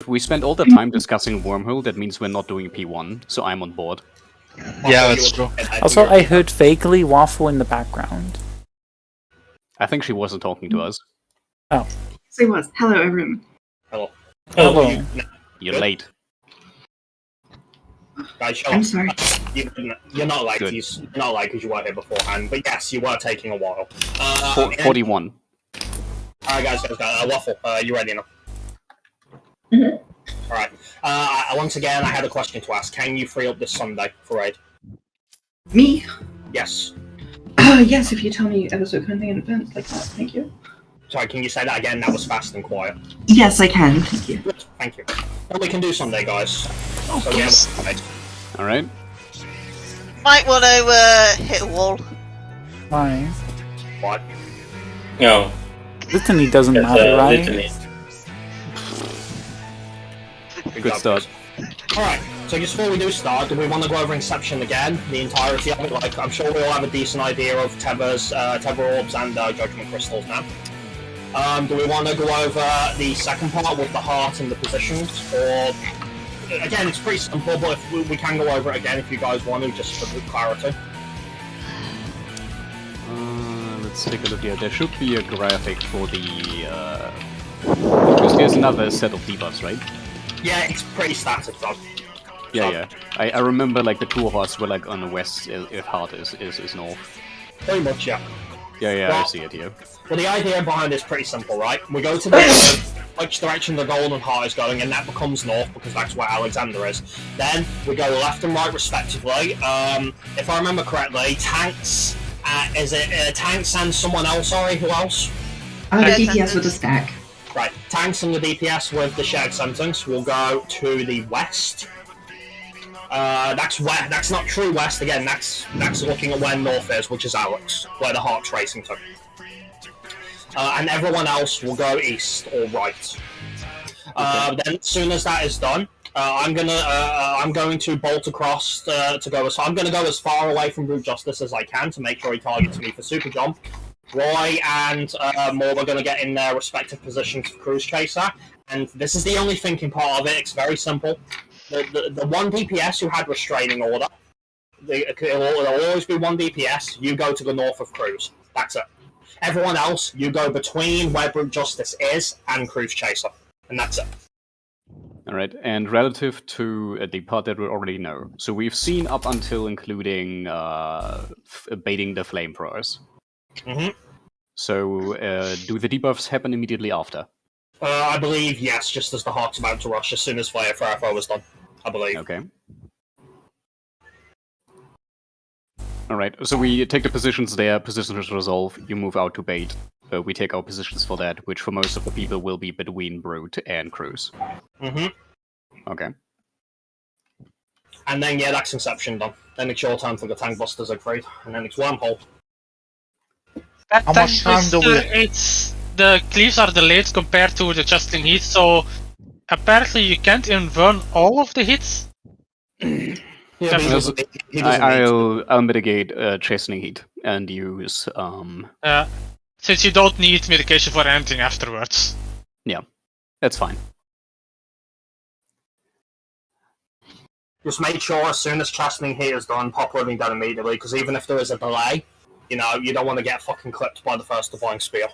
If we spend all the time discussing wormhole, that means we're not doing P1, so I'm on board. Yeah, that's true. Also, I heard vaguely Waffle in the background. I think she wasn't talking to us. Oh. So it was. Hello, everyone. Hello. Hello. You're Good. late. Guys, I'm sorry. You're not late. Good. You're not late because you weren't here beforehand. But yes, you were taking a while. 41. Alright, guys. Waffle, you ready now? Mm-hmm. Alright. Once again, I had a question to ask. Can you free up this Sunday for raid? Me? Yes. Yes, if you tell me episode content in advance like that. Thank you. Sorry, can you say that again? That was fast and quiet. Yes, I can. Thank you. Good. Thank you. Well, we can do Sunday, guys. So we have raid. Alright. Might want to hit a wall. Why? What? No. Litany doesn't matter, right? Litany. Good start. Alright, so just before we do start, do we want to go over Inception again? The entirety of it? Like, I'm sure we all have a decent idea of Tether Orbs and Judgment Crystals now. Do we want to go over the second part with the heart and the positions? Or, again, it's pretty simple, but if we can go over it again if you guys want to, just for clarity. Let's take a look here. There should be a graphic for the... because there's another set of debuffs, right? Yeah, it's pretty static though. Yeah. I remember like the two of us were like on the west if heart is north. Pretty much, yeah. Yeah, Well, I see it here. Well, the idea behind it is pretty simple, right? We go to the which direction the golden heart is going, and that becomes north because that's where Alexander is. Then we go left and right respectively. If I remember correctly, tanks. Is it tanks and someone else? Sorry, who else? The DPS with a stack. Right, tanks and the DPS with the shared sentence will go to the west. That's where. That's not true west. Again, that's looking at where north is, which is Alex, where the heart's racing to. And everyone else will go east or right. Then, as soon as that is done, I'm going to bolt across to go. So I'm going to go as far away from Brute Justice as I can to make sure he targets me for super jump. Roy and Maul are going to get in their respective positions for Cruise Chaser, and this is the only thinking part of it. It's very simple. The one DPS who had Restraining Order, there'll always be one DPS. You go to the north of Cruise. That's it. Everyone else, you go between where Brute Justice is and Cruise Chaser, and that's it. Alright, and relative to the part that we already know. So we've seen up until including baiting the flamethrowers. Mm-hmm. So, do the debuffs happen immediately after? I believe yes, just as the heart's about to rush, as soon as Fire was done. I believe. Okay. Alright, so we take the positions there, positions resolve, you move out to bait. We take our positions for that, which for most of the people will be between Brute and Cruise. Mm-hmm. Okay. And then, yeah, that's Inception done. Then it's your turn for the Tank Busters Siegfried, and then it's Wormhole. How much time do we- It's the cleaves are delayed compared to the Justin Heat, so apparently you can't even burn all of the hits. Yeah, but he doesn't I'll mitigate chastening heat and use Since you don't need medication for anything afterwards. that's fine. Just make sure as soon as chastening heat is done, pop living down immediately, because even if there is a delay, you know, you don't want to get fucking clipped by the first Divine Spear.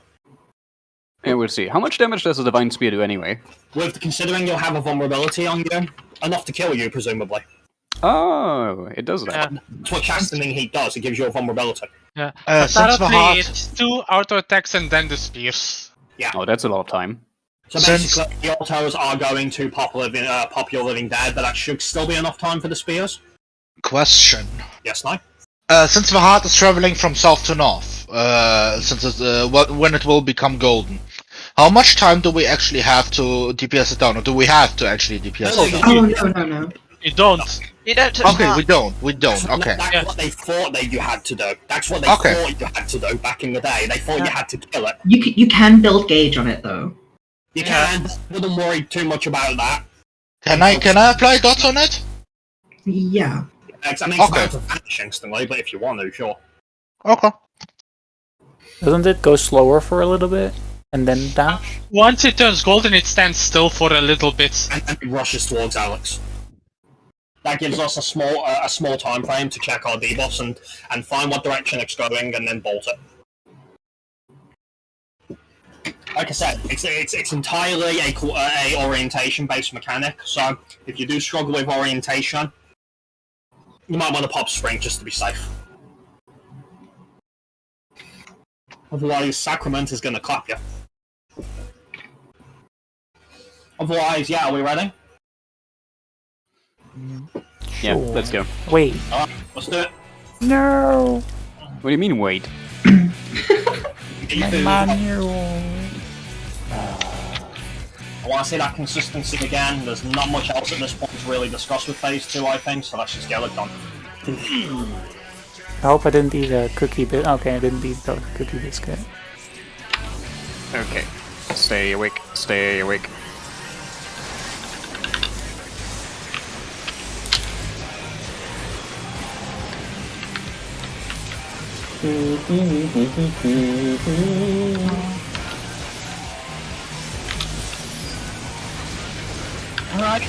Yeah, we'll see. How much damage does a Divine Spear do anyway? With considering you'll have a vulnerability on you, enough to kill you, presumably. Oh, it does that. That's what chastening heat does, it gives you a vulnerability. Yeah. Since the Apparently heart, it's 2 auto attacks and then the spears. Oh, that's a lot of time. So Since- basically, the autos are going to pop your living dead, but that should still be enough time for the spears? question. Yes, no? Since the heart is traveling from south to north, since when it will become golden, how much time do we actually have to DPS it down, or do we have to actually DPS it down? Oh, no. You don't. You don't touch Okay, that. we don't. Okay. That's what they thought that you had to do. That's what they Okay. thought you had to do back in the day. They thought you had to kill it. You can build gauge on it though. You can. Wouldn't worry too much about that. Can I apply dots on it? Yeah. I mean, Okay. it's about to vanish instantly, but if you want to, sure. Okay. Doesn't it go slower for a little bit? And then dash? Once it turns golden, it stands still for a little bit. And then it rushes towards Alex. That gives us a small time frame to check our debuffs and find what direction it's going, and then bolt it. Like I said, it's entirely a orientation-based mechanic. So if you do struggle with orientation, you might want to pop spring just to be safe. Otherwise, Sacrament is going to clap you. Otherwise, yeah, are we ready? Yeah, let's go. Wait. Alright, let's do it. No! What do you mean, wait? My manual. I want to see that consistency again. There's not much else at this point to really discuss with Phase 2, I think, so let's just get it done. I hope I didn't eat a cookie bit. Okay, I didn't eat the cookie biscuit. Okay. Stay awake, stay awake. Alright,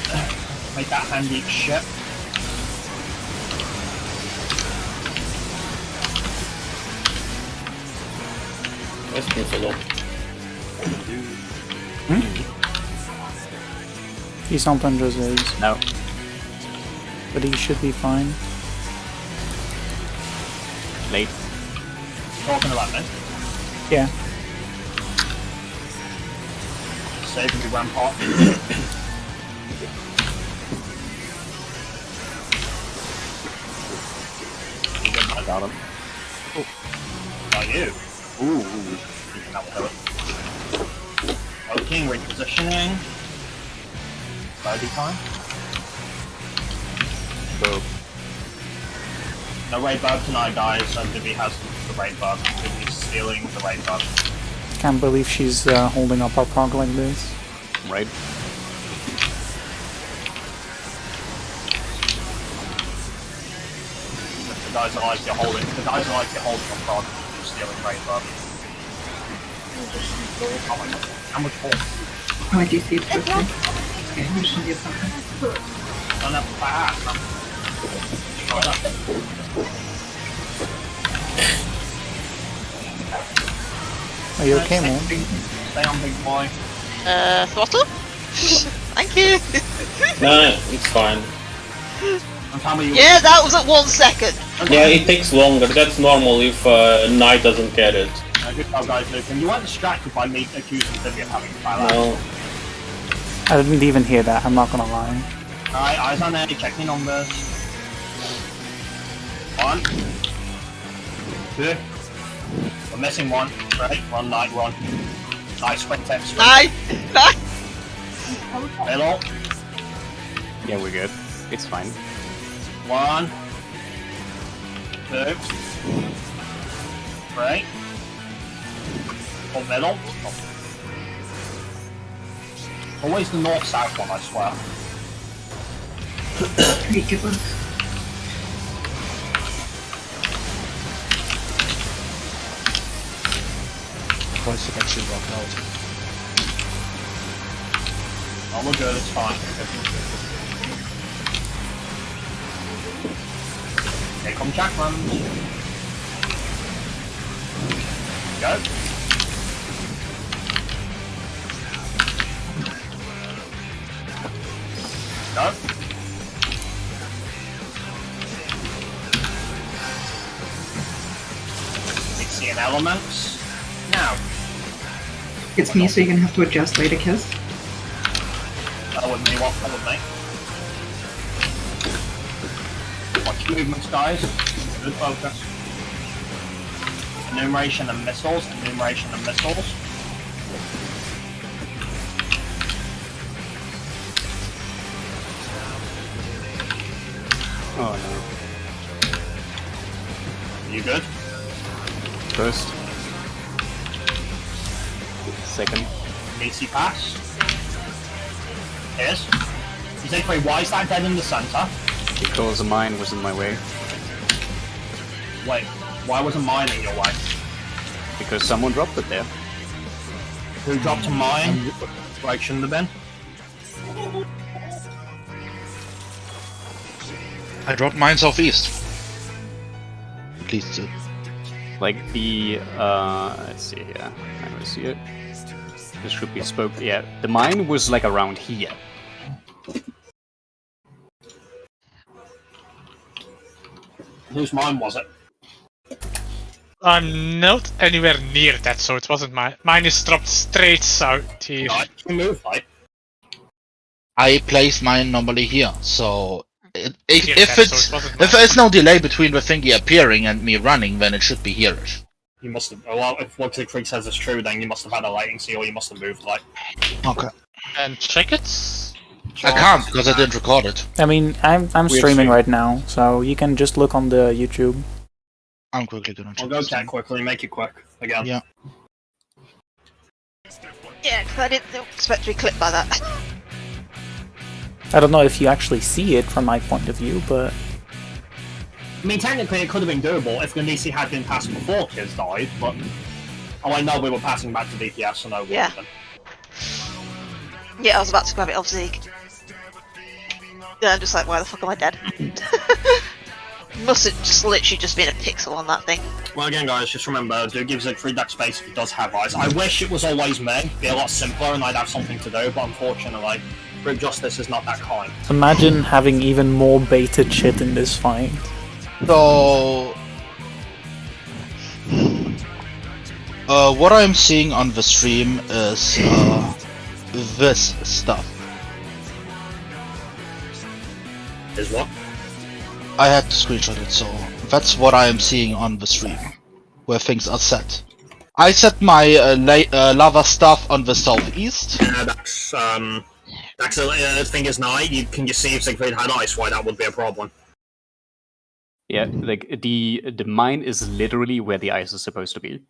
make that hand eat shit. Let's move along. He sometimes just is, No. but he should be fine. Late. Talking about me. Yeah. Saving the rampart. Got him. By you. Ooh. That will do it. Poking, repositioning. Birdie time. Boom. No raid bug tonight, guys. Divi has the raid bug. Divi's stealing the raid bug. Can't believe she's holding up our prog like this. Right. The guys that like you holding a prog, stealing raid bug. Oh my god. How much more? Oh, I do see it quickly. Okay, I'm just gonna do something. Don't have fast. Are you okay, man? Stay on, big boy. Throttle? Thank you. Nah, it's fine. And tell me you. Yeah, that was at 1 second. Yeah, it takes longer. That's normal if Knight doesn't get it. Good job, guys. Lucan. You weren't distracted by me accusing Divi of having fire. No. I didn't even hear that, I'm not gonna lie. Alright, eyes on there, check your numbers. 1, 2. We're missing 1. Right, run, Knight, run. Nice, sprint tech, sprint. Nice. Nice. Middle. Yeah, we're good. It's fine. 1, 2. 3. Or middle. Always the north-south one, I swear. Pretty good one. Twice it actually rock out. Oh, we're good, it's fine. Okay, come check runs. Go. Go. Mixing elements. Now. It's me, so you're gonna have to adjust later, Kiss. That would me, what would me. Watch movements, guys. Good focus. Enumeration and missiles. Enumeration and missiles. Oh You good? no. First. Second. AC pass. Yes. You say, wait, why is that dead in the center? Because a mine was in my way. Wait, why wasn't mine in your way? Because someone dropped it there. Who dropped a mine? Where it shouldn't have been. I dropped mine southeast. At least Like the let's see here. I don't see it. This should be spoke. Yeah, the mine was like around here. Whose mine was it? Not anywhere near that, so it wasn't mine. Mine is dropped straight south here. Right, you move, right? I place mine normally here, so Here if then, so it wasn't if mine. there's no delay between the thingy appearing and me running, then it should be here-ish. You must have. Well, if what Siegfried says is true, then you must have had a latency, or you must have moved, like. Okay. And check it. I can't because I didn't record it. I mean, I'm streaming right now, so you can just look on the YouTube. I'm quickly gonna check. I'll go this check thing. quickly, make it quick again. Yeah. Yeah, because I didn't expect to be clipped by that. I don't know if you actually see it from my point of view, but I mean, technically, it could have been doable if the DC had been passed before kids died, but. Oh, I know we were passing back to DPS, so no. we Yeah. wasn't. Yeah, I was about to grab it off Zeke. Yeah, I'm just like, why the fuck am I dead? Must have just literally just been a pixel on that thing. Well, again, guys, just remember, do give Siegfried that space if he does have eyes. I wish it was always me. It'd be a lot simpler and I'd have something to do, but unfortunately, Brute Justice is not that kind. imagine having even more baited shit in this fight. So, what I'm seeing on the stream is this stuff. Is what? I had to screenshot it, so that's what I am seeing on the stream, where things are set. I set my lava stuff on the southeast. Yeah, that's the thing is now, can you see if Siegfried had ice, why that would be a problem. Yeah, like the mine is literally where the ice is supposed to be.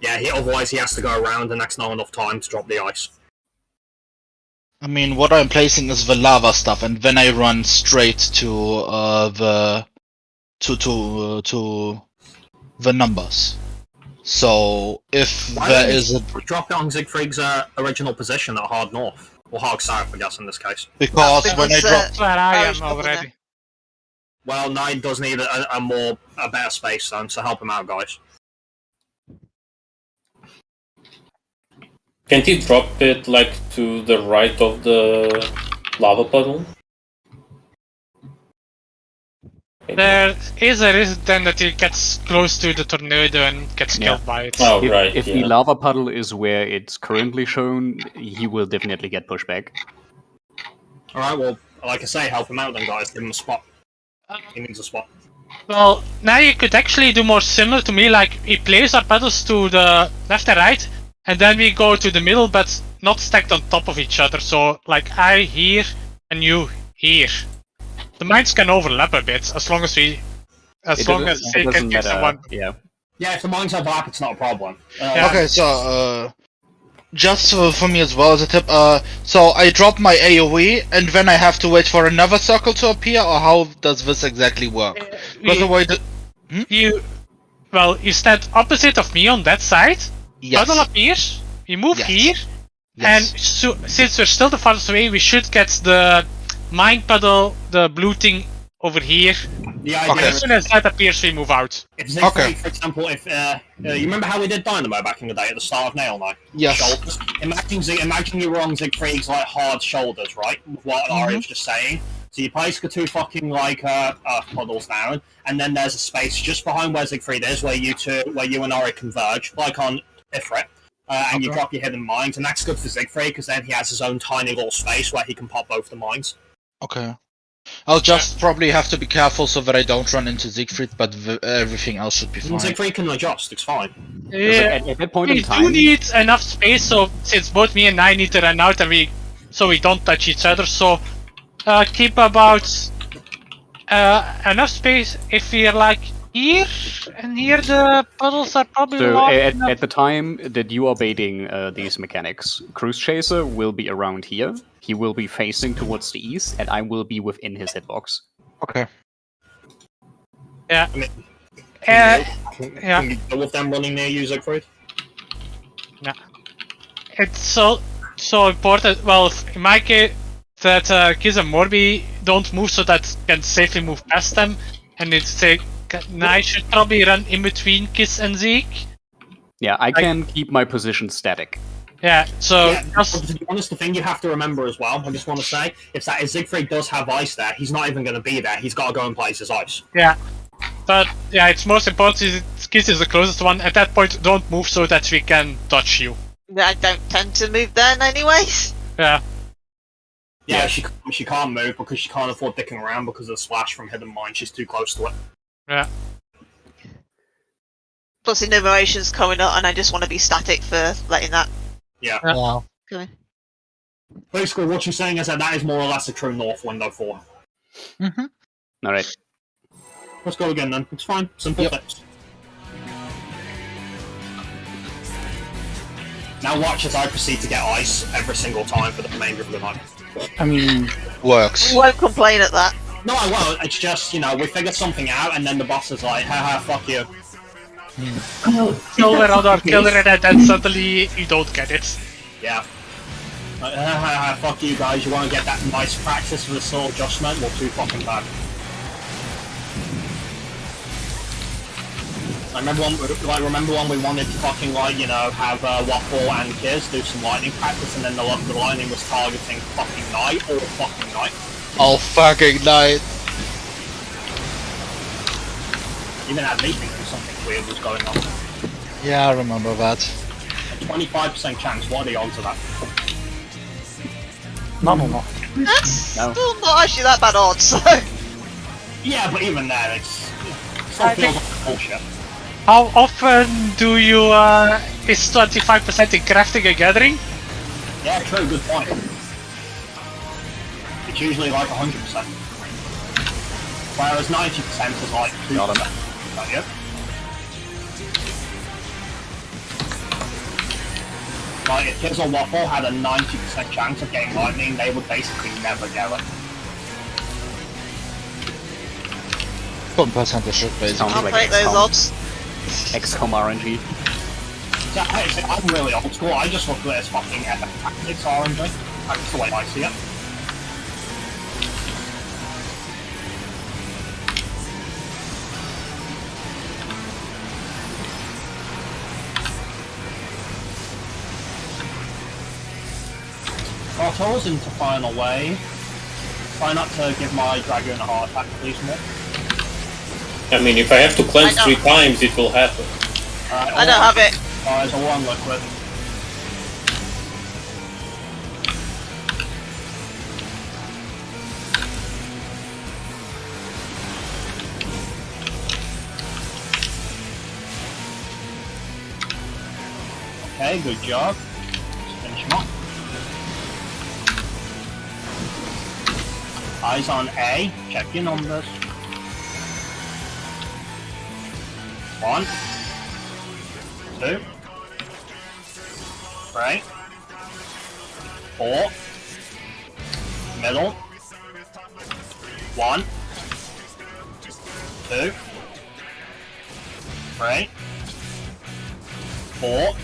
Yeah, otherwise he has to go around and that's not enough time to drop the ice. I mean, what I'm placing is the lava stuff, and then I run straight to the numbers. So if Why there don't is a drop it on Siegfried's original position at Hard North, or Hard South, I guess in this case. because That's when I because, drop That's where I I am was dropping already. Well, 9 does need a better space then, so help him out, guys. Can't he drop it like to the right of the lava puddle? There is a risk then that he gets close to the tornado and gets killed by it. Oh, If, right. if yeah. the lava puddle is where it's currently shown, he will definitely get pushed back. Alright, well, like I say, help him out then, guys. Give him a spot. He needs a spot. Well, now you could actually do more similar to me, like we place our pedals to the left and right, and then we go to the middle, but not stacked on top of each other. So, like I here and you here. The mines can overlap a bit as long as we, as long as they can get someone. Yeah. Yeah, if the mines overlap, it's not a problem. Yeah. Okay, so just for me as well as a tip, so I drop my AoE and then I have to wait for another circle to appear, or how does this exactly work? Because the way the You stand opposite of me on that side. yes, Puddle appears. We move Yes. here, and yes, so, since we're still the farthest away, we should get the mine puddle, the blue thing over here. The idea Okay. As is, soon as that appears, we move out. if Siegfried, Okay. for example, if you remember how we did Dynamo back in the day at the start of Nail Knight? yes, Shoulders. Imagine you're on Siegfried's like hard shoulders, right? With what Ari was just saying. So you place the two fucking like earth puddles down, and then there's a space just behind where Siegfried is, where you and Ari converge, like on Ifrit. And you drop your hidden mines, and that's good for Siegfried because then he has his own tiny little space where he can pop both the mines. okay. I'll just probably have to be careful so that I don't run into Siegfried, but everything else should be fine. And Siegfried can adjust; it's fine. Yeah, At that point we in time, do need enough space, so since both me and I need to run out, and we don't touch each other. So keep about enough space. If we're like here and here, the puddles are probably so long at, enough. at the time that you are baiting these mechanics, Cruise Chaser will be around here. He will be facing towards the east, and I will be within his hitbox. Okay. Yeah. I mean, Yeah. Can you deal with them running near you, Siegfried? it's so important. Well, in my case, that Kiz and Morby don't move, so that can safely move past them, and it's I should probably run in between Kiz and Zeke. Yeah, I can keep my position static. Yeah, so Yeah, to be honest, the thing you have to remember as well, I just want to say, is that if Siegfried does have ice there, he's not even going to be there. He's got to go and place his ice. yeah, but yeah, it's most important. Kiz is the closest one. At that point, don't move so that we can touch you. I don't tend to move then, anyways. Yeah. Yeah, she can't move because she can't afford dicking around because of the splash from Hidden Mine. She's too close to it. Yeah. Plus enumeration's coming up, and I just want to be static for letting that Yeah. go in. Basically, what you're saying is that is more or less a true North window 4. Mm-hmm. Alright. Let's go again then. It's fine. Simple fix. Now watch as I proceed to get ice every single time for the remainder of the night. I mean, Works. You won't complain at that. No, I won't. It's just, you know, we figured something out, and then the boss is like, haha, fuck you. Kill around our killer, and then suddenly you don't get it. Yeah. Like, haha, fuck you guys, you want to get that nice practice for the soul adjustment? Well, too fucking bad. I remember when we wanted to fucking, like, you know, have Waffle and Kiz do some lightning practice, and then the lightning was targeting fucking Knight, all fucking night. All fucking night. Even had me thinking something weird was going on. Yeah, I remember that. A 25% chance, what are the odds of that? no. That's still not actually that bad odds, so... Yeah, but even then, it still feels like bullshit. How often do you is 25% in crafting a gathering? Yeah, true, good point. It's usually like 100%. Whereas 90% is like 2%. Like, yep. Like, if Kiz or Waffle had a 90% chance of getting lightning, they would basically never get it. 1% shit, basically. Sounds I'll like take those XCOM. odds. XCOM RNG. Yeah, I'm really old school, I just look at it as fucking epic tactics RNG. That's the way I see it. Bottles into final wave. Try not to give my dragoon a heart attack, please, more. I mean, if I have to cleanse 3 times, it will happen. I don't have it. It's a one liquid. Okay, good job. Let's finish him off. Eyes on A, check your numbers. 1, 2, 3, 4, middle, 1, 2, 3, 4,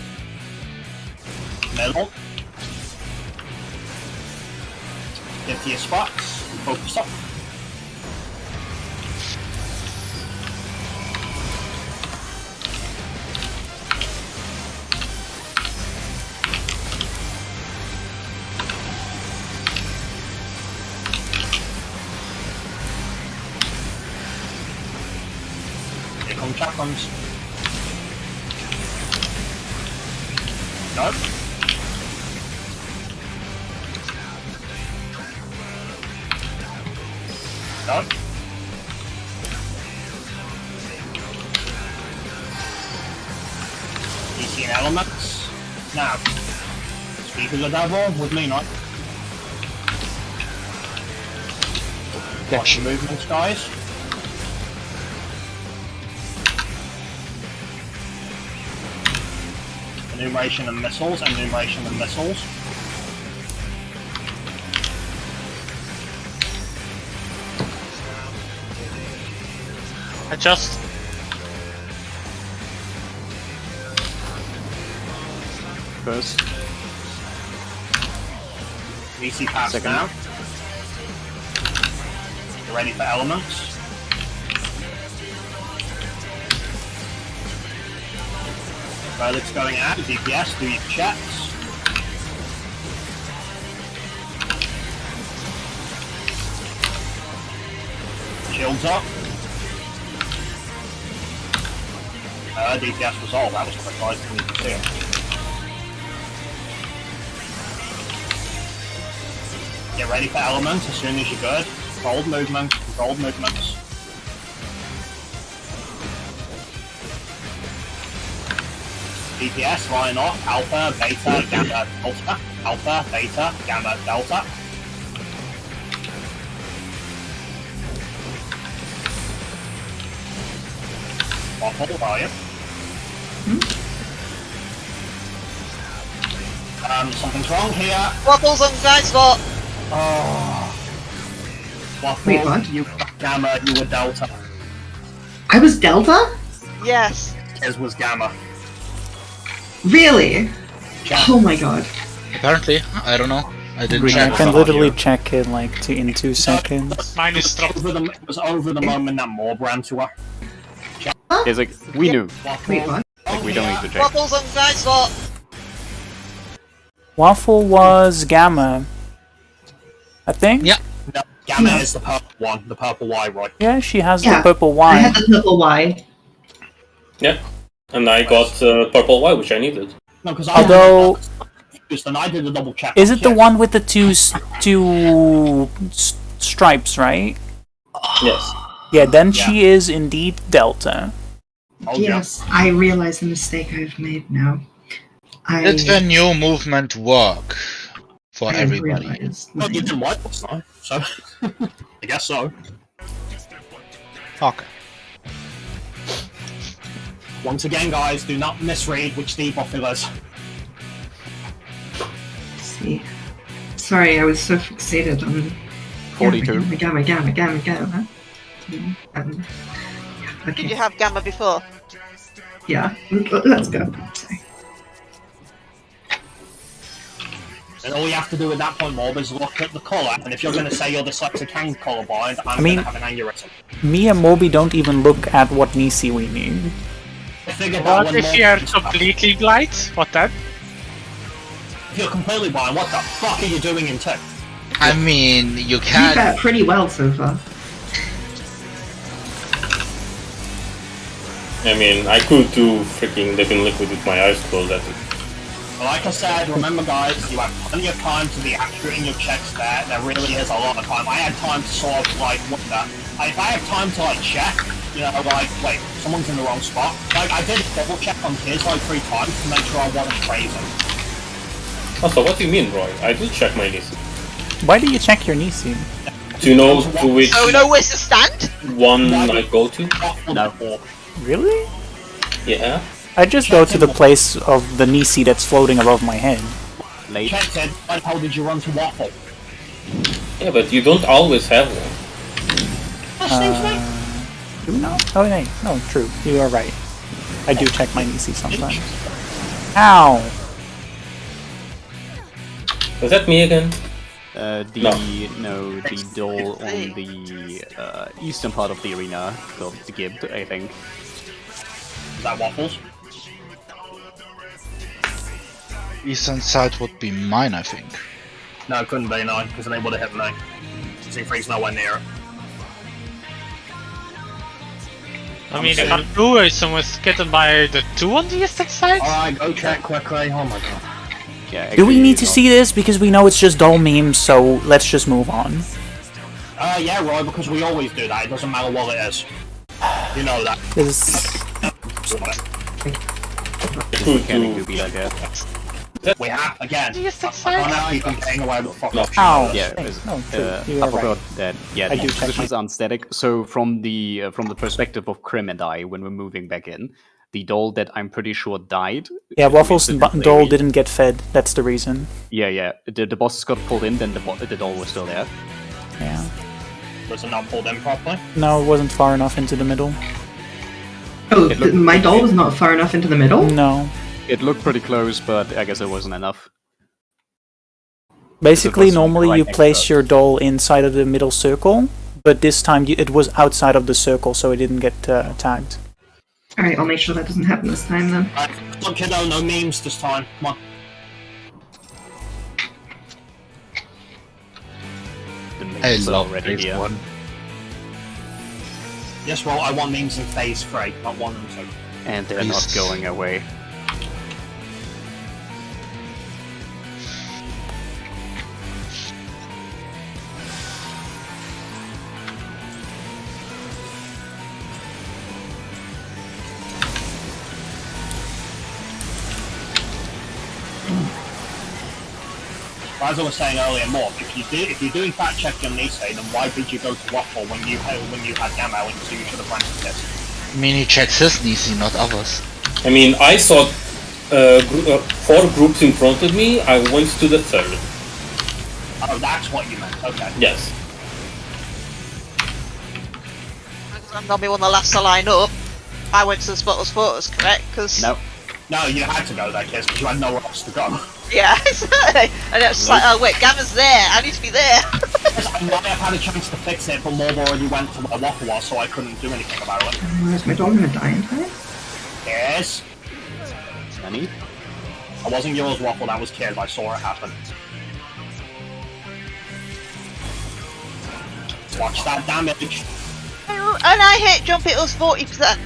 middle, get to your spots, focus up. Here come chaplains. Nope. Nope. DC elements. Now, speak of the devil with me, not. Watch your movements, guys. Enumeration and missiles, enumeration and missiles. Adjust. First. VC pass Second. down. You ready for elements? Relics going out. DPS, do your checks. Shields up. DPS resolve. That was quick, guys. Didn't even see it. Get ready for elements as soon as you're good. Controlled movement. Controlled movements. DPS line up. Alpha, beta, gamma, delta. Alpha, beta, gamma, delta. Waffle, are you? Something's wrong here. Waffles on guide spot. Oh. Waffle, Wait, what? you were gamma, you were delta. I was Delta? Yes. His was gamma. Really? Check. Oh my god. Apparently, I don't know. I didn't I check. can literally check it like in 2 seconds. Mine is dropped. It was over the moment that Morb ran to her. It's like, we knew. Waffle, Wait, what? Like, we don't need to check. Waffles on guide spot. Waffle was Gamma. I think? Yeah. No, gamma is the purple one, the purple Y, right? Yeah, she has Yeah, the purple I Y. had the purple Y. Yeah. And I got purple Y, which I needed. No, because Although- I did a double check. Is it the one with the two stripes, right? Yes. Yeah, then she is indeed Delta. Oh, Yes, I realize the mistake I've made now. Did the new movement work for I everybody? realized No, my- you didn't like this, no? So, I guess so. Okay. Once again, guys, do not misread which debuff it is. See. Sorry, I was so fixated on 42. Gamma. Did Okay. you have gamma before? Yeah. Let's go. Sorry. And all you have to do at that point, Morb, is look at the colour, and if you're going to say you're dyslexic and colourblind, I'm mean- going to have an aneurysm. Me and Moby don't even look at what Nisi we need. I figured that What when if you're Morb- completely blind? What then? If you're completely blind, what the fuck are you doing in 2? I mean, you You can't. bet pretty well so far. I mean, I could do freaking living liquid with my eyes closed at it. But like I said, remember guys, you have plenty of time to be accurate in your checks there. There really is a lot of time. I had time to sort of like wonder. If I have time to like check, you know, like, wait, someone's in the wrong spot. Like I did a double check on his like 3 times to make sure I wasn't crazy. Also, what do you mean, Roy? I do check my list. Why do you check your Nisi? Do you know to which So know where's to stand? one I go to? No. Really? Yeah. I just go to the place of the Nisi that's floating above my head. Late. Checked it. Why the hell did you run to Waffle? Yeah, but you don't always have one. No? Oh, no, no, true. You are right. I do check my Nisi sometimes. Ow! Was that me again? The doll on the eastern part of the arena got gibbed, I think. Is that Waffles? Eastern side would be mine, I think. No, it couldn't be, no, because then they would have hit me. Z3's nowhere near it. I mean, if I'm blue, someone's getting by the 2 on the eastern side? Alright, go check quickly. Oh my god. Yeah, Do we actually, need to not- see this? Because we know it's just doll memes, so let's just move on. Yeah, Roy, because we always do that. It doesn't matter what it is. You know that. Because It's mechanic to be like that. We have, again. Yes, I that's can't have people paying away with fuck off. Ow. Yeah, Thanks. it's, No, true. You I are forgot right. that. Yeah, I the do check positions aren't static. So from the perspective of Krim and I, when we're moving back in, the doll that I'm pretty sure died. yeah, Waffles' we didn't doll play- didn't get fed. That's the reason. Yeah. The bosses got pulled in, then the doll was still there. Yeah. Was it not pulled in properly? No, it wasn't far enough into the middle. Oh, It looked- my doll was not far enough into the middle? No. It looked pretty close, but I guess it wasn't enough. Basically, was normally right you next place to your doll inside of the middle circle, but this time it was outside of the circle, so it didn't get tagged. Alright, I'll make sure that doesn't happen this time then. Look, kiddo, no memes this time. Come on. The I memes are love already phase here. 1. Yes, well, I want memes in phase 3, not 1 and 2. And they're not going away. As I was saying earlier, Mork, if you're doing fact check on Nisei, then why did you go to Waffle when you had Gamma and so you should have granted this? I mean, he checks his Nisi, not others. I mean, I saw 4 groups in front of me. I went to the 3rd. Oh, that's what you meant. Okay. Yes. Because I'm gonna be one of the last to line up. I went to the spotless photos, correct? Because No. No, you had to go there, kids, because you had nowhere else to go. yeah, exactly. And it was just like, oh wait, Gamma's there. I need to be there. I might have had a chance to fix it, but Morb already went to where Waffle was, so I couldn't do anything about it. Is my doll gonna die in time? Yes. Sunny? It wasn't yours, Waffle, that was Kid. I saw it happen. Watch that damage. And I hit jump, it was 40%.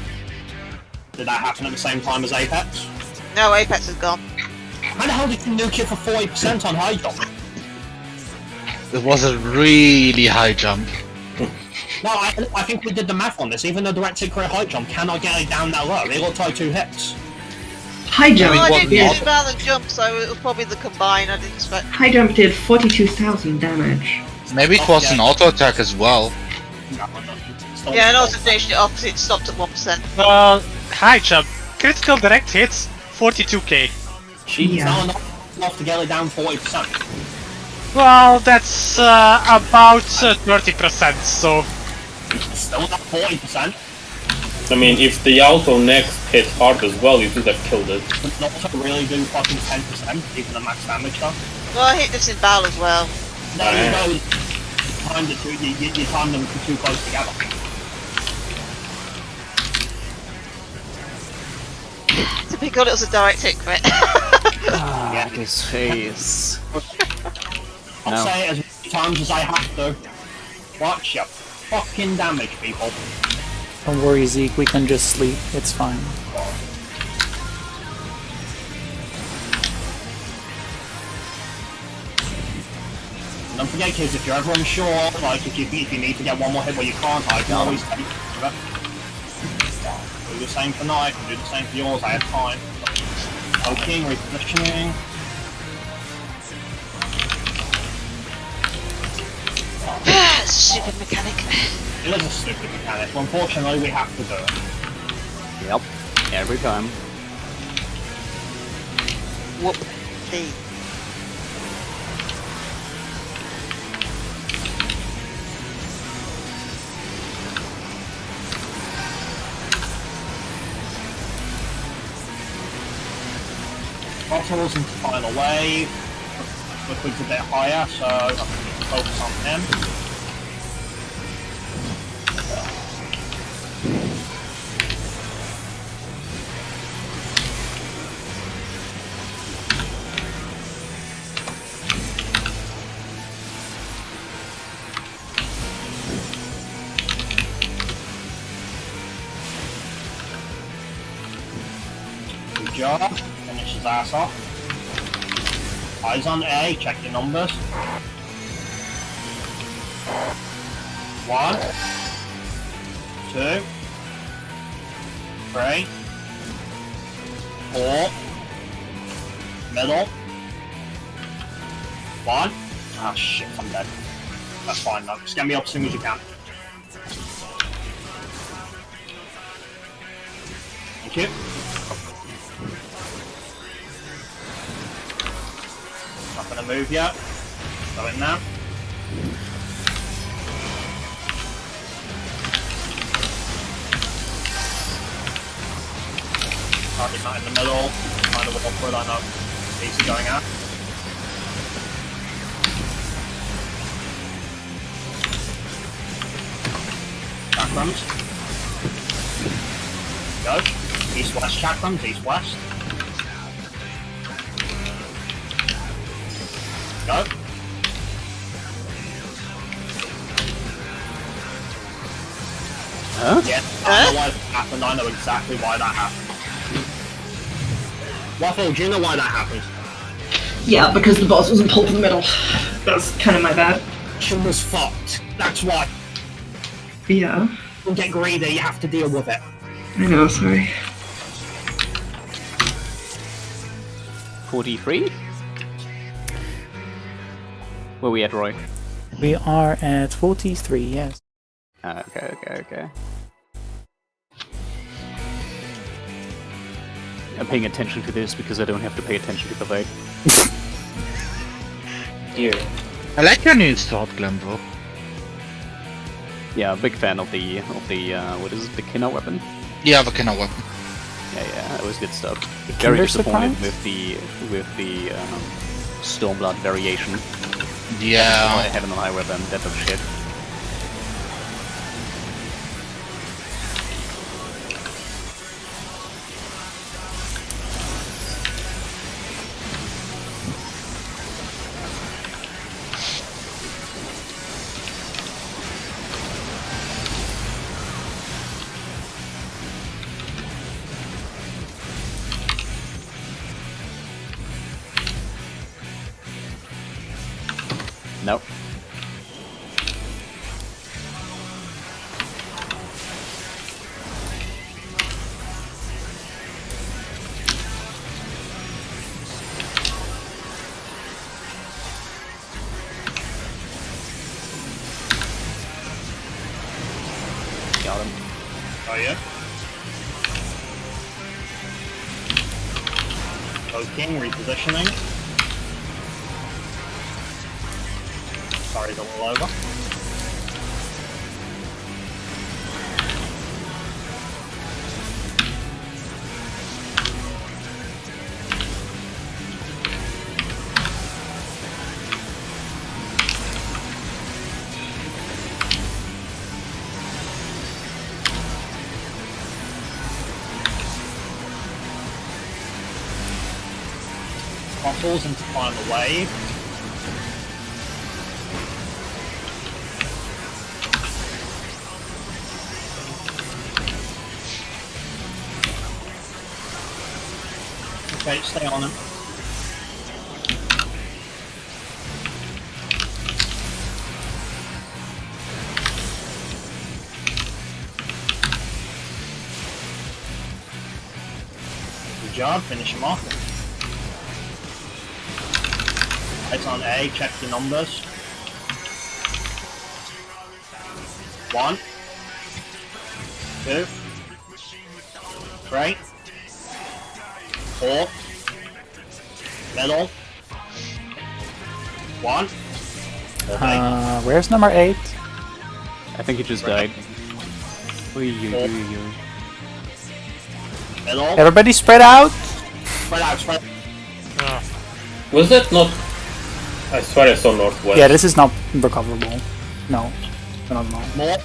Did that happen at the same time as Apex? No, Apex is gone. How the hell did you nuke it for 40% on high jump? It was a really high jump. No, I think we did the math on this. Even the direct hit crit high jump cannot get it down that low. It looked like 2 hits. High jump. Well, I what did we do also- better than jump, so it was probably the combine. I didn't expect. High jump did 42,000 damage. Maybe it was an auto attack as well. Still Yeah, and also finished it off because it stopped at 1%. High jump. Critical direct hits, 42k. She's Yeah. not enough to get it down 40%. Well, that's about 30%, so... Still not 40%. I mean, if the auto next hit hard as well, you could have killed it. But not to really do fucking 10%, even the max damage though. Well, I hit this in battle as well. No, you know, you timed them too close together. To be good, it was a direct hit crit. Ah, this face. I'll No. say it as many times as I have to. Watch your fucking damage, people. Don't worry, Zeke, we can just sleep. It's fine. And don't forget, kids, if you're ever unsure, like if you need to get one more hit where you can't, I can always take it. Do the same for knife, and do the same for yours. I have time. Poking, repositioning. Stupid mechanic. It is a stupid mechanic, but unfortunately we have to do it. Yep. Every time. Whoop. The. Bottles into final wave. Liquid's a bit higher, so I can focus on him. Good job. Finish his ass off. Eyes on A, check your numbers. 1, 2, 3, 4, middle, 1. Ah shit, I'm dead. That's fine though, just get me up as soon as you can. Thank you. Not gonna move yet. Going now. Target not in the middle. Kind of awkward, I know. Easy going out. chakrams. Go. East-west chakrams, east-west. Go. Huh? Yeah, I know why that happened. I know exactly why that happened. Waffle, do you know why that happened? Yeah, because the boss wasn't pulled to the middle. That's kind of my bad. She was fucked. That's why. Yeah. Don't get greedy, you have to deal with it. I know, sorry. 43? Where we at, Roy? We are at 43, yes. Okay. I'm paying attention to this because I don't have to pay attention to the fight. Here. I like your new sword, Glenville. Yeah, big fan of the what is it, the Kinna weapon? Yeah, the kind of weapon. Yeah, that was good stuff. Very Kinder disappointed Surprise? with the Stormblood variation. I Yeah. had an eye weapon, that of shit. Nope. Got him. Oh yeah? Poking, repositioning. Sorry, a little over. Waffles into final wave. Okay, stay on him. Good job, finish him off. It's on A, check your numbers. 1, 2, 3, 4, middle, 1. Where's number 8? I think he just died. Middle, Everybody spread out? spread out, spread out. Was that not? I swear I saw northwest. Yeah, this is not recoverable. No. No. More?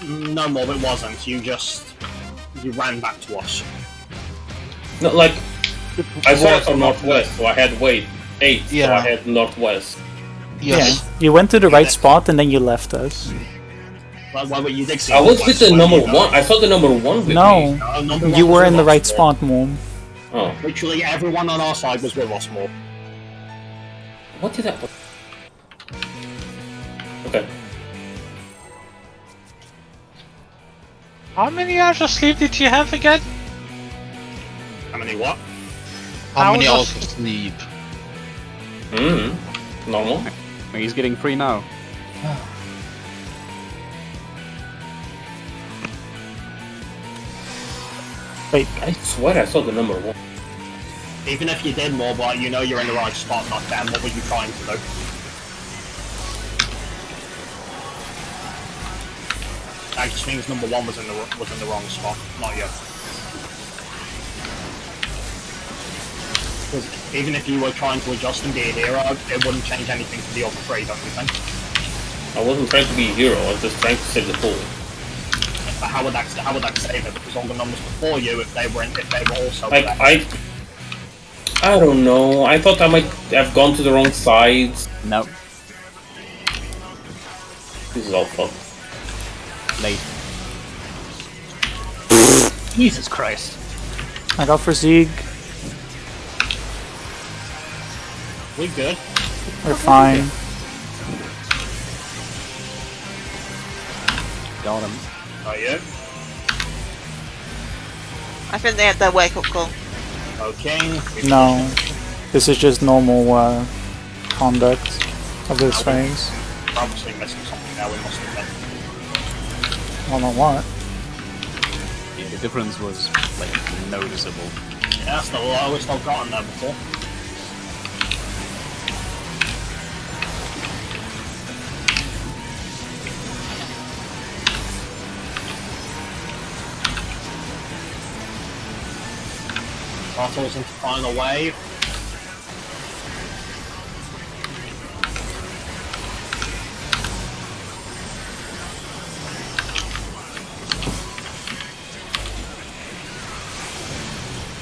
No more, it wasn't. You ran back to us. No, like I swear I saw northwest, so I had 8, so Yeah. I had northwest. Yes. Yeah. You went to the right spot and then you left us. Well, you did see I was with Northwest the when number you know. 1. I saw the number 1 with me. No. Number one You was were with in the us right more. spot, Mom. Oh, Literally everyone on our side was with us more. what did I put? Okay. How many hours of sleep did you have again? How many what? How many Hours hours of sleep? Normal. He's getting free now. Wait, I swear I saw the number 1. Even if you did more, but you know you're in the right spot, not them, what were you trying to do? That just means number 1 was in the wrong spot, not you. Because even if you were trying to adjust and be a hero, it wouldn't change anything for the other 3, don't you think? I wasn't trying to be a hero. I was just trying to save the pool. But how would that save it? Because all the numbers before you, if they were also Like, correct. I don't know. I thought I might have gone to the wrong side. No, This is all fun. late. Jesus Christ. I go for Zieg. We good? We're fine. Got him. Are you? I think they had their wake up call. Okay. No. This is just normal conduct of this phase. We're obviously missing something now. We must have done. I don't know what. Yeah, the difference was like noticeable. Yeah, that's the lowest I've gotten there before. Battles into final wave.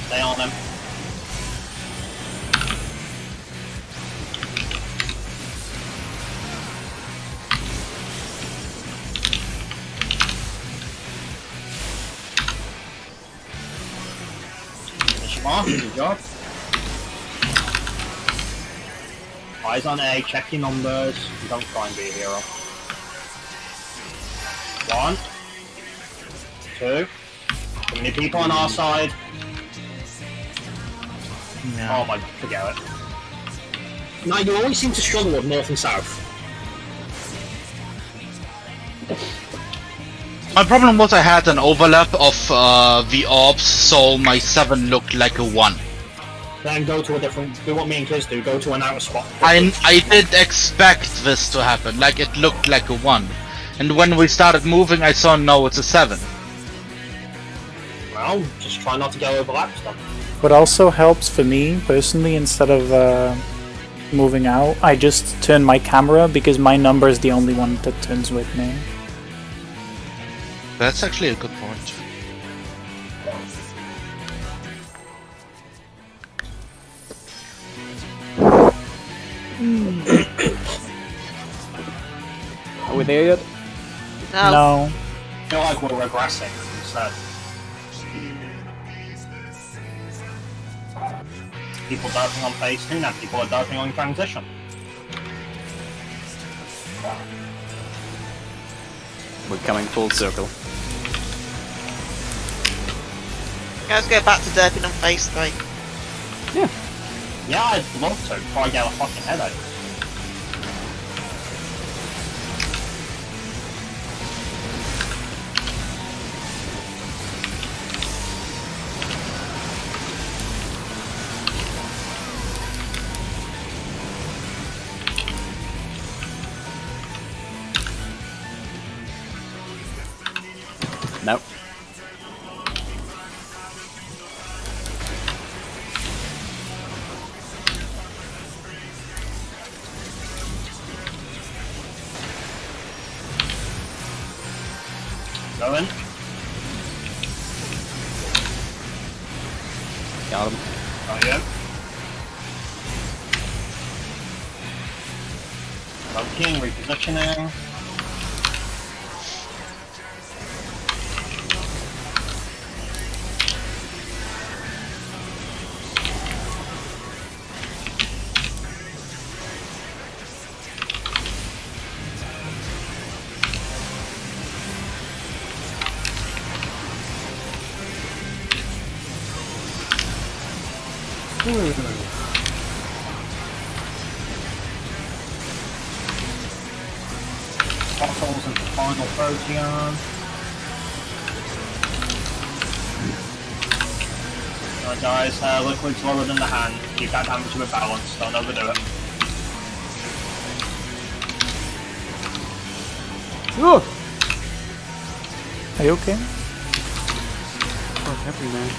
Stay on them. Good job. Eyes on A, check your numbers. Don't try and be a hero. 1, 2. Too many people on our side. Yeah. Oh my, forget it. No, you always seem to struggle with north and south. My problem was I had an overlap of the orbs, so my 7 looked like a 1. Then go to a different. Do what me and Kiz do. Go to an outer spot. I did expect this to happen, like it looked like a 1. And when we started moving, I saw no, it's a 7. Well, just try not to get overlapped stuff. What also helps for me personally, instead of moving out, I just turn my camera because my number is the only one that turns with me. That's actually a good point. Are we there yet? No. No. I feel like we're regressing instead. People darting on phase 2 now, people are darting on transition. We're coming full circle. Let's go back to derping on phase 3. Yeah, I'd love to, before I get a fucking headache. No. Going. Got him. Oh yeah. King, repositioning. Bottles into final proteon. Alright guys, liquid's lower than the hand. Keep that damage with balance, don't overdo it. Are you okay? What's happening, man?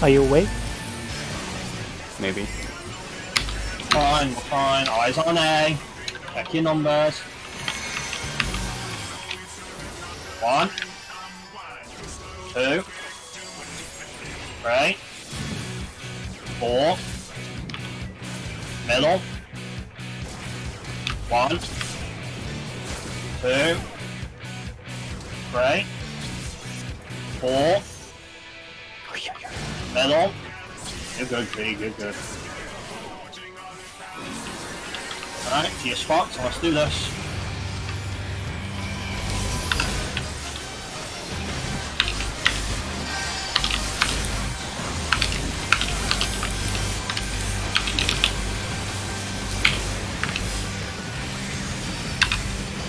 Are you awake? Maybe. Fine, we're fine. Eyes on A. Check your numbers. 1, 2, 3, 4, middle, 1, 2, 3, 4, middle. You're good, P, good. Alright, to your spot, so let's do this.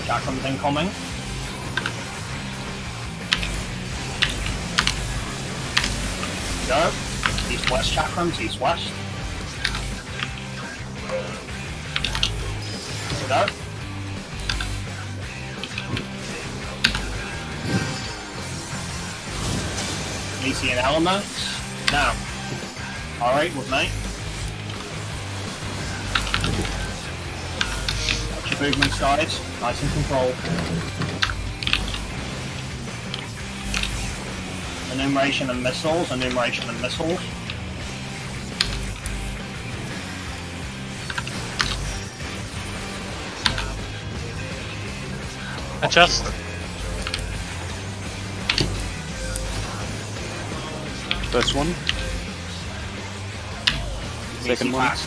Chakrams incoming. Go. East-west chakrams, east-west. Go. Elysian elements. Now. Alright with me. Watch your movements, guys. Nice and controlled. Enumeration and missiles, enumeration and missiles. Adjust. First one. Second one.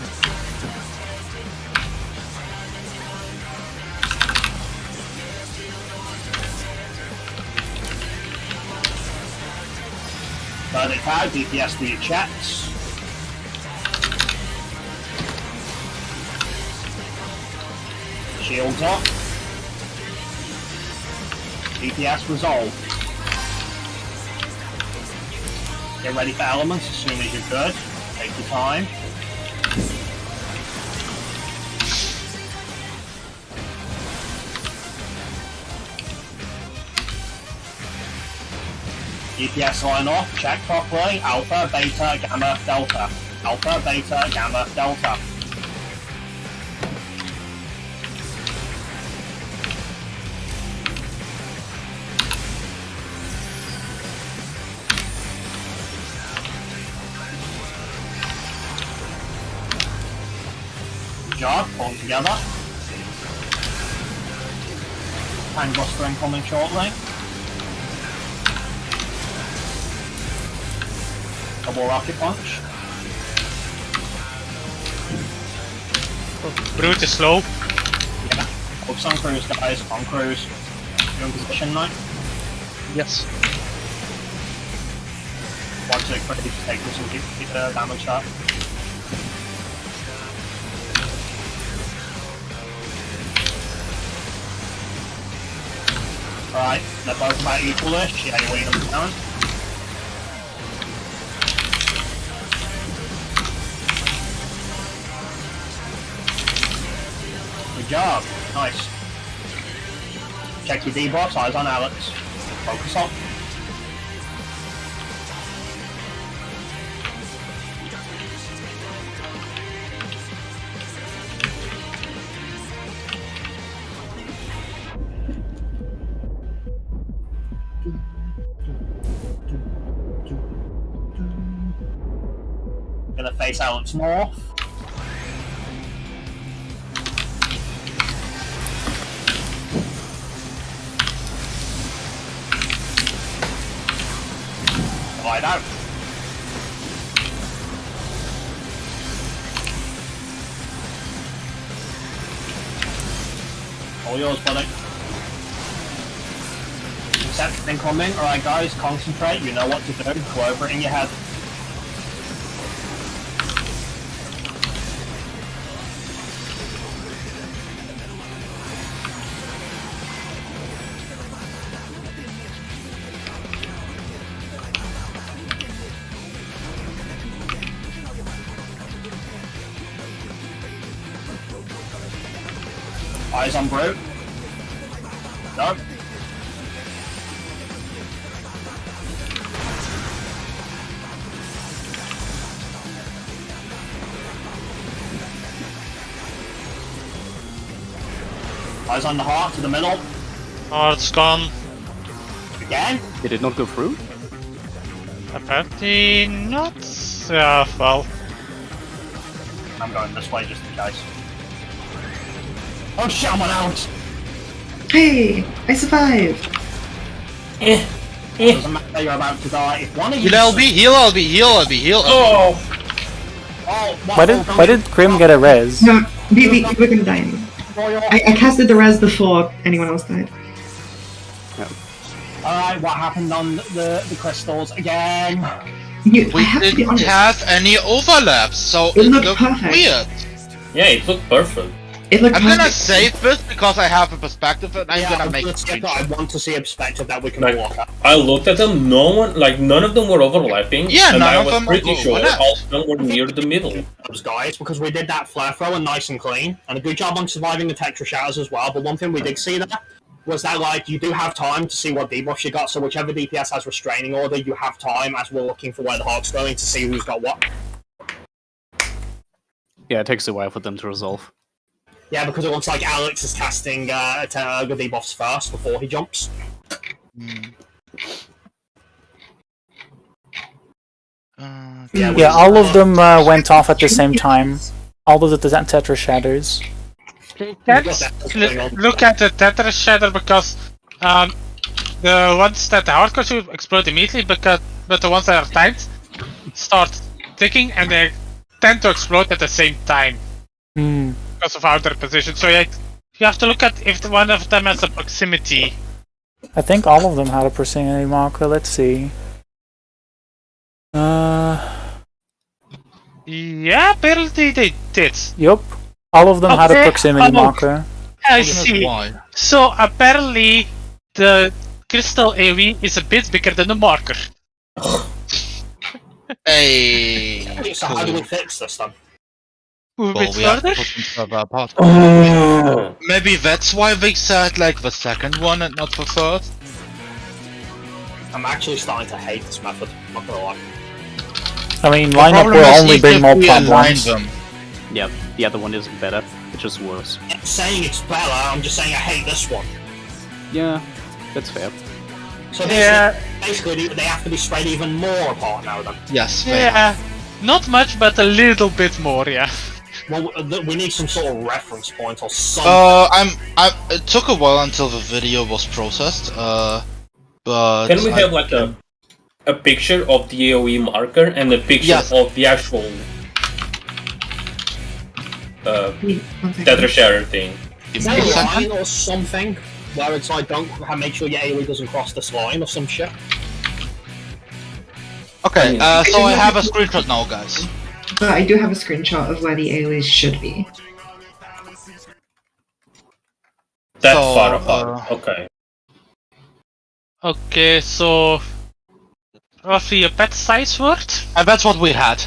Third attack, DPS for your checks. Shields up. DPS resolved. Get ready for elements as soon as you're good. Take your time. DPS line off, check properly. Alpha, beta, gamma, delta. Alpha, beta, gamma, delta. Good job, pull them together. Tangbuster incoming shortly. Double rocket punch. Brute is slow. Yeah. Focus on cruise, guys. On cruise. You're in position now. Yes. Watch it quickly to take this and keep the damage up. Alright, they're both about equal-ish. Yeah, you're weighing them down. Good job. Nice. Check your debuffs. Eyes on Alex. Focus on. Gonna face Alex more. Wide out. All yours, buddy. Concept incoming. Alright guys, concentrate. You know what to do. Go over it in your head. Eyes on Brute. Go. Eyes on the heart to the middle. Oh, it's gone. Again? Did it not go through? Apparently not. Yeah, well. I'm going this way just in case. Oh shit, I'm on out! Hey, I survived. Doesn't matter, you're about to die. If one of you... Heal LB, heal LB, heal LB, heal LB. Oh! Oh, Why did Grim get a res? No, we're gonna die anyway. I casted the res before anyone else died. Alright, what happened on the crystals again? I We have to be didn't honest. have any overlaps, so It it looked looked perfect. weird. Yeah, it looked perfect. It looked I'm gonna perfect. save this because I have a perspective and I'm Yeah, gonna make a let's get that. I screenshot. want to see a perspective that we can Like, walk at. I looked at them, none of them were overlapping. Yeah, and none I of was them pretty sure overlapped. all of them were near the middle. Those guys, because we did that flare thrower nice and clean, and a good job on surviving the Tetra shatters as well. But one thing we did see there was that, like, you do have time to see what debuffs you got. So whichever DPS has restraining order, you have time as we're looking for where the Hawk's going to see who's got what. Yeah, it takes a while for them to resolve. Yeah, because it looks like Alex is casting the debuffs first before he jumps. Yeah, all of them went off at the same time. All of the Tetra shatters. Let's look at the Tetra shatter because the ones that the hardcore should explode immediately, but the ones that are timed start ticking and they tend to explode at the same time because of how their position. So you have to look at if one of them has a proximity. I think all of them had a proximity marker. Let's see. Yeah, apparently they did. Yup. All of them had a Okay, proximity marker. I Goodness, see. why? So apparently the crystal AoE is a bit bigger than the marker. Hey, So how do we cool. fix this then? Move a Well, bit we have to further. put some stuff apart. Oh. Maybe that's why they said like the second one and not the third. I'm actually starting to hate this method, not gonna lie. I mean, The lineup problem will is only if bring more we align problems. them. Yeah, the other one isn't better. It's just worse. I'm saying it's better, I'm just saying I hate this one. Yeah, that's fair. So Yeah, basically they have to be spread even more apart now then. Yes. yeah. Not much, but a little bit more, yeah. Well, we need some sort of reference point or something. It took a while until the video was processed. But Can we have like a picture of the AoE marker and a picture Yes. of the actual One second. Tetra shatter thing? Give Is me there a a second. line or something where it's like don't make sure your AoE doesn't cross this line or some shit? Okay, so I have a screenshot now, guys. But I do have a screenshot of where the AoEs should be. That So, far apart. Okay. Okay, so roughly a pet size word. And that's what we had.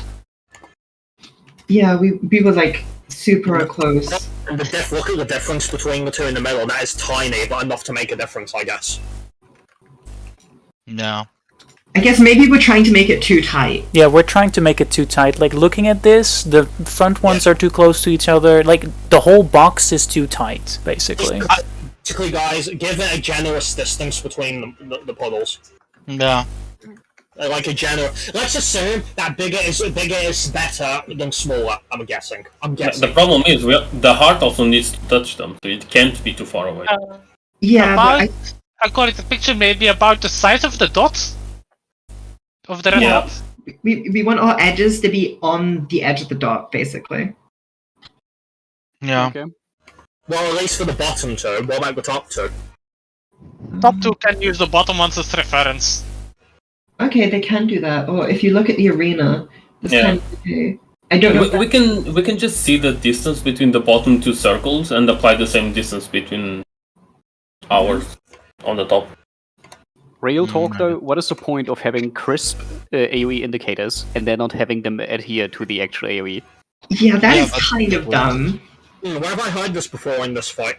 Yeah, we were like super close. And look at the difference between the two in the middle. That is tiny, but enough to make a difference, I guess. No. I guess maybe we're trying to make it too tight. Yeah, we're trying to make it too tight. Like, looking at this, the front ones are too close to each other. Like, the whole box is too tight, basically. Basically, guys, give it a generous distance between the puddles. Yeah. Like a generous. Let's assume that bigger is better than smaller. I'm guessing. The problem is the heart also needs to touch them, so it can't be too far away. Yeah, About, but according to the picture, maybe about the size of the dots of the red Yeah. dot. we want our edges to be on the edge of the dot, basically. Yeah. Okay. Well, at least for the bottom two. What about the top two? Top two can use the bottom ones as reference. Okay, they can do that. Or if you look at the arena, this Yeah. kind of okay. I don't know. We can just see the distance between the bottom two circles and apply the same distance between ours on the top. Real talk though, what is the point of having crisp AoE indicators and then not having them adhere to the actual AoE? Yeah, that Yeah, is but- kind of dumb. Where have I heard this before in this fight?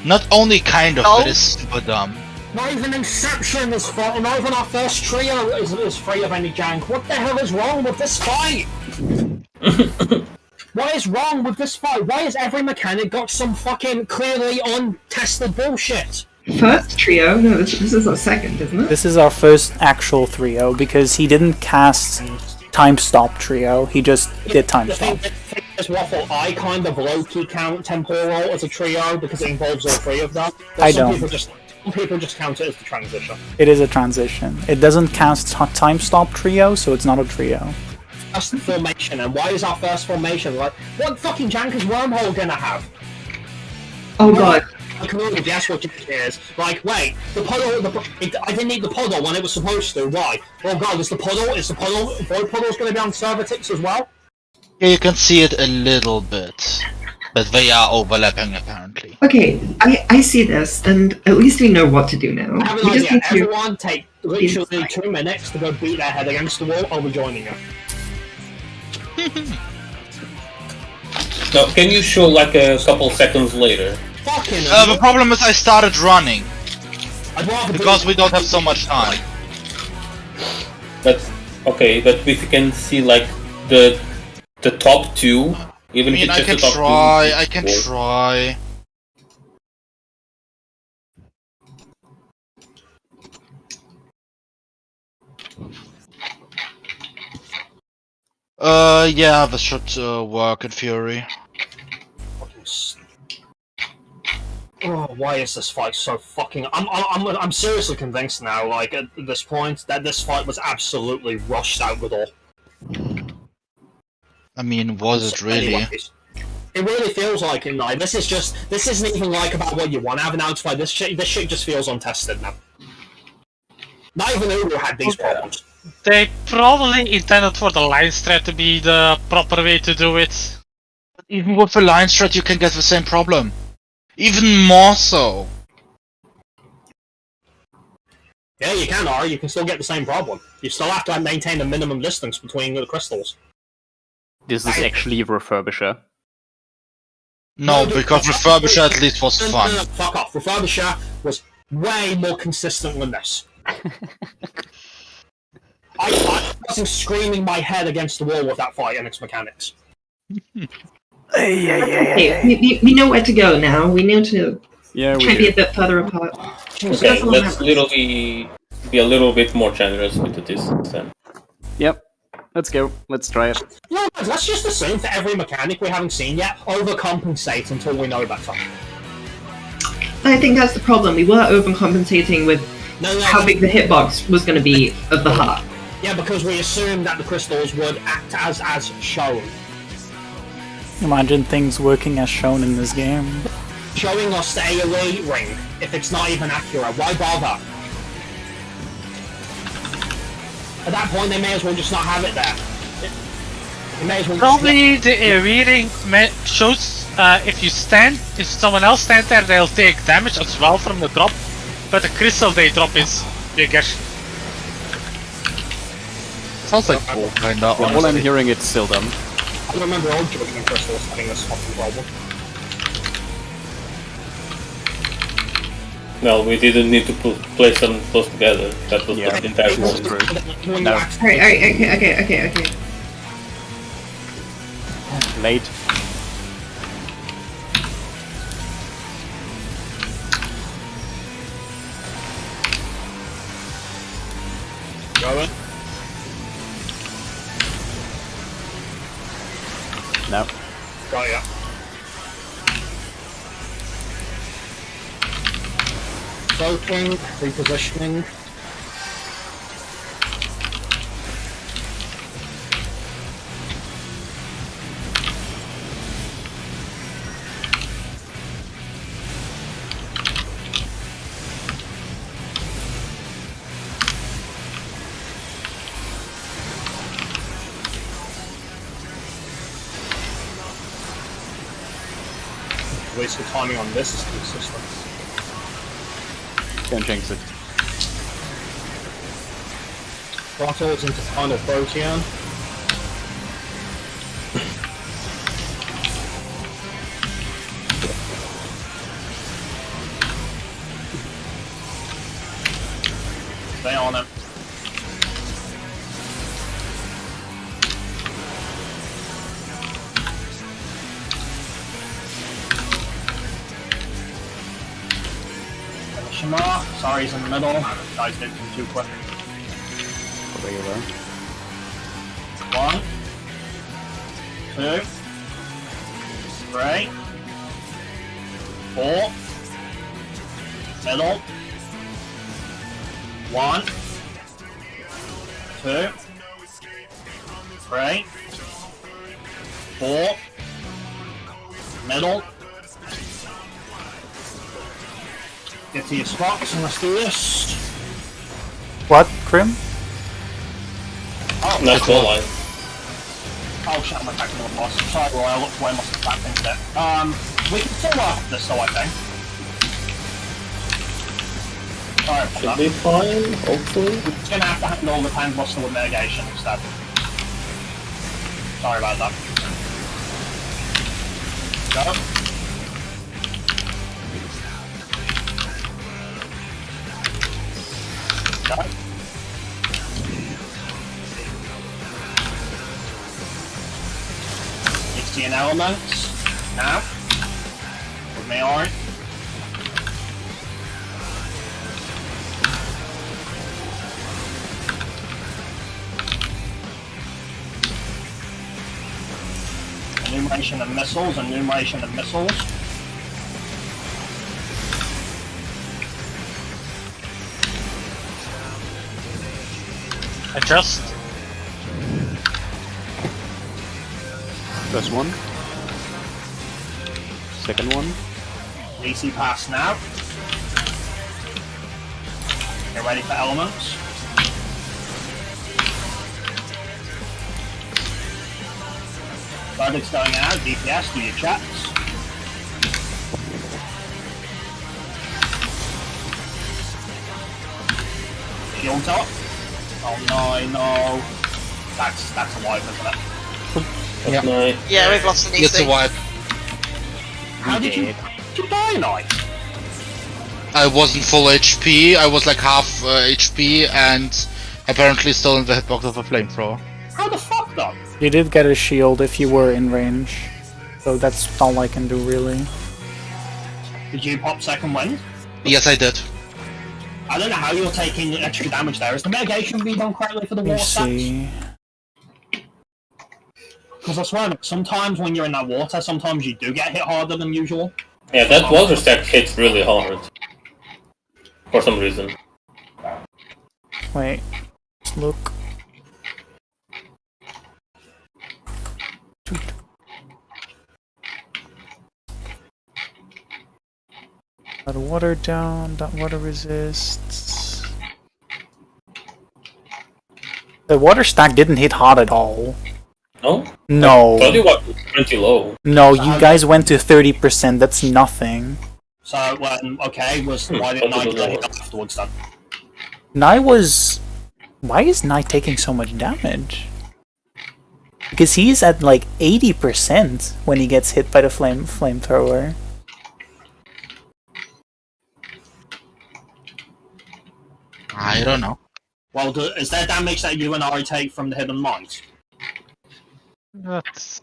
Not only kind of, Oh. it is super dumb. Not even Inception is fight, not even our first trio is free of any jank. What the hell is wrong with this fight? What is wrong with this fight? Why has every mechanic got some fucking clearly untested bullshit? first trio? No, this is our second, isn't it? This is our first actual trio because he didn't cast time stop trio. He just did time The stop. thing is, Waffle, I kind of low-key count Temporal as a trio because it involves all three of them. But I some don't. people just count it as the transition. It is a transition. It doesn't cast time stop trio, so it's not a trio. First formation, and why is our first formation like, what fucking jank is Wormhole gonna have? Oh god. I can only guess what it is. Like, wait, the puddle, I didn't need the puddle when it was supposed to. Why? Oh god, is the puddle, Void Puddle's gonna be on server ticks as well? Yeah, you can see it a little bit, but they are overlapping apparently. Okay, I see this, and at least we know what to do now. I have an We just idea. need to... Everyone take literally 2 minutes to go beat their head against the wall. I'll be joining you. Now, can you show like a couple seconds later? Fucking The problem is I started running, I'd rather because we don't have so much time. But okay, but if you can see like the top two, even if it's I just can the top try, two. I can try. Yeah, this should work in Fury. Oh, why is this fight so fucking? I'm seriously convinced now. Like at this point, that this fight was absolutely rushed out the door. I mean, was it really? Anyways, it really feels like it. Like this isn't even like about what you want out of an outfight. This shit just feels untested now. Not even Uber had these problems. They probably intended for the line strat to be the proper way to do it. Even with the line strat, you can get the same problem. Even more so. Yeah, you can, or you can still get the same problem. You still have to maintain a minimum distance between the crystals. This is actually Refurbisher. No, because Refurbisher at least was fun. No, fuck off. Refurbisher was way more consistent than this. I wasn't screaming my head against the wall with that fight and its mechanics. Okay, we know where to go now. We need to Yeah, try we to be a do. bit further apart. Okay, let's literally be a little bit more generous with the distance then. Yep. Let's go. Let's try it. No, let's just assume for every mechanic we haven't seen yet, overcompensate until we know better. I think that's the problem. We were overcompensating with how big the hitbox was going to be of the heart. Yeah, because we assumed that the crystals would act as shown. Imagine things working as shown in this game. Showing us the AoE ring, if it's not even accurate, why bother? At that point, they may as well just not have it there. They may as well Probably the reading shows if someone else stands there, they'll take damage as well from the drop, but the crystal they drop is bigger. Sounds like bull, kinda, All I'm honestly. hearing, it's still dumb. I remember old Joking crystals having this fucking problem. No, we didn't need to place them close together. That was Yeah, the entire that's point. true. No. Alright, okay. Late. Going. No. Got ya. Cloaking, repositioning. At least the timing on this is consistent. Don't jinx it. Throttles into final protean. Stay on him. Question mark. Sorry, he's in the middle. Guys did too quick. There you go. 1, 2, 3, 4, middle, 1, 2, 3, 4, middle. Get to your spots and let's do this. What, Grim? Oh, That's all line. oh shit, I'm attacking the boss. Sorry, Roy, I looked away, must have backed into it. We can still work this though, I think. Sorry about Should that. be fine, hopefully. We're just gonna have to handle the time buster with mitigation instead. Sorry about that. Go. Go. Sixteen elements. Now. With me, alright. Enumeration of missiles, enumeration of missiles. Adjust. First one. Second one. DC pass now. Get ready for elements. Verdict's going out, DPS, do your checks. Shield up. Oh no. That's a wipe, isn't it? Yeah. Nice. Yeah, we've lost an It's a EC. wipe. How did you die, Knight? I wasn't full HP, I was like half HP and apparently still in the hitbox of a flamethrower. How the fuck though? You did get a shield if you were in range. So that's all I can do, really. Did you pop second wind? Yes, I did. I don't know how you're taking extra damage there. Is the mitigation being done correctly for the Let me water stats? see. Because I swear, sometimes when you're in that water, sometimes you do get hit harder than usual. Yeah, that water stack hits really hard. For some reason. Wait. Let's look. That water down, that water resists. The water stack didn't hit hard at all. No? No. Thought it was pretty low. No, you guys went to 30%, that's nothing. So, okay, why did Knight get hit afterwards then? Nai was... Why is Nai taking so much damage? Because he's at like 80% when he gets hit by the flamethrower. I don't know. Well, is there damage that you and I take from the hidden mines? That's...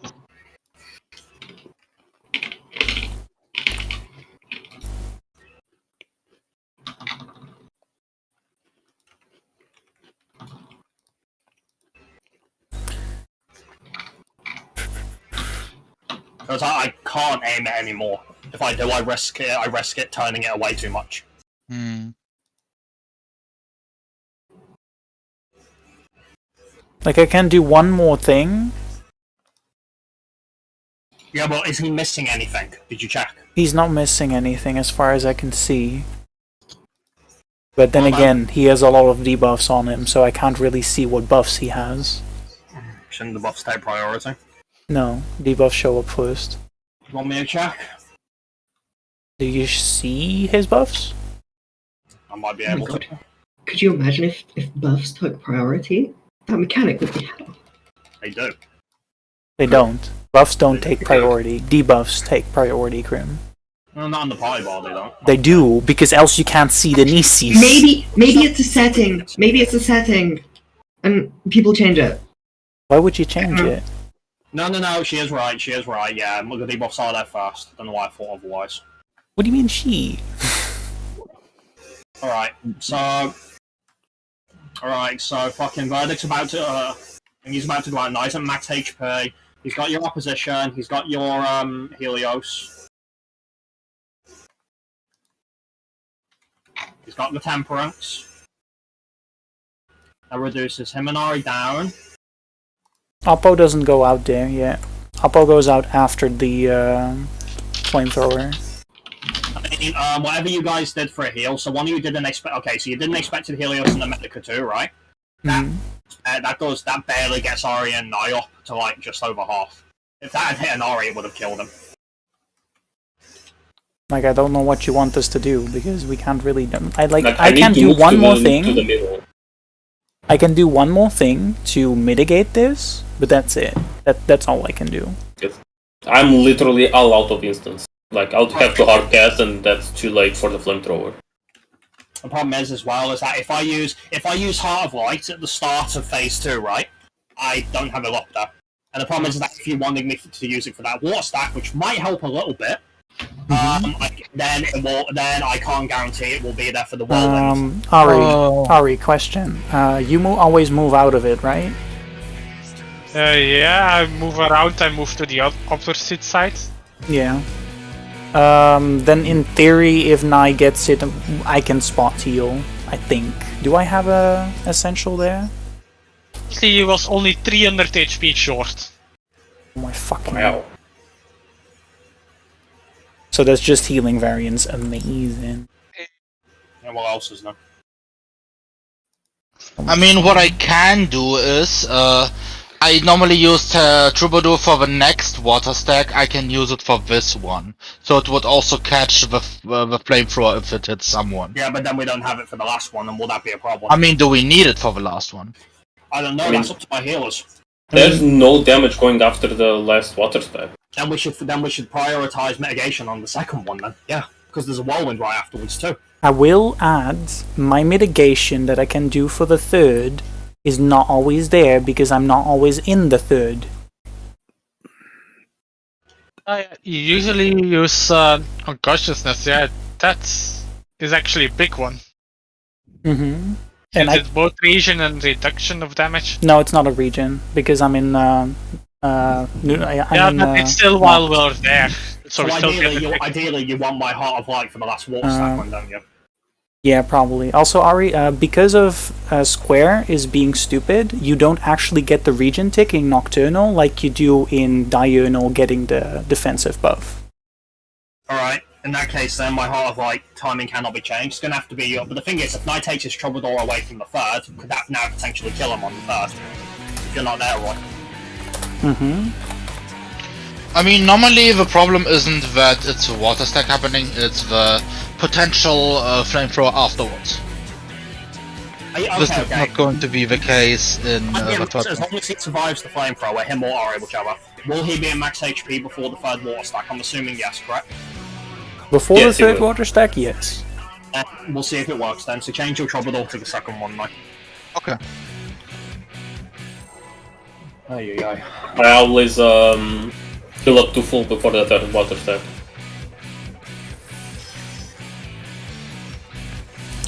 Because I can't aim it anymore. If I do, I risk it turning it away too much. Hmm. Like, I can do one more thing. Yeah, but is he missing anything? Did you check? He's not missing anything as far as I can see. But then Well, again, he has a lot of debuffs on him, so I can't really see what buffs he has. Shouldn't the buffs take priority? No, debuffs show up first. You want me to check? Do you see his buffs? I might be Oh my able God. to. Could you imagine if buffs took priority? That mechanic would be hell. They do. They don't. Buffs don't take priority. Debuffs take priority, Grim. Well, not on the party bar, they don't. They do, because else you can't see the Nisis. Maybe it's a setting. Maybe it's a setting, and people change it. Why would you change it? No, she is right, yeah. Look, the debuffs are there first. Don't know why I thought otherwise. What do you mean she? Alright, so fucking Verdict's about to, he's about to go out, now he's at max HP, he's got your opposition, he's got your, Helios. He's got the Temperance. That reduces him and Ari down. Oppo doesn't go out there yet. Oppo goes out after the flamethrower. I mean, whatever you guys did for a heal, so one of you didn't expect. Okay, so you didn't expect the Helios and the Medica too, right? That barely gets Ari and Nye up to like just over half. If that had hit an Ari, it would have killed him. Like, I don't know what you want us to do because we can't really. I can need to do move one to more the thing. middle. I can do one more thing to mitigate this, but that's it. That's all I can do. Yes. I'm literally all out of instance. Like, I'll have to hard cast, and that's too late for the flamethrower. The problem is, as well, is that if I use Heart of Light at the start of Phase 2, right, I don't have it up there. And the problem is that if you wanted me to use it for that water stack, which might help a little bit, then I can't guarantee it will be there for the whirlwind. Ari, question. You always move out of it, right? Yeah, I move around, I move to the opposite side. Yeah. Then in theory, if Nye gets it, I can spot heal, I think. Do I have a essential there? He was only 300 HP short. Oh my fucking... Wow. So that's just healing variance. Amazing. Yeah, what else is there? I mean, what I can do is, I normally use Troubadour for the next water stack. I can use it for this one, so it would also catch the flamethrower if it hits someone. Yeah, but then we don't have it for the last one, and will that be a problem? I mean, do we need it for the last one? I don't know. That's up to my healers. There's no damage going after the last water stack. Then we should prioritize mitigation on the second one then. Yeah, because there's a whirlwind right afterwards too. I will add my mitigation that I can do for the third is not always there because I'm not always in the third. You usually use unconsciousness, yeah, that is actually a big one. Mm-hmm. And it's both region and reduction of damage. No, it's not a region because I'm in. But it's still while we're there. So ideally, you want my Heart of Light for the last water stack one, don't you? Yeah, probably. Also, Ari, because of Square is being stupid, you don't actually get the region tick in Nocturnal like you do in Diurnal getting the defensive buff. Alright, in that case then, my Heart of Light timing cannot be changed. It's going to have to be... But the thing is, if Knight takes his Troubadour away from the third, could that now potentially kill him on the third? If you're not there, Roy. I mean, normally the problem isn't that it's a water stack happening, it's the potential flamethrower afterwards. This is not going to be the case in the third as long as he survives the flamethrower, him or Ari, whichever, will he be at max HP before the third water stack? I'm assuming yes, correct? Before the third water stack, yes. We'll see if it works then, so change your Troubadour to the second one, Mike. Okay. I always fill up to full before the third water stack.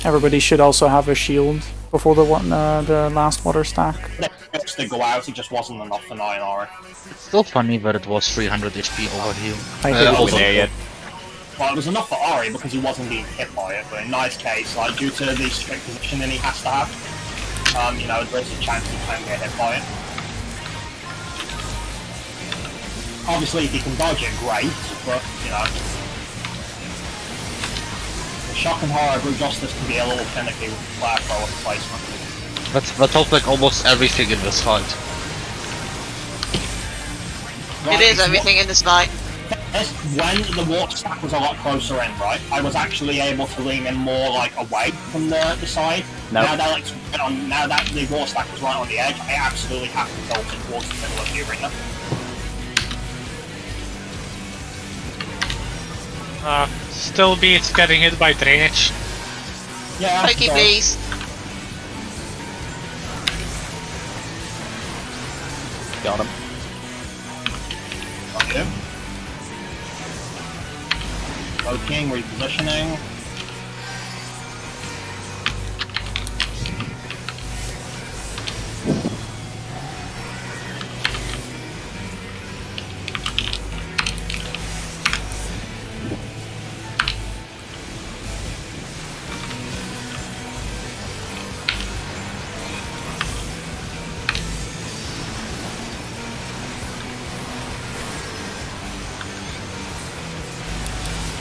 Everybody should also have a shield before the last water stack. To go out, it just wasn't enough for 9 Ari. It's still funny that it was 300 HP over heal. I think Also, there yet. Well, it was enough for Ari because he wasn't being hit by it, but in Knight's case, like, due to the strict positioning he has to have, you know, there's a chance he can get hit by it. Obviously, if he can dodge it, great, but, you know... The shock and horror of Justice can be a little finicky with flare thrower placement. that holds like almost everything in this fight. It is everything in this fight. When the water stack was a lot closer in, right, I was actually able to lean in more, like, away from the side. No. Now that the water stack was right on the edge, I absolutely have to tilt it towards the middle of the arena. Still beats getting hit by drainage. Yeah. Pokey, please. Got him. Got you. Poking, repositioning.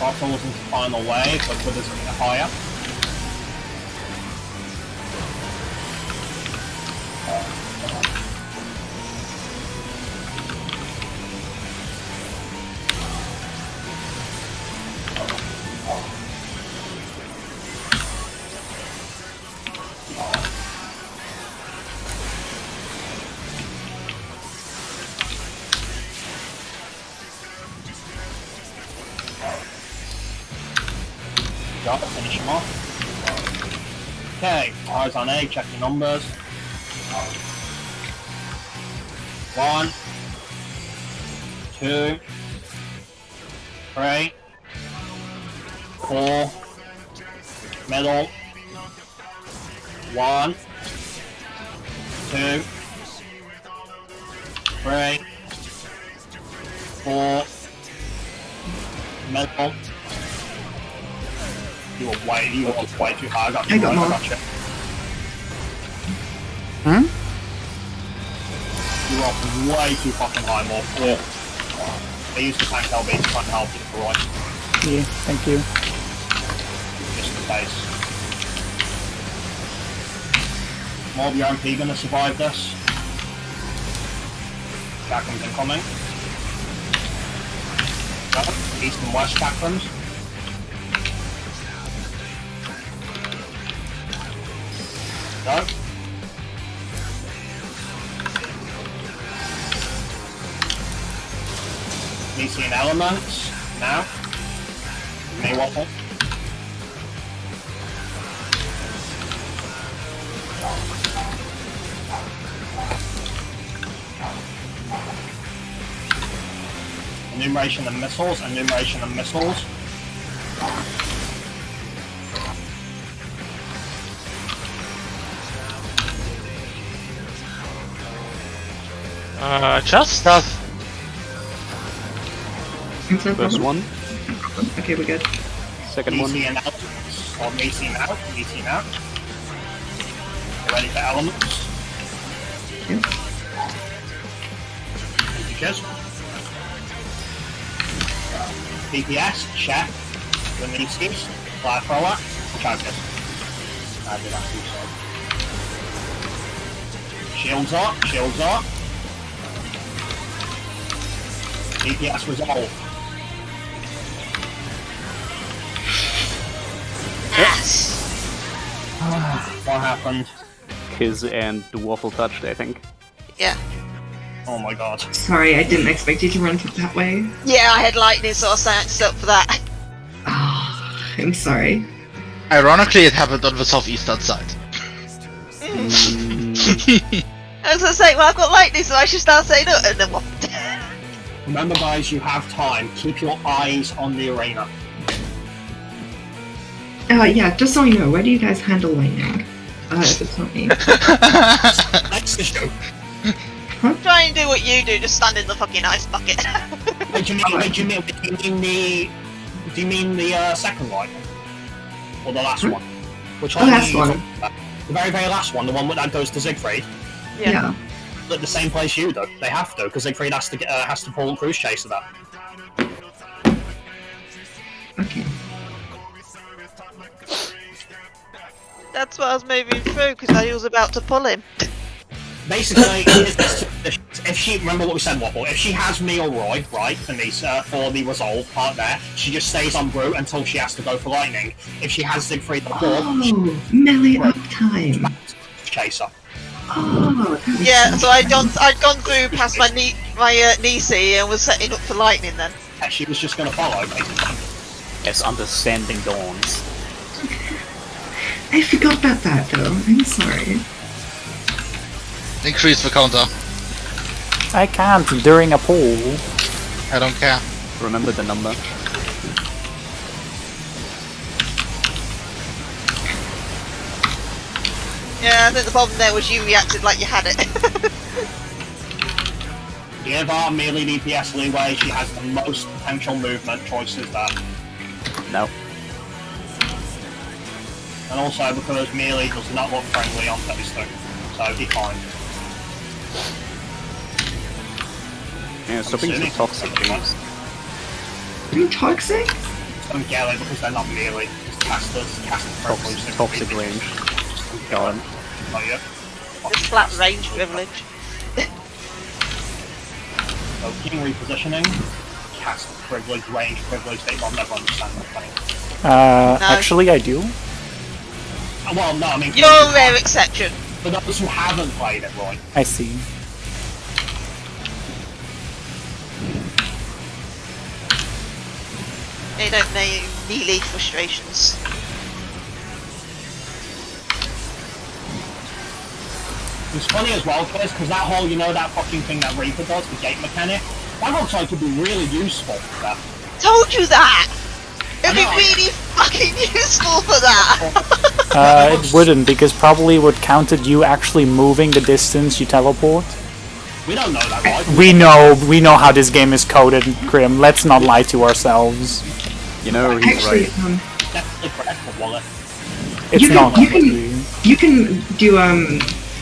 Waffle wasn't the final wave, but put us higher. Drop, finish him off. Okay, eyes on A, check your numbers. 1, 2, 3, 4, middle. 1, 2, 3, 4, middle. You were way too high. I got more. Gotcha. Hmm? You were way too fucking high, more. Yeah. They used the tank LB to try and help you for right. Yeah, thank you. Just in case. More of your MP gonna survive this. Chakrams incoming. East and west chakrams. Go. Me seeing elements now. Me waffle. Enumeration of missiles, enumeration of missiles. Just? It's no First problem. one, Okay, we're good. second one. DC and elements, or DC now, DC now. Ready for elements. Yeah. Thank you, Jez. DPS, check. Releases, fire thrower, charges. I did that too, so. Shields up, shields up. DPS resolve. Yes. What happened? Kiz and the waffle touched, I think. Yeah. Oh my god. Sorry, I didn't expect you to run that way. Yeah, I had lightning, so I signed up for that. Oh, I'm sorry. Ironically, it happened on the southeastern side. I was gonna say, well, I've got lightning, so I should start saying up, and then what? Remember guys, you have time. Keep your eyes on the arena. Yeah, just so I know, where do you guys handle lightning? If it's not me. That's the show. Try and do what you do, just stand in the fucking ice bucket. Do you mean the second one? Or the last one? Which The one? last one. The very, very last one, the one that goes to Siegfried. Yeah. At the same place you do. They have to, because Siegfried has to pull Cruise Chaser that. Okay. That's what I was moving through, because I was about to pull him. Basically, if she, remember what we said, Wobble, if she has me or Roy, right, for the resolve part there, she just stays on Brute until she has to go for Lightning. If she has Siegfried the Hawk, Oh, melee up time. Chaser. Oh, that makes Yeah, sense. so I'd gone through past my Nisi and was setting up for lightning then. Yeah, she was just going to follow, basically. As understanding dawns. I forgot about that though. I'm sorry. Increase the counter. I can't during a poll. I don't care. Remember the number. Yeah, I think the problem there was you reacted like you had it. Give our melee DPS leeway, she has the most potential movement choices there. No. And also because melee does not look friendly on tasting, so be kind. Yeah, stop being so toxic, please. Are you toxic? don't get it because they're not melee. It's casters, Toxic range. Got him. Oh yeah. Just flat range privilege. So king repositioning, cast privilege, range privilege, they will never understand that thing. Actually, I do. Well, no, I mean... You're a rare exception. For those who haven't played it, right? I see. They don't know melee frustrations. It's funny as well, Chris, because that whole, you know, that fucking thing that Reaper does, the gate mechanic, that looks like it would be really useful for that. Told you that! It'd be really fucking useful for that! It wouldn't, because probably would counted you actually moving the distance you teleport. We don't know that, right? We know how this game is coded, Grim. Let's not lie to ourselves. You know, he's Actually, right. Definitely correct for Wallet. It's you not. can do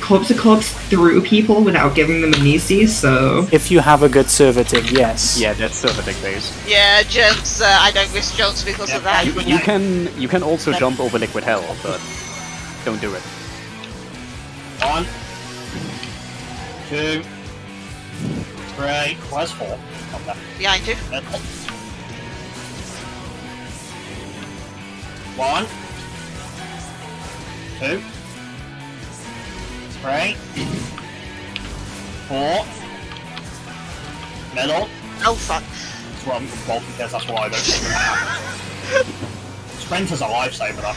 corpse to corpse through people without giving them amnesia. So If you have a good servitive, yes. Yeah, that's Servatic based. Yeah, jumps, I don't risk jumps because of that. You can also jump over liquid hell, but don't do it. 1, 2, 3, where's 4? Okay. Behind you. 1, 2, 3, 4, middle. Oh fuck. That's what I'm both because that's why I don't. Sprint is a lifesaver though.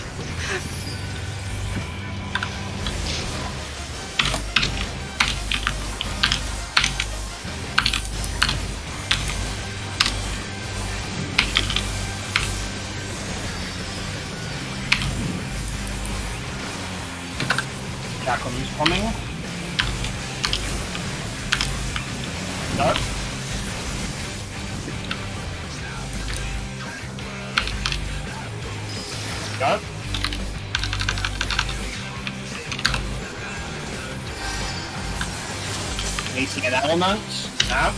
Jacqueline's coming. No. Go. Meeting an element. Now.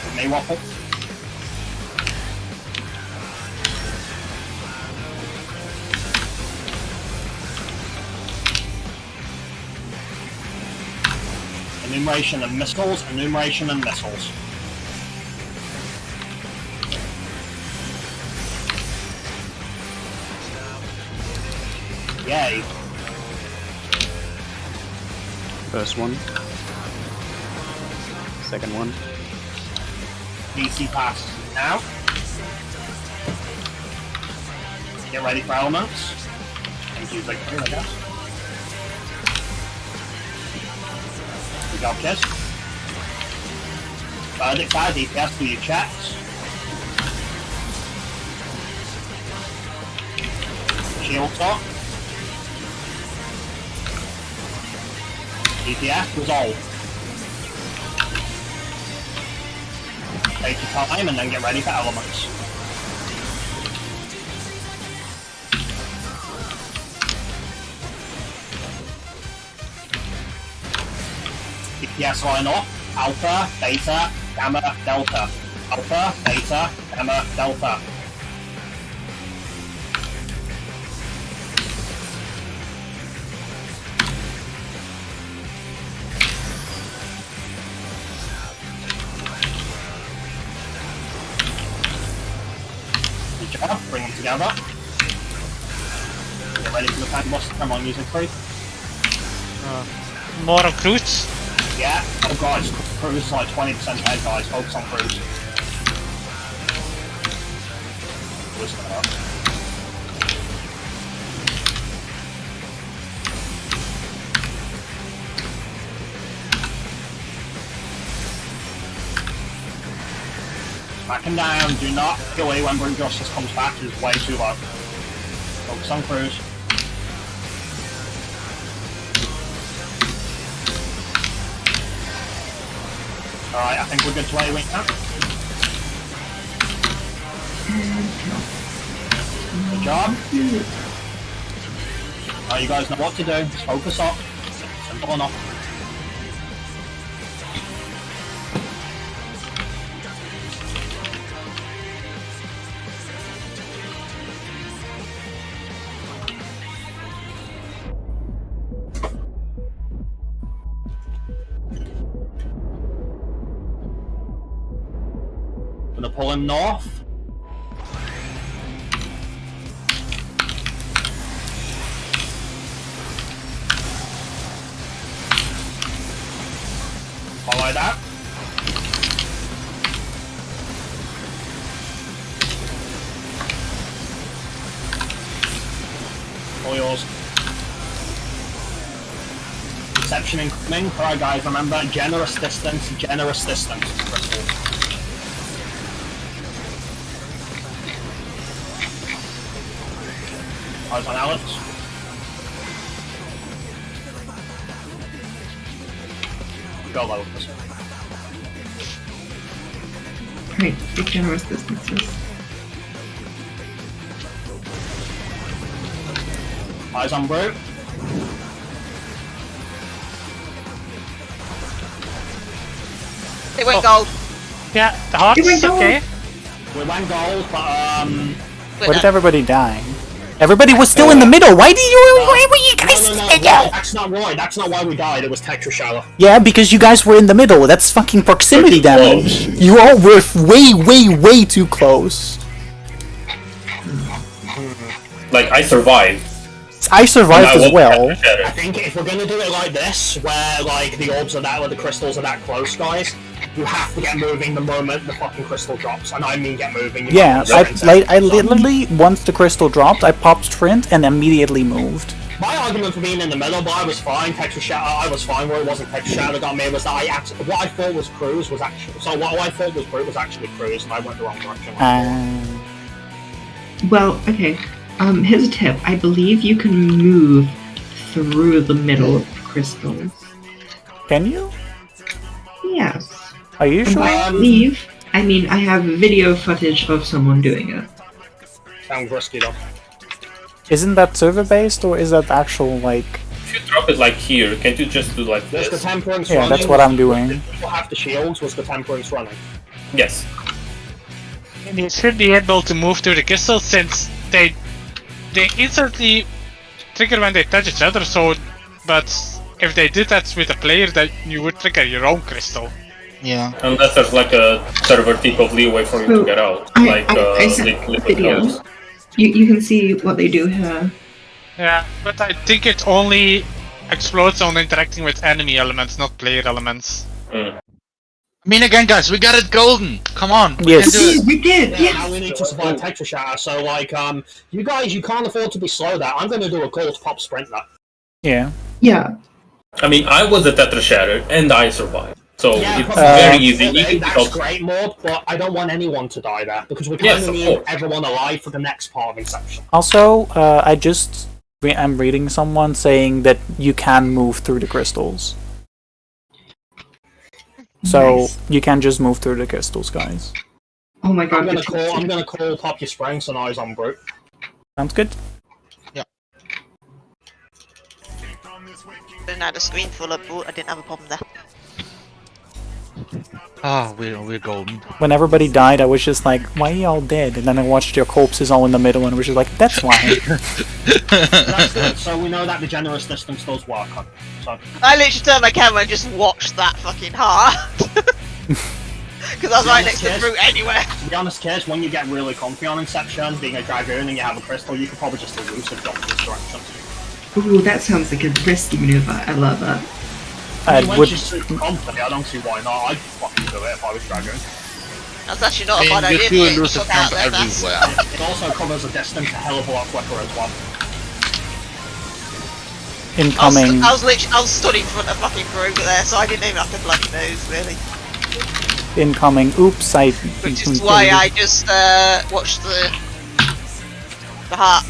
With me, Waffle. Enumeration and missiles, enumeration and missiles. Yay. First one. Second one. DC pass now. Get ready for elements. And use like 3, I guess. We got this. Verdict side, DPS, do your checks. Shield top. DPS, resolve. Take your time and then get ready for elements. DPS line off. Alpha, beta, gamma, delta. Alpha, beta, gamma, delta. Good job, bring them together. Get ready for the tank boss to come on using 3. More recruits. Yeah, oh guys, cruise is like 20% head guys, focus on cruise. Cruise coming up. Back him down, do not kill away when Brute Justice comes back, he's way too low. Focus on cruise. Alright, I think we're good to A-Wing now. Good job. Alright, you guys know what to do, just focus up. Simple enough. pulling north. Follow that. All yours. Reception incoming. Alright guys, remember, generous distance, generous distance. Eyes on Alex. Go low, this one. Right, the generous distances. Eyes on Brute. It went gold. Yeah, the heart's It went gold. okay. We went gold, but Wait, Where did no. everybody die? Everybody was still in the middle. Why were you guys? no, that's not right. That's not why we died. It was Tetra Shower. Yeah, because you guys were in the middle. That's fucking proximity damage. You all were way too close. Like, I survived. I survived And I as well. wasn't shattered. I think if we're gonna do it like this, where like the orbs are that, where the crystals are that close, guys, you have to get moving the moment the fucking crystal drops, and I mean get moving. You Yeah, can't just sprint it. literally, once the crystal dropped, I popped sprint and immediately moved. My argument for being in the middle, but I was fine. Tetra Shatter, I was fine. Where it wasn't Tetra Shatter that got me was that what I thought was cruise was actually. So what I thought was brute was actually cruise, and I went the wrong direction. Well, okay. Here's a tip. I believe you can move through the middle of the crystals. Can you? Yes. Are you And sure? I believe, I mean, I have video footage of someone doing it. Sounds risky though. Isn't that server based or is that actual like? If you drop it like here, can't you just do like Was the this? temperance Yeah, running? that's what I'm doing. People have the shields. Was the temperance running? Yes. And you should be able to move through the crystals since they instantly trigger when they touch each other. So, but if they did that with a player, that you would trigger your own crystal. Yeah. Unless there's like a server tip of leeway for you to get out. Like, I sent liquid video. nodes. You can see what they do here. Yeah, but I think it only explodes on interacting with enemy elements, not player elements. Mm. I mean, again, guys, we got it golden. Come on. We Yes. can do it. We did! Yeah, Yes! now we need to survive Tetra Shatter. So like, you guys, you can't afford to be slow there. I'm gonna do a call to pop sprint that. Yeah. Yeah. I mean, I was a Tetra Shatter and I survived. So Yeah, it's probably. very easy. Okay, Easy that's helps. great, Morb, but I don't want anyone to die there because we kind Yes, of of need course. everyone alive for the next part of Inception. Also, I'm reading someone saying that you can move through the crystals. So Nice. you can just move through the crystals, guys. Oh my god, I'm gonna good call. choice. I'm gonna call Pop Your Springs and Eyes on Brute. Sounds good. Didn't have a screen full of brute. I didn't have a problem there. Ah, we're golden. When everybody died, I was just like, why are y'all dead? And then I watched your corpses all in the middle and I was just like, that's why. That's good. So we know that the generous distance does work. So I literally turned my camera and just watched that fucking hard. Because I was right next to the brute anywhere. to be honest, kids, when you get really comfy on Inception, being a dragoon and you have a crystal, you could probably just elusive jump in this direction. Ooh, that sounds like a risky maneuver. I love that. I When would. she's super comfy, I don't see why not. I'd fucking do it if I was dragoon. That's actually not a I bad mean, you idea. feel to get elusive yourself out jump there fast. everywhere. It also covers a distance a hell of a lot quicker as well. Incoming. I was stood in front of fucking brute there, so I didn't even have to bloody move, really. Incoming. Oops, I. Which is why I just watched the heart.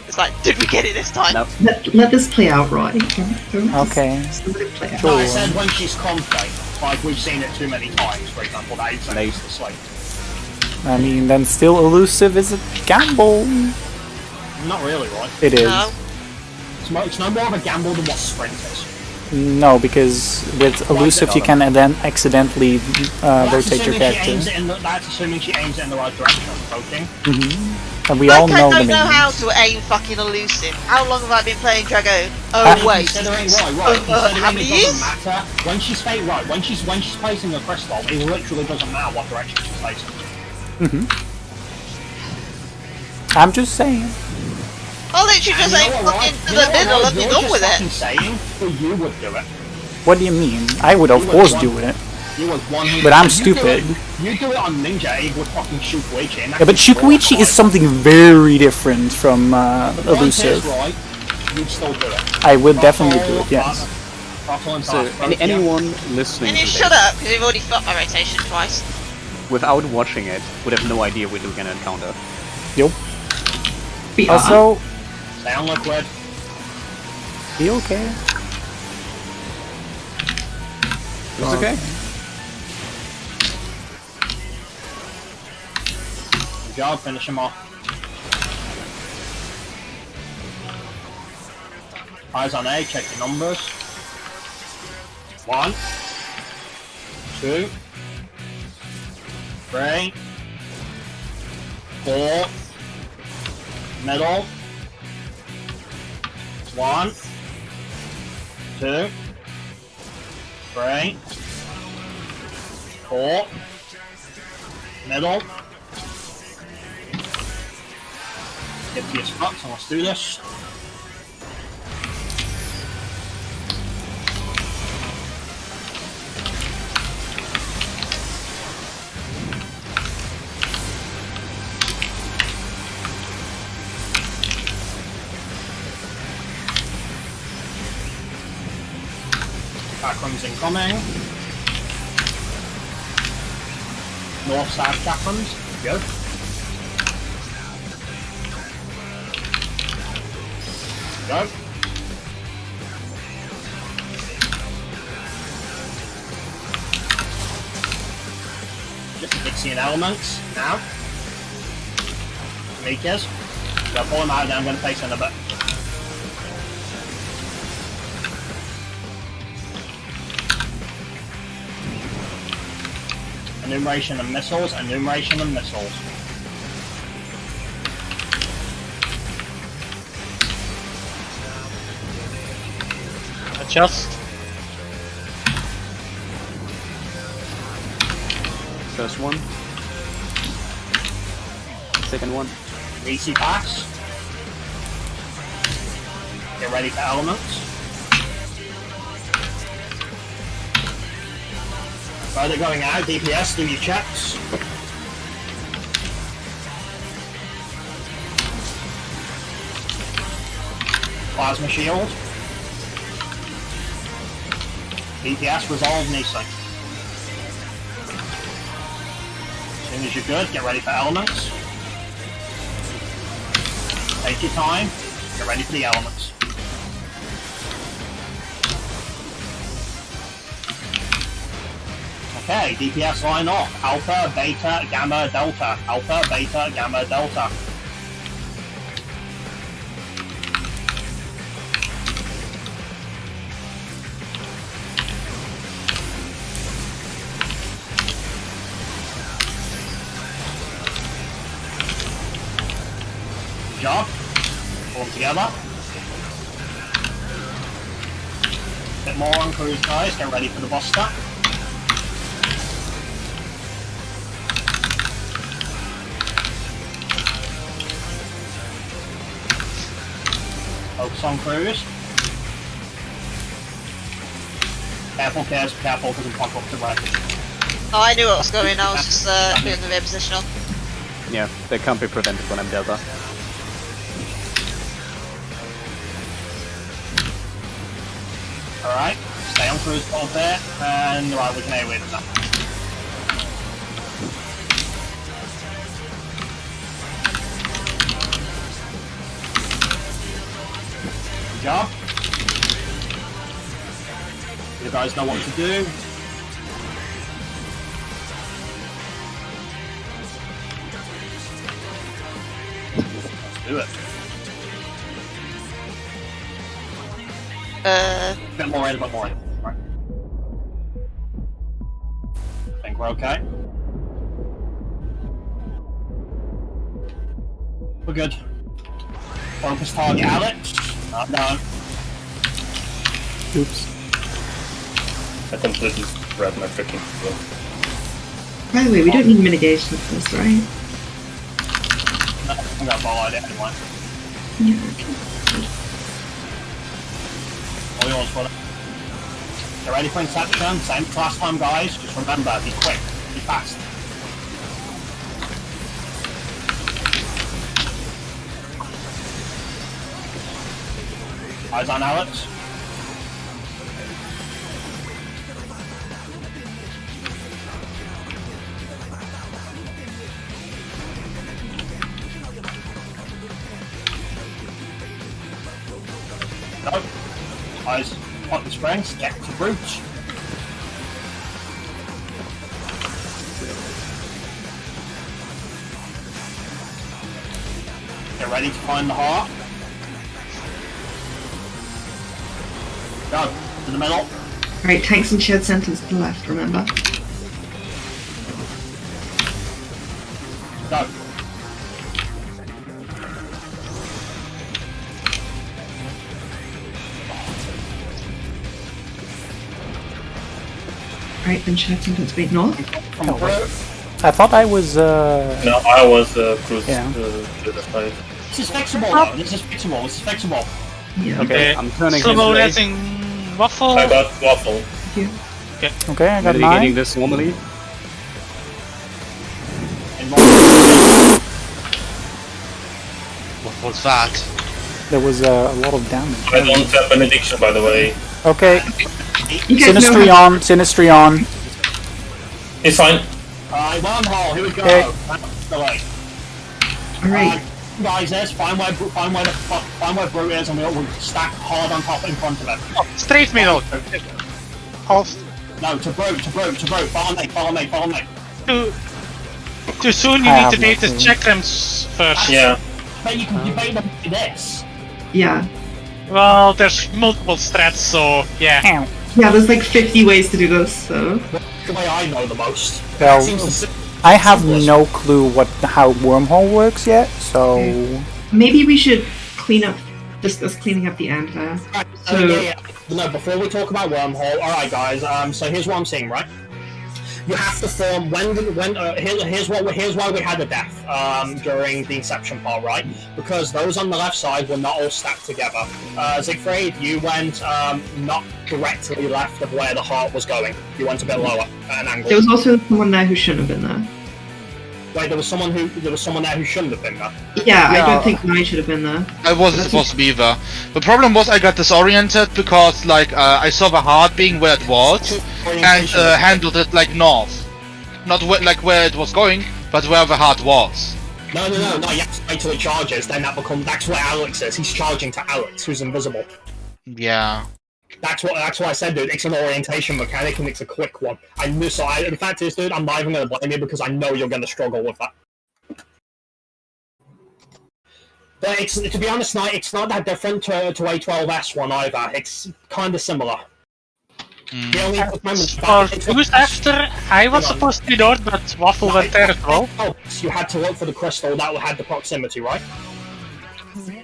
It's like, did we get it this time? No. Let this play out, right? Okay. Just let it play out. Sure. No, I said when she's comfy. Like, we've seen it too many times, for example, that is Nice. the slate. I mean, then still elusive is a gamble. Not really, right? It is. No. It's no more of a gamble than what sprint is. No, because with elusive you can then accidentally rotate your character. That's assuming she aims it in the right direction, okay? And we all know the I don't know how minions. to aim fucking elusive. How long have I been playing Dragoon? Oh wait. Considering how considering many it years? doesn't matter. When she's placing a crystal, it literally doesn't matter what direction she's facing. I'm just saying. I'll literally just say fucking to the middle and be done with it. Saying, well, you would do it. What do you mean? I would of course do it. You would 100%. But I'm stupid. You do it on Ninja, you would fucking Shukuichi. Yeah, but Shukuichi is something very different from Elusive. Right, you'd still do it. I would definitely do it, yes. So, anyone listening And you to shut this, up, because you've already fucked my rotation twice. without watching it, would have no idea we're doing an encounter. Yo. We Also, Stay on liquid. be okay. It's okay. Good job, finish him off. Eyes on A, check your numbers. 1, 2, 3, 4, middle. 1, 2, 3, 4, middle. Get to your spots and let's do this. Chakrams incoming. North side chakrams. Go. Go. Just Dixian elements now. Makers. Go pull them out, then I'm going to place in a bit. Enumeration and missiles, enumeration and missiles. Adjust. First one. Second one. VC pass. Get ready for elements. Further going out, DPS, do your checks. Plasma shield. DPS, resolve, Nissan. As soon as you're good, get ready for elements. Take your time, get ready for the elements. Okay, DPS line off. Alpha, beta, gamma, delta. Alpha, beta, gamma, delta. Good job. Pull them together. Bit more on cruise, guys. Get ready for the buster. Focus on cruise. Careful, careful, because I'm pop up to right. Oh, I knew what was going on, I was just doing the repositional. Yeah, they can't be prevented when I'm Delta. Alright, stay on cruise hold there, and right, we can AoE them now. Good job. You guys know what to do. Let's do it. A bit more in, a bit more in. Right. I think we're okay. We're good. Focus target Alex. No. Oops. I completely read my freaking book. By the way, we don't need mitigation for this, right? I'm gonna follow it anyway. Yeah. All yours for it. Get ready for Inception, same as last time, guys. Just remember, be quick, be fast. Eyes on Alex. Go. Eyes on the springs, get to brooch. Get ready to find the heart. Go to the middle. Alright, tanks and shared centers to the left, remember? Go. Alright, then shared centers wait north. From through. I thought I was. No, I was cruise Yeah. to the side. This is fixable though. This is fixable. This is fixable. Yeah. Okay, I'm turning his Slow way, letting waffle. I got waffle. Okay, I got mitigating 9. this normally. And What was that? There was a lot of damage. I don't have benediction, by the way. Okay, You guys know Sinistry how- on, Sinistry on. It's fine. wormhole. Here we go. Okay. Delay. Alright. Guys, this find where Brute is, and we'll stack hard on top in front of it. Straight middle. Off. No, to Brute. Follow me. Too soon, you I need have to beat the nothing. checkrems first. Yeah. But you can debate them with this. Yeah. Well, there's multiple strats, so yeah. Ow. Yeah, there's like 50 ways to do this, so... The way I know the most. Well, That seems the I have simplest. no clue how wormhole works yet, so Maybe we should discuss cleaning up the end there. Right, So- yeah. No, before we talk about wormhole, alright guys, so here's what I'm saying, right? You have to form here's why we had a death during the inception part, right? Because those on the left side were not all stacked together. Siegfried, you went not directly left of where the heart was going. You went a bit lower at an angle. There was also someone there who shouldn't have been there. Wait, there was someone there who shouldn't have been there. Yeah, I Yeah. don't think mine should have been there. I wasn't supposed to be there. The problem was I got disoriented because I saw the heart being where it was and Orientation. handled it like north. Not where it was going, but where the heart was. No, you have to wait till it charges, then that's where Alex is. He's charging to Alex, who's invisible. Yeah. That's what I said, dude. It's an orientation mechanic and it's a quick one. The fact is, dude, I'm not even gonna blame you because I know you're gonna struggle with that. But to be honest, it's not that different to A12S one either. It's kind of similar. The only For who's after, I was supposed to be north, but waffle went there as well. You had to look for the crystal that had the proximity, right?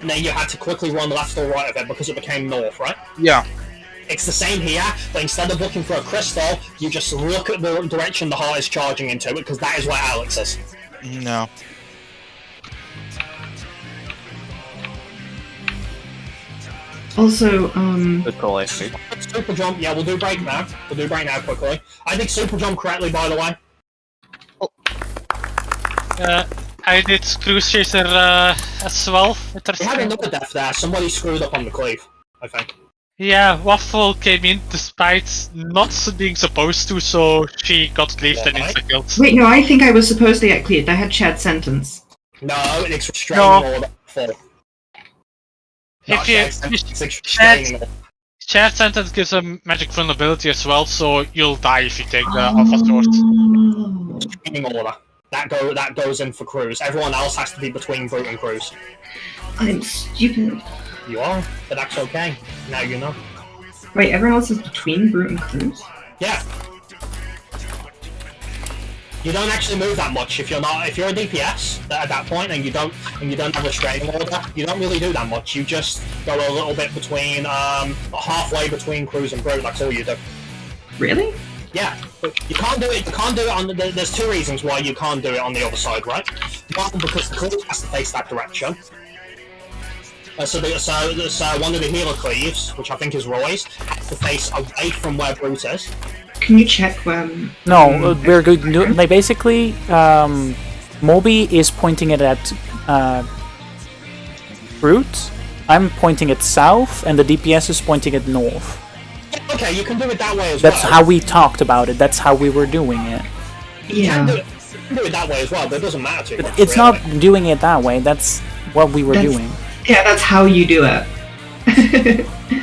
And then you had to quickly run left or right of it because it became north, right? Yeah. It's the same here, but instead of looking for a crystal, you just look at the direction the heart is charging into it, because that is where Alex is. No. Also, Good call, actually. Super jump, yeah, we'll do break now. Quickly. I think super jump correctly, by the way. I did Cruise Chaser as well. We had another death there. Somebody screwed up on the cleave, I think. Yeah, Waffle came in despite not being supposed to, so she got cleaved and Why? insta-killed. wait, no, I think I was supposed to get cleared. I had shared sentence. No, it's restraining No. order. Full. If you- It's restraining order. Shared Sentence gives a magic vulnerability as well, so you'll die if you take the Alpha Sword. Oh. Restraining order. That goes in for Cruz. Everyone else has to be between Brute and Cruz. I'm stupid. You are, but that's okay. Now you know. Wait, everyone else is between Brute and Cruz? Yeah. You don't actually move that much if you're a DPS at that point and you don't have restraining order. You don't really do that much. You just go a little bit between halfway between Cruz and Brute. That's all you do. Really? Yeah, You can't do it. You can't do it on. There's two reasons why you can't do it on the other side, right? One, because the cleave has to face that direction. So one of the healer cleaves, which I think is Roy's, has to face away from where Brute is. Can you check when? No, we're good. Like basically, Moby is pointing it at Brute. I'm pointing it south, and the DPS is pointing it north. Okay, you can do it that way as That's well. how we talked about it. That's how we were doing it. You can do it that way as well, but it doesn't matter too much. It's really. not doing it that way. That's what we were doing. Yeah, that's how you do it.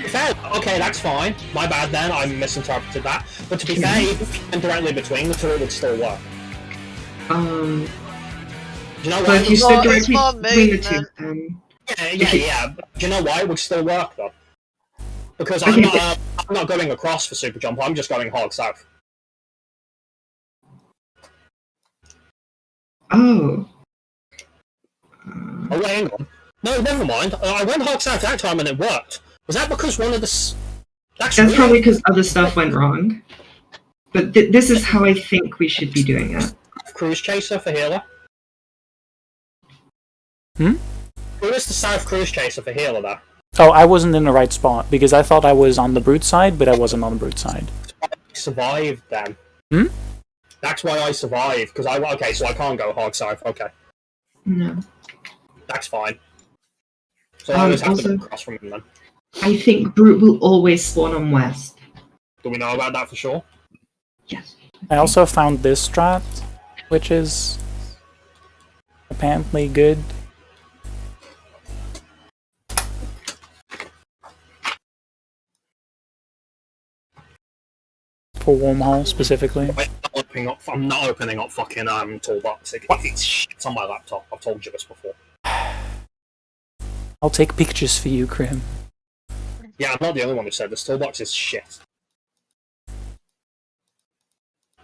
Fair. Okay, that's fine. My bad then, I misinterpreted that. But to be fair, even directly between the two, it would still work. Do you know So why? if you stood directly more between the two, movement. Yeah. But do you know why it would still work though? Because Okay. I'm not going across for super jump. I'm just going hard south. Oh. Oh wait, hang on. No, never mind. I went hard south that time and it worked. Was that because one of the? That's That's probably because other stuff went wrong. But this is how I think we should be doing it. Cruise chaser for healer. Hmm? Who is the south cruise chaser for healer there? Oh, I wasn't in the right spot because I thought I was on the Brute side, but I wasn't on the Brute side. I survived then. Hmm? That's why I survived, because okay, so I can't go hard south, okay. No. That's fine. So I always have to also- go across from him then. I think Brute will always spawn on west. Do we know about that for sure? Yes. I also found this strat, which is apparently good. For Wormhole specifically. I'm not opening up fucking toolbox. It's shit on my laptop. I've told you this before. I'll take pictures for you, Krim. Yeah, I'm not the only one who said this toolbox is shit.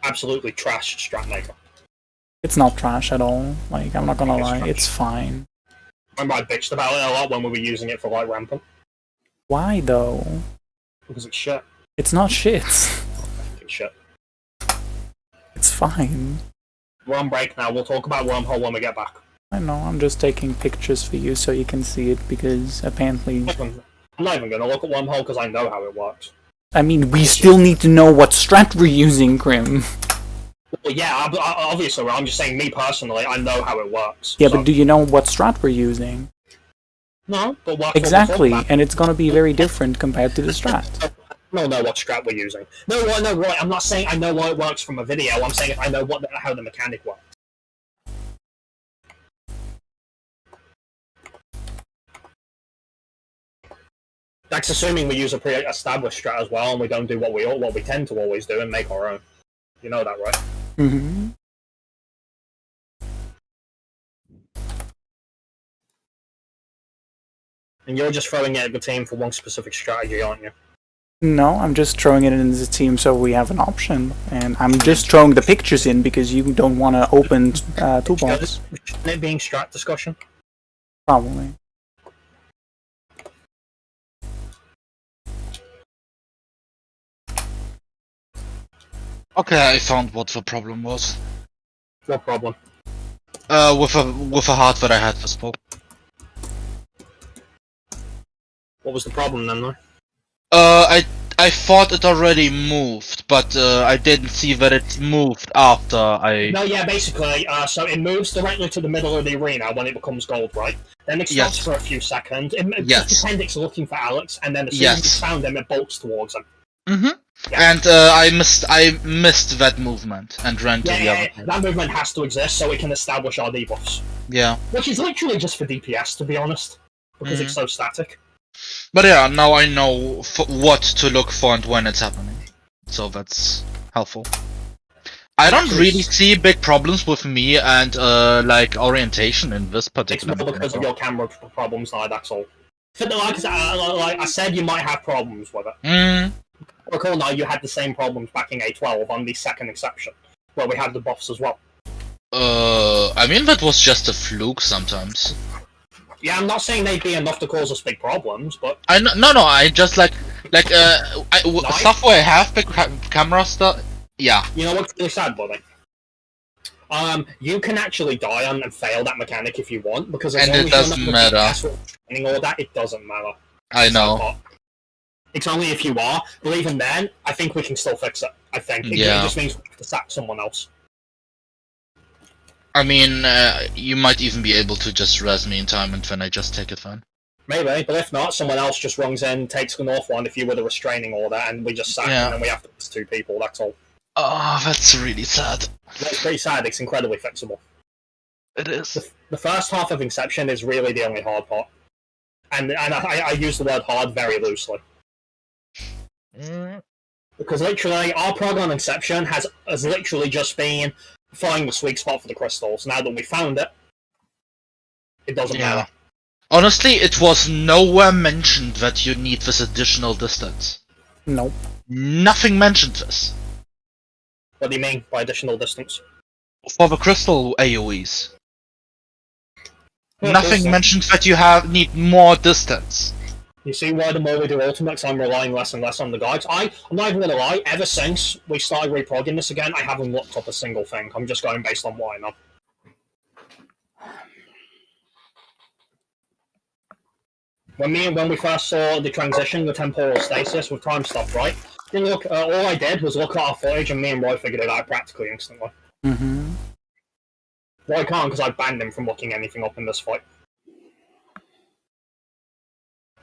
Absolutely trash strat maker. It's not trash at all. Like, I'm not gonna It's lie, trash. it's fine. Remember I bitched about it a lot when we were using it for like rampant? Why though? Because it's shit. It's not shit. It's shit. It's fine. We're on break now. We'll talk about Wormhole when we get back. I know, I'm just taking pictures for you so you can see it because apparently... I'm not even going to look at Wormhole because I know how it works. I mean, we still need to know what strat we're using, Krim. Well, yeah, obviously, I'm just saying, me personally, I know how it works. Yeah, so- but do you know what strat we're using? No, but what? Exactly, what and it's gonna be very different compared to the strat. I don't know what strat we're using. No, right. I'm not saying I know why it works from a video. I'm saying if I know how the mechanic works. That's assuming we use a pre-established strat as well, and we don't do what we tend to always do and make our own. You know that, right? Mm-hmm. And you're just throwing it at the team for one specific strategy, aren't you? No, I'm just throwing it in the team so we have an option. And I'm just throwing the pictures in because you don't want to open toolbox. Shouldn't it being strat discussion? Probably. Okay, I found what the problem was. What problem? With a heart that I had for spoke. What was the problem then, though? I thought it already moved, but I didn't see that it moved after I. No, yeah, basically, so it moves directly to the middle of the arena when it becomes gold, right? Then it stops Yes. for a few seconds. It Yes. just pretend it's looking for Alex, and then as soon Yes. as it's found him, it bolts towards him. Mm-hmm. Yeah. And I missed that movement and ran to the Yeah, other. that movement has to exist so we can establish our debuffs. Yeah. Which is literally just for DPS, to be honest. Because it's so static. But yeah, now I know what to look for and when it's happening. So that's helpful. I don't really see big problems with me and like orientation in this It's particular more because of your camera problems, that's all. Like I said, you might have problems with it. Mm. Recall now, you had the same problems back in A12 on the second exception, where we had the buffs as well. I mean that was just a fluke sometimes. Yeah, I'm not saying they'd be enough to cause us big problems, but No, I just like stuff where I have big camera stuff. Yeah. You know what's really sad, buddy? You can actually die on and fail that mechanic if you want, because as And long it as you're doesn't not matter. training all that, it doesn't matter. I know. It's only if you are, but even then, I think we can still fix it. I think. It just means we have to sack someone else. I mean, you might even be able to just res me in time and then I just take it fine. Maybe, but if not, someone else just runs in, takes the north one if you were the restraining order, and we just sack and then we have to fix 2 people, that's all. Oh, that's really sad. That's pretty sad, it's incredibly fixable. It is. The first half of Inception is really the only hard part. And I use the word hard very loosely. Because literally, our prog on Inception has literally just been finding the sweet spot for the crystals. Now that we found it, it doesn't matter. Honestly, it was nowhere mentioned that you need this additional distance. Nope. Nothing mentioned this. What do you mean by additional distance? For the crystal AoEs. Yeah, Nothing mentioned that you need more distance. You see why the more we do ultimates, I'm relying less and less on the guides. I'm not even gonna lie, ever since we started reprogging this again, I haven't looked up a single thing. I'm just going based on what I know. When we first saw the transition, the temporal stasis with time stuff, right? Look, all I did was look at our footage, and me and Roy figured it out practically instantly. Mm-hmm. Roy can't because I banned him from looking anything up in this fight.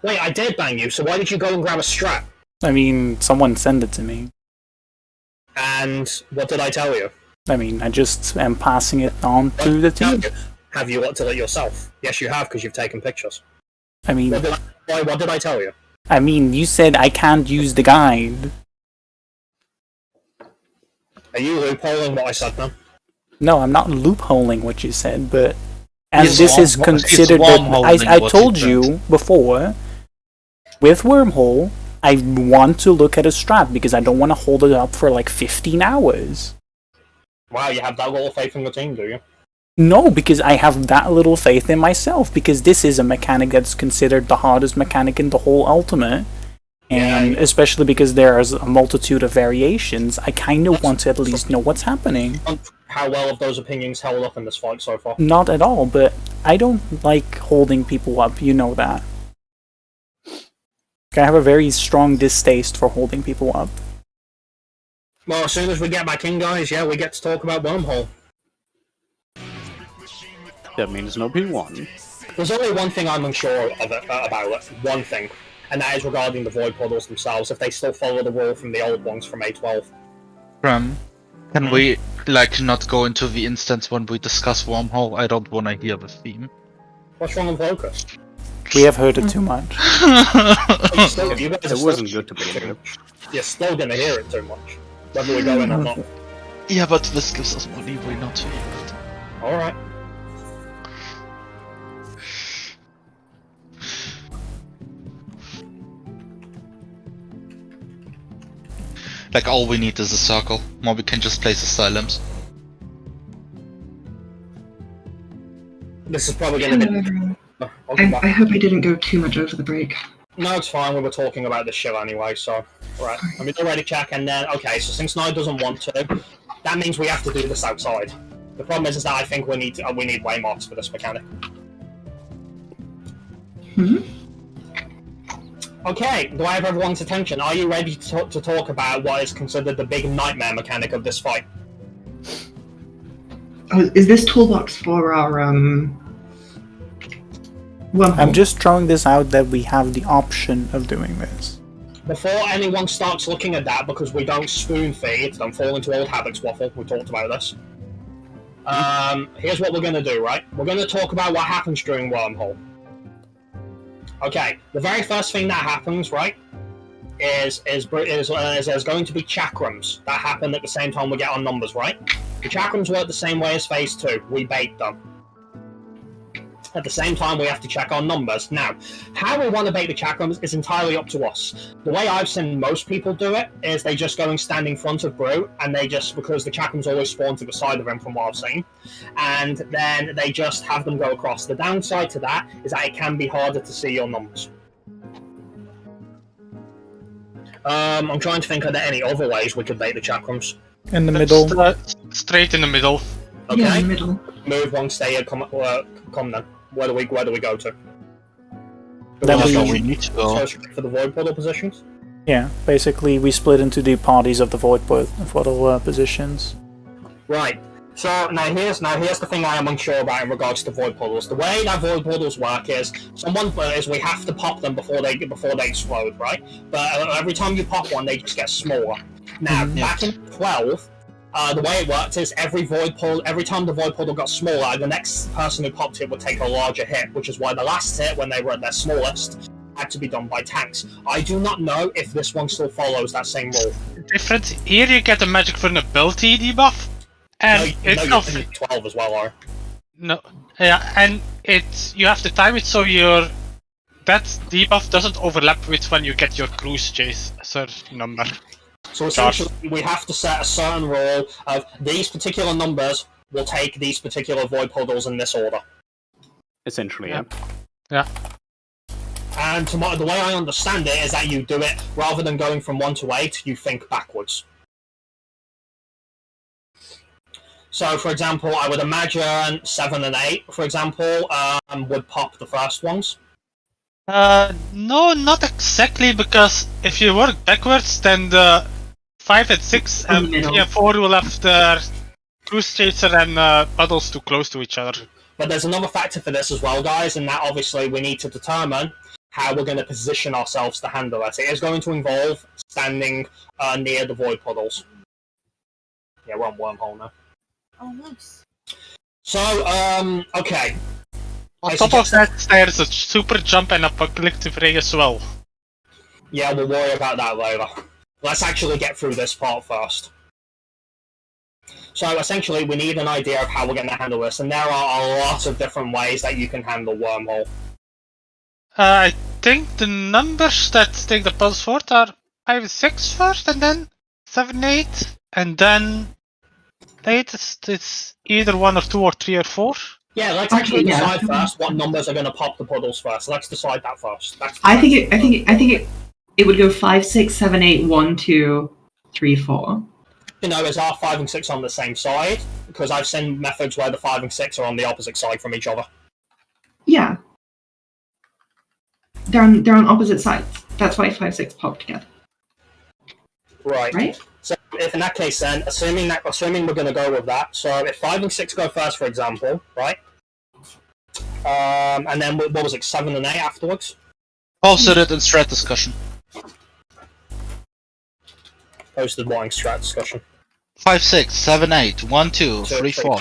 Wait, I did ban you, so why did you go and grab a strap? I mean, someone sent it to me. And what did I tell you? I mean, I just am passing it on to the team. Have you looked at it yourself? Yes, you have, because you've taken pictures. I mean, what did I tell you? I mean, you said I can't use the guide. Are you loopholing what I said then? No, I'm not loopholing what you said, but as He's this is worm- considered, he's wormholing I what told you you before, with wormhole, I want to look at a strap because I don't want to hold it up for like 15 hours. Wow, you have that little faith in the team, do you? No, because I have that little faith in myself, because this is a mechanic that's considered the hardest mechanic in the whole Ultimate. And especially because there's a multitude of variations, I kind of want to at least know what's happening. How well have those opinions held up in this fight so far? Not at all, but I don't like holding people up, you know that. I have a very strong distaste for holding people up. Well, as soon as we get back in, guys, we get to talk about Wormhole. That means no P1. There's only one thing I'm unsure of about it. One thing. And that is regarding the Void Puddles themselves, if they still follow the rule from the old ones from A12. Can we, not go into the instance when we discuss Wormhole? I don't want to hear the theme. What's wrong with Focus? We have heard it too much. It wasn't good to begin with. You're still gonna hear it too much, whether we go in or not. Yeah, but this gives us more leeway not to hear it. Alright. All we need is a circle. Or we can just place asylums. This is probably gonna be... I hope I didn't go too much over the break. No, it's fine. We were talking about this show anyway, so... Right. Let me do a ready check, and then... Okay, so since Nye doesn't want to, that means we have to do this outside. The problem is that I think we need waymarks for this mechanic. Okay, do I have everyone's attention? Are you ready to talk about what is considered the big nightmare mechanic of this fight? Oh, is this toolbox for our wormhole? I'm just throwing this out that we have the option of doing this. Before anyone starts looking at that, because we don't spoon feed, don't fall into old habits, Waffle, we talked about this. Here's what we're going to do, right? We're going to talk about what happens during Wormhole. Okay, the very first thing that happens, right, is there's going to be chakrams that happen at the same time we get our numbers, right? The chakrams work the same way as Phase 2. We bait them. At the same time, we have to check our numbers. Now, how we want to bait the chakrams is entirely up to us. The way I've seen most people do it is they just go and stand in front of Brew, and they just, because the chakrams always spawn to the side of him from what I've seen, and then they just have them go across. The downside to that is that it can be harder to see your numbers. I'm trying to think, are there any other ways we could bait the chakrams? In the middle. Straight in the middle. Okay. Yeah, in the middle. Move one, stay here, come then. Where do we go to? Then That's we- where we need to go. So for the void portal positions? Yeah, basically we split into the parties of the void portal positions. Right. So now here's the thing I am unsure about in regards to void portals. The way that void portals work is we have to pop them before they explode, right? But every time you pop one, they just get smaller. Now back in 12, the way it worked is every time the void portal got smaller, the next person who popped it would take a larger hit, which is why the last hit, when they were at their smallest, had to be done by tanks. I do not know if this one still follows that same rule. Different. Here you get a magic vulnerability debuff, and No, you're in 12 as well, or no, yeah, and you have to time it so that debuff doesn't overlap with when you get your cruise chaser number. so essentially we have to set a certain rule of these particular numbers will take these particular void portals in this order. Essentially, Yeah. yeah. Yeah. And the way I understand it is that you do it rather than going from 1 to 8, you think backwards. So, for example, I would imagine 7 and 8, for example, would pop the first ones. No, not exactly, because if you work backwards, then the 5 and 6 and 3 and 4 will have their cruise chaser and puddles too close to each other. But there's another factor for this as well, guys, and that obviously we need to determine how we're going to position ourselves to handle it. It is going to involve standing near the void puddles. Yeah, we're on wormhole now. Oh, nice. So, okay. On I top of suggest- that, there's a super jump and apocalyptic ray as well. Yeah, we'll worry about that later. Let's actually get through this part first. So essentially, we need an idea of how we're going to handle this, and there are a lot of different ways that you can handle wormhole. I think the numbers that take the puzzles forward are 5 and 6 first, and then 7, 8, and then 8 it's either 1 or 2 or 3 or 4. Yeah, let's Okay, actually yeah. decide first what numbers are going to pop the puddles first. Let's decide that first. I think it would go 5, 6, 7, 8, 1, 2, 3, 4. You know, is our 5 and 6 on the same side? Because I've seen methods where the 5 and 6 are on the opposite side from each other. Yeah. They're on opposite sides. That's why 5, 6 pop together. Right? So if in that case then, assuming we're going to go with that, so if 5 and 6 go first, for example, right? And then what was it, 7 and 8 afterwards? Posted it in strat discussion. Posted what in strat discussion? 5, 6, 7, 8, 1, 2, 3, 4.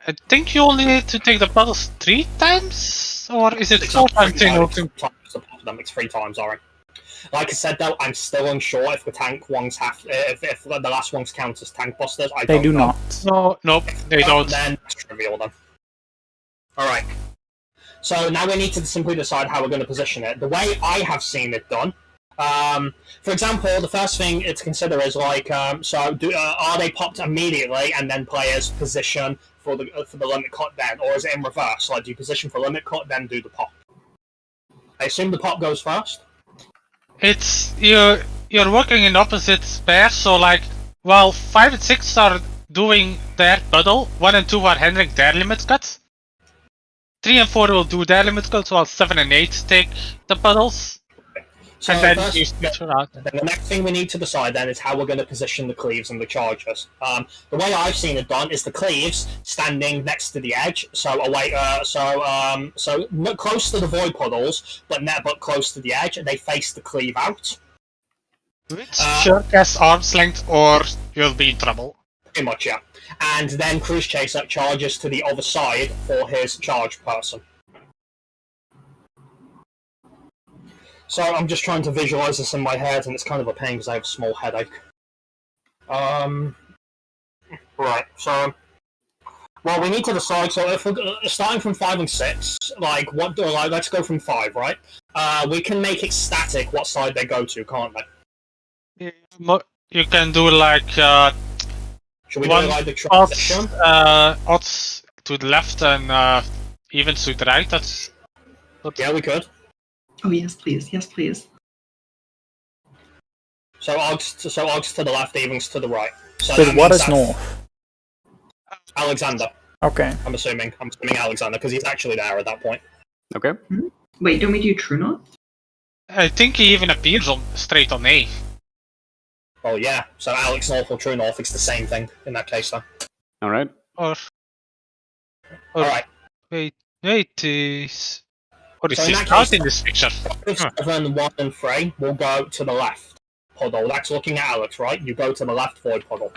I think you only need to take the puddles 3 times? Or is it 4 times in order? It's 3 times, alright. Like I said though, I'm still unsure if the tank ones if the last ones count as tank busters. They do know. not. No, they don't. Then that's trivial then. Alright. So now we need to simply decide how we're going to position it. The way I have seen it done, for example, the first thing to consider is like, are they popped immediately and then players position for the limit cut then, or is it in reverse? Like, do you position for limit cut then do the pop? I assume the pop goes first. It's you're working in opposite pairs, so like while 5 and 6 are doing their puddle, 1 and 2 are handling their limit cuts. 3 and 4 will do their limit cuts, while 7 and 8 take the puddles. So And then first, you switch around. then the next thing we need to decide then is how we're going to position the cleaves and the chargers. The way I've seen it done is the cleaves standing next to the edge, so not close to the void puddles, but close to the edge. They face the cleave out. Sure, cast arm's length, or you'll be in trouble. Pretty much, yeah. And then Cruise Chaser charges to the other side for his charge person. So I'm just trying to visualize this in my head, and it's kind of a pain because I have a small headache. Right, so... Well, we need to decide, so if we're starting from 5 and 6, let's go from 5, right? We can make it static what side they go to, can't they? You can do like Should we do one like the transition? odds to the left and evens to the right. That's Yeah, we could. Oh, yes, please. Yes, please. So Og's to the left, Evans to the right. So So that what means is that north? Alexander. Okay. I'm assuming Alexander because he's actually there at that point. Okay. Wait, don't we do true north? I think he even appears on straight on A. Oh yeah. So Alex North or True North, it's the same thing in that case then. All right. Or All right. wait, is or is So in he that not case- in this picture? 7, 1, and 3 will go to the left puddle. That's looking at Alex, right? You go to the left void puddle.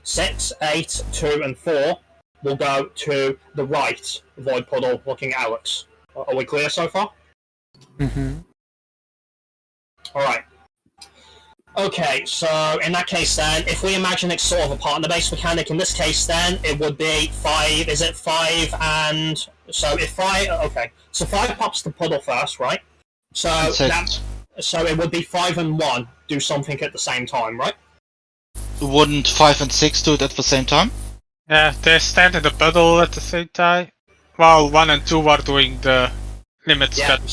6, 8, 2, and 4 will go to the right void puddle looking at Alex. Are we clear so far? Mm-hmm. Alright. Okay, so in that case then, if we imagine it's sort of a partner-based mechanic, in this case then, it would be 5, is it 5 and... So if 5... Okay, so 5 pops the puddle first, right? So so it would be 5 and 1 do something at the same time, right? Wouldn't 5 and 6 do it at the same time? Yeah, they stand in the puddle at the same time. While 1 and 2 are doing the limit Yeah. cut.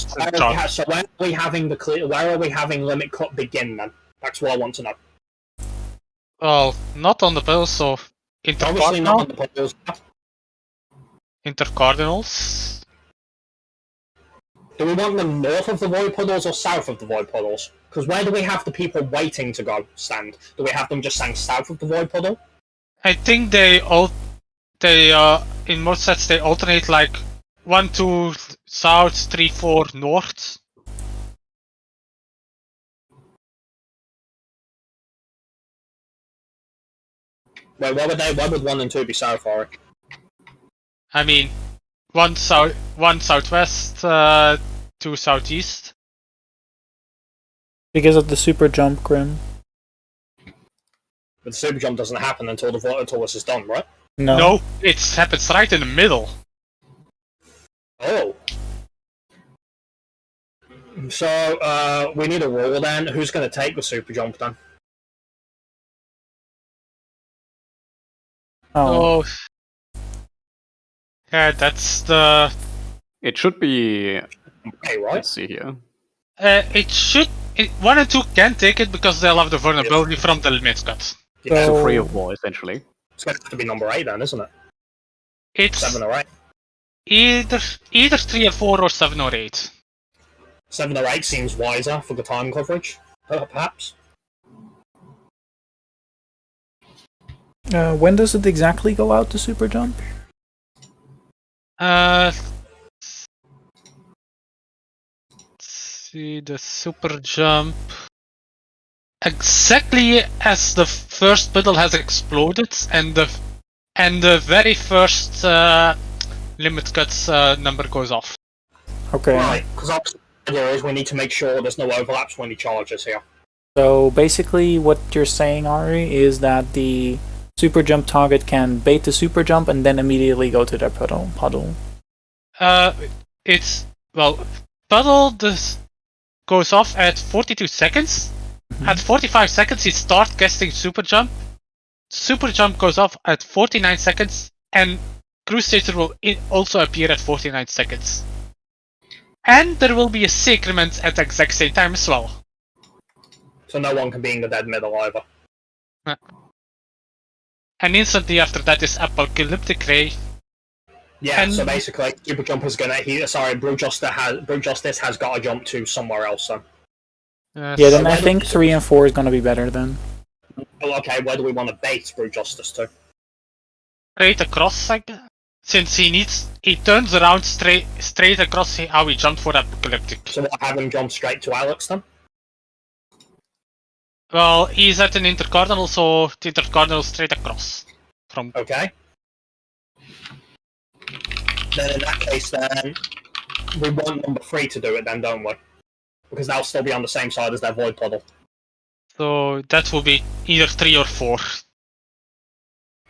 So where are we having where are we having limit cut begin then? That's what I want to know. Well, not on the puddle, so Obviously not on intercardinal. the puddles. Intercardinals. Do we want them north of the void puddles or south of the void puddles? Because where do we have the people waiting to go stand? Do we have them just stand south of the void puddle? I think they in most sets they alternate like 1, 2 south, 3, 4 north. Wait, why would 1 and 2 be south, Ori? I mean, 1 southwest, 2 southeast. Because of the super jump, Grim. But the super jump doesn't happen until this is done, right? No, it happens right in the middle. Oh. So, we need a rule then. Who's going to take the super jump then? Oh. Oh. Yeah, that's the. It should be. Hey, right? Let's see here. It should. 1 and 2 can take it because they'll have the vulnerability from the limit cut. Yeah. So So- 3 of 4 essentially. It's going to have to be number 8 then, isn't it? It's 7 or 8. either 3 or 4 or 7 or 8. 7 or 8 seems wiser for the time coverage, perhaps. When does it exactly go out, the super jump? Let's see the super jump. Exactly as the first puddle has exploded and the very first limit cuts number goes off. Okay. Right, because obviously the idea is we need to make sure there's no overlaps when he charges here. So basically what you're saying, Ari, is that the super jump target can bait the super jump and then immediately go to their puddle. It's puddle this goes off at 42 seconds. At 45 seconds, he starts casting super jump. Super jump goes off at 49 seconds, and Crusader will also appear at 49 seconds. And there will be a sacrament at the exact same time as well. So no one can be in the dead middle either. And instantly after that is Apocalyptic Ray. Yeah, And- so basically, Super Jumper's gonna. Brew Justice has got to jump to somewhere else. So. Yeah, then I think 3 and 4 is gonna be better then. Oh, okay. Where do we want to bait Brew Justice to? Straight across, I guess. Since he turns around straight across how he jumped for Apocalyptic. So we'll have him jump straight to Alex then. Well, he's at an intercardinal, so the intercardinal straight across. From Okay. Then in that case, then we want number 3 to do it, then, don't we? Because they'll still be on the same side as their void puddle. So that will be either 3 or 4.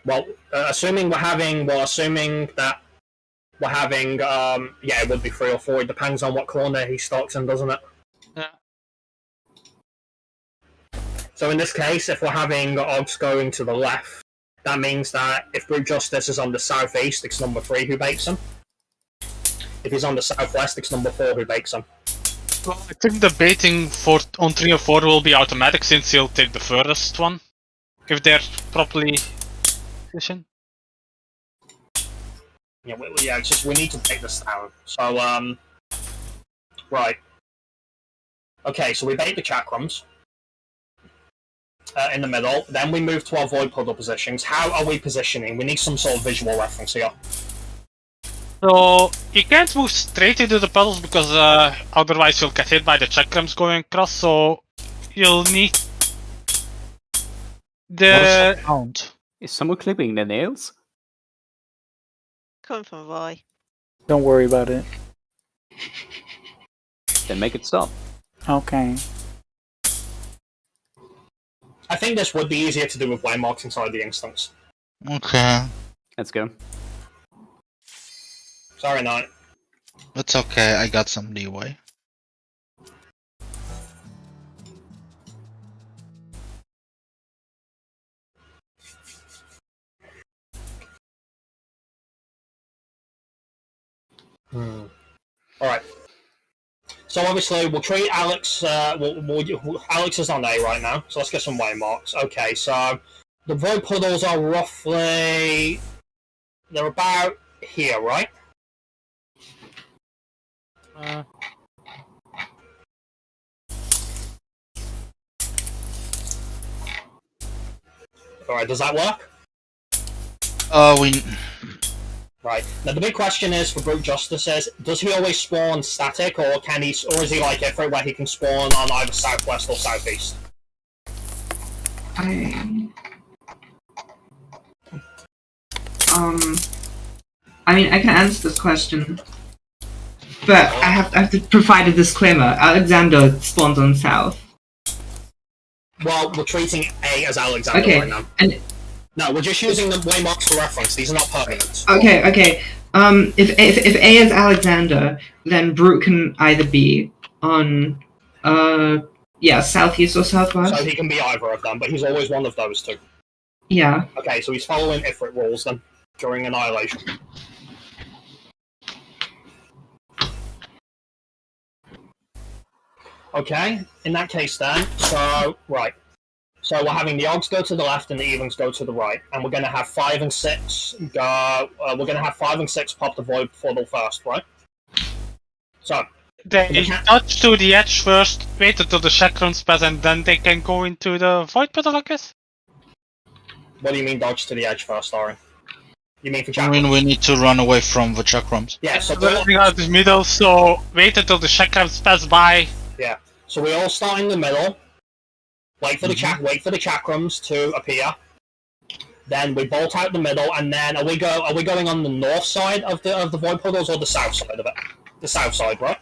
Well, assuming that we're having, yeah, it would be 3 or 4. It depends on what corner he starts in, doesn't it? Yeah. So in this case, if we're having odds going to the left, that means that if Brew Justice is on the southeast, it's number 3 who baits him. If he's on the southwest, it's number 4 who baits him. Well, I think the baiting on 3 or 4 will be automatic since he'll take the furthest one. If they're properly positioned. Yeah, it's just we need to take this down. So, right. Okay, so we bait the chakrams in the middle. Then we move to our void puddle positions. How are we positioning? We need some sort of visual reference here. So you can't move straight into the puddles because otherwise you'll get hit by the chakrams going across. So you'll need the Sound. Is someone clipping their nails? Coming from Roy. Don't worry about it. Then make it stop. Okay. I think this would be easier to do with waymarks inside the instance. Okay. Let's go. Sorry, Knight. It's okay, I got some leeway. Alright. So obviously we'll treat Alex, Alex is on A right now, so let's get some waymarks. Okay, so the void puddles are roughly... they're about here, right? Alright, does that work? We... Right. Now the big question is for Brute Justice does he always spawn static, or can he, or is he like Ifrit where he can spawn on either southwest or southeast? I mean, I can answer this question, but I have to provide a disclaimer. Alexander spawns on south. Well, we're treating A as Alexander Okay, right now. and No, we're just using the waymarks for reference. These are not permanent. okay. If A is Alexander, then Brute can either be on southeast or southwest. So he can be either of them, but he's always one of those two. Yeah. Okay, so he's following Ifrit rules then during Annihilation. Okay, in that case then, so, right. So we're having the odds go to the left and the evens go to the right, and we're going to have 5 and 6 go. We're going to have 5 and 6 pop the void puddle first, right? So they touch to the edge first, wait until the chakrams pass, and then they can go into the void puddle, I guess. what do you mean dodge to the edge first, sorry? You mean for I chakrams? mean, we need to run away from the chakrams. Yeah, so We're running out of the middle, so wait until the chakrams pass by. yeah, so we all start in the middle. Wait for the chakrams to appear. Then we bolt out the middle, and then are we going on the north side of the void puddles or the south side of it? The south side, right?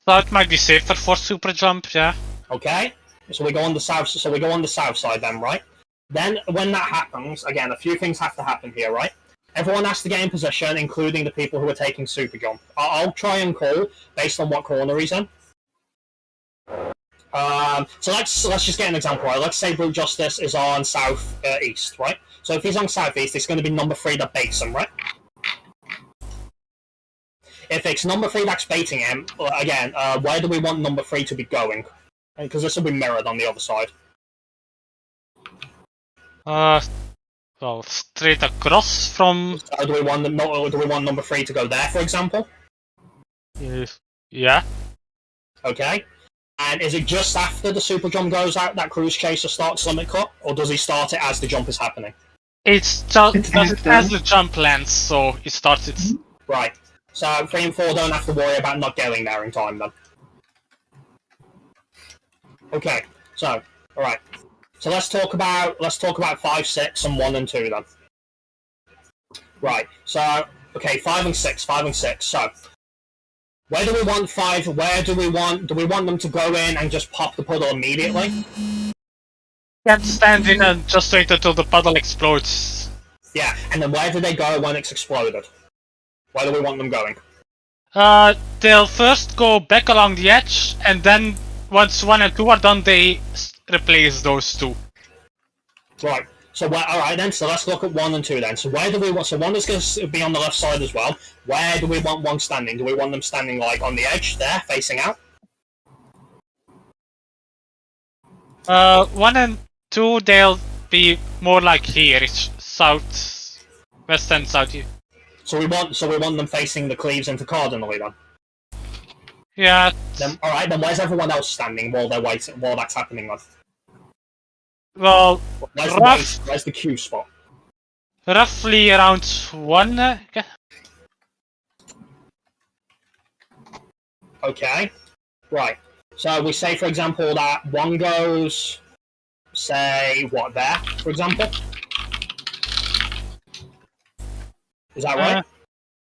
So it might be safer for super jump, yeah. Okay. So we go on the south. So we go on the south side then, right? Then when that happens, again, a few things have to happen here, right? Everyone has to get in position, including the people who are taking super jump. I'll try and call based on what corner he's in. So let's just get an example, right? Let's say Brute Justice is on south east, right? So if he's on southeast, it's going to be number 3 that baits him, right? If it's number 3 that's baiting him, again, where do we want number 3 to be going? Because this will be mirrored on the other side. Well, straight across from. Do we want number 3 to go there, for example? Yeah. Okay. And is it just after the super jump goes out that Cruise Chaser starts Limit Cut, or does he start it as the jump is happening? It's just as the jump lands, so it starts it. Right. So 3 and 4 don't have to worry about not getting there in time then. Okay. So, all right. So let's talk about 5, 6, and 1 and 2 then. Right. So okay, 5 and 6, 5 and 6. So where do we want 5? Where do we want them to go in and just pop the puddle immediately? Can't stand in and just wait until the puddle explodes. Yeah, and then where do they go when it's exploded? Where do we want them going? They'll first go back along the edge, and then once 1 and 2 are done, they replace those two. Right. So all right then. So let's look at 1 and 2 then. So where do we want? So 1 is going to be on the left side as well. Where do we want 1 standing? Do we want them standing like on the edge there, facing out? 1 and 2, they'll be more like here. It's south, west and south. So we want them facing the cleaves into cardinally then. Yeah. Then all right. Then where's everyone else standing while they're waiting? While that's happening then? Well, Where's the queue spot? roughly around 1. Okay. Right. So we say, for example, that 1 goes, say, what, there, for example? Is that right?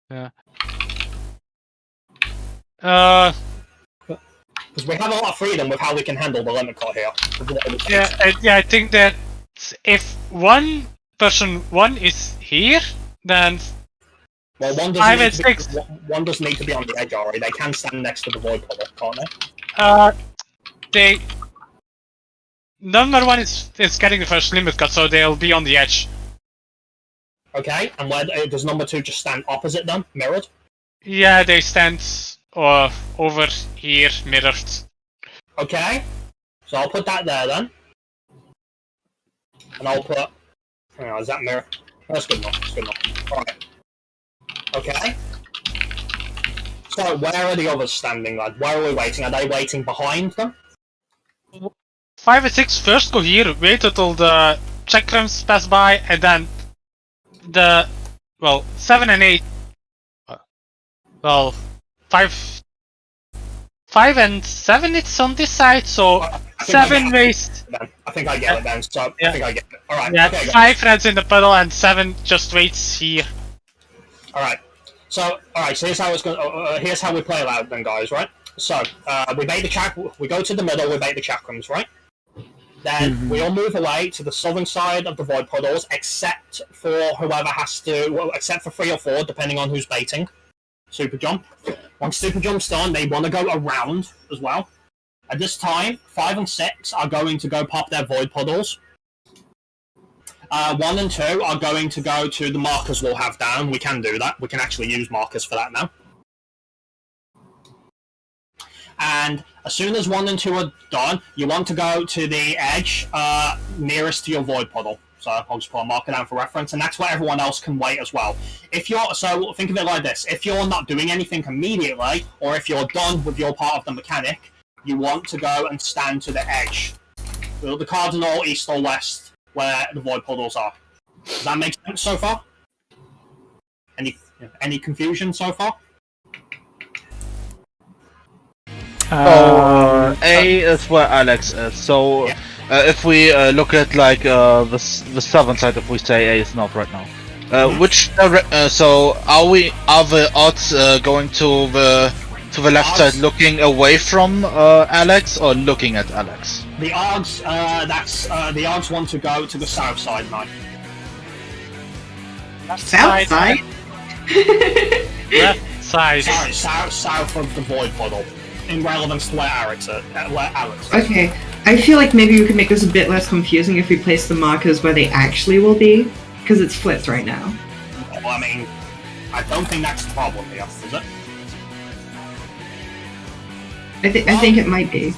Yeah. Because we have a lot of freedom with how we can handle the limit cut here. Yeah, I think that if one is here, then Well, 1 5 and doesn't, need 6. to be, 1 doesn't need to be on the edge already. They can stand next to the void puddle, can't they? Number 1 is getting the first limit cut, so they'll be on the edge. Okay, and where does number 2 just stand opposite them, mirrored? Yeah, they stand over here, mirrored. Okay, so I'll put that there then. And I'll put... is that mirror? That's good enough, that's good enough. Alright. Okay. So, where are the others standing, lad? Where are we waiting? Are they waiting behind them? 5 and 6 first go here, wait until the chakrams pass by, and then 7 and 8. Well, 5 and 7 it's on this side, so 7 waste. I think I get it then, so Yeah. I think I get it. Alright, Yeah, okay, 5 reds in the puddle and 7 just waits here. Alright. So here's how it's going. Here's how we play it out then, guys. Right. So we bait the we go to the middle. We bait the chakrams. Right. Then we all move away to the southern side of the void puddles, except for whoever has to. Well, except for 3 or 4, depending on who's baiting. Super jump. Once super jump's done, they want to go around as well. At this time, 5 and 6 are going to go pop their void puddles. 1 and 2 are going to go to the markers we'll have down. We can do that. We can actually use markers for that now. And as soon as 1 and 2 are done, you want to go to the edge nearest to your void puddle. So I'll just put a marker down for reference, and that's where everyone else can wait as well. So think of it like this: if you're not doing anything immediately, or if you're done with your part of the mechanic, you want to go and stand to the edge, the cardinal, east or west, where the void puddles are. Does that make sense so far? Any confusion so far? A is where Alex is. So Yeah. If we look at like the southern side, if we say A is north right now, so are the odds going to the left side, looking away from Alex, or looking at Alex? The odds, the odds want to go to the south side now. South side? Left side. Sorry, south of the void puddle, in relevance to where Alex is. Okay, I feel like maybe we could make this a bit less confusing if we place the markers where they actually will be, because it's flipped right now. Well, I mean, I don't think that's the problem here, is it? I think it might be.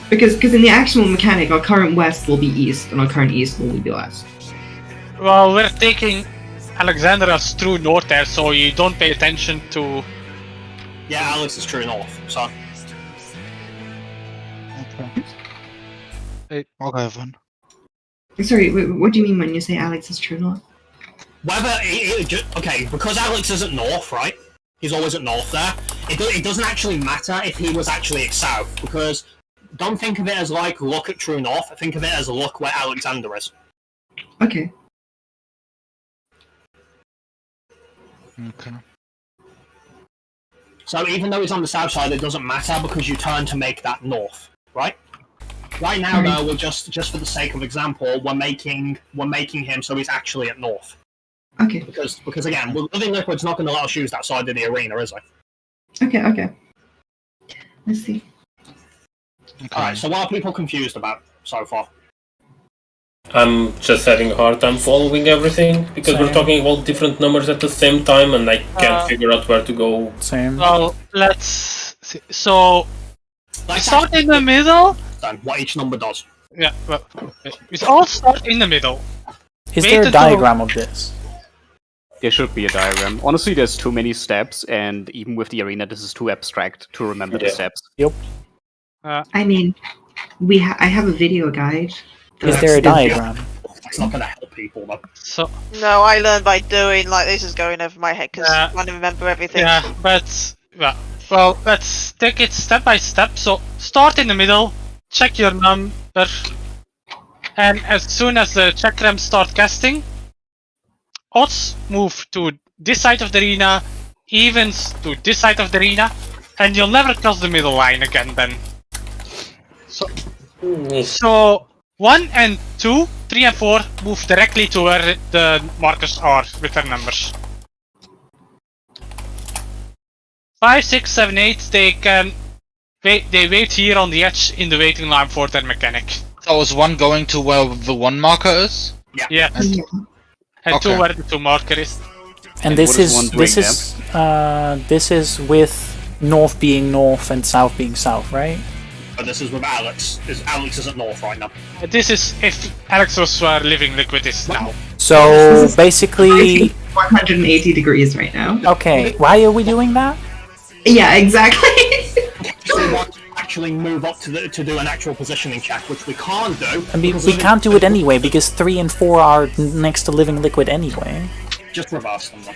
Because in the actual mechanic, our current west will be east, and our current east will be west. Well, we're taking Alexander as true north there, so you don't pay attention to... Yeah, Alex is true north, so... Okay then. Sorry, what do you mean when you say Alex is true north? Okay, because Alex isn't north, right? He's always at north there. It doesn't actually matter if he was actually at south, because don't think of it as like look at true north. Think of it as look where Alexander is. Okay. Okay. So even though he's on the south side, it doesn't matter because you turn to make that north, right? Right now, though, we're just for the sake of example, we're making him so he's actually at north. Okay. Because again, Living Liquid's not going to let us use that side of the arena, is he? Okay. Let's see. Okay. Alright, so what are people confused about so far? I'm just having a hard time following everything because we're Same. talking about different numbers at the same time, and I can't figure out where to go. Same. Well, let's see. So we Let's start in the middle. understand what each number does. Yeah, well, we all start in the middle. Is wait there a until- diagram of this? There should be a diagram. Honestly, there's too many steps, and even with the arena, this is too abstract to remember the Yeah. steps. I mean, I have a video guide. Is there a diagram? That's not going to help people, though. So No, I learned by doing. Like this is going over my head because Yeah. I want to remember everything. yeah, but well, let's take it step by step. So start in the middle, check your number, and as soon as the chakrams start casting, odds move to this side of the arena, evens to this side of the arena, and you'll never cross the middle line again then. So 1 and 2, 3 and 4 move directly to where the markers are with their numbers. 5, 6, 7, 8, they can wait. They wait here on the edge in the waiting line for their mechanic. So is 1 going to where the 1 marker is? Yeah, Yeah. and Okay. 2 where the 2 marker is. And And this what is is one doing this is with north being north and south being south, right? But this is with Alex. Alex is at north right now. This is if Alex was where living liquid is now. So basically, 180 degrees right now. okay. Why are we doing that? Yeah, exactly. So we want to actually move up to do an actual positioning check, which we can't do. I mean, because we of can't do it anyway because 3 and 4 are next to living liquid anyway. Just reverse them, though.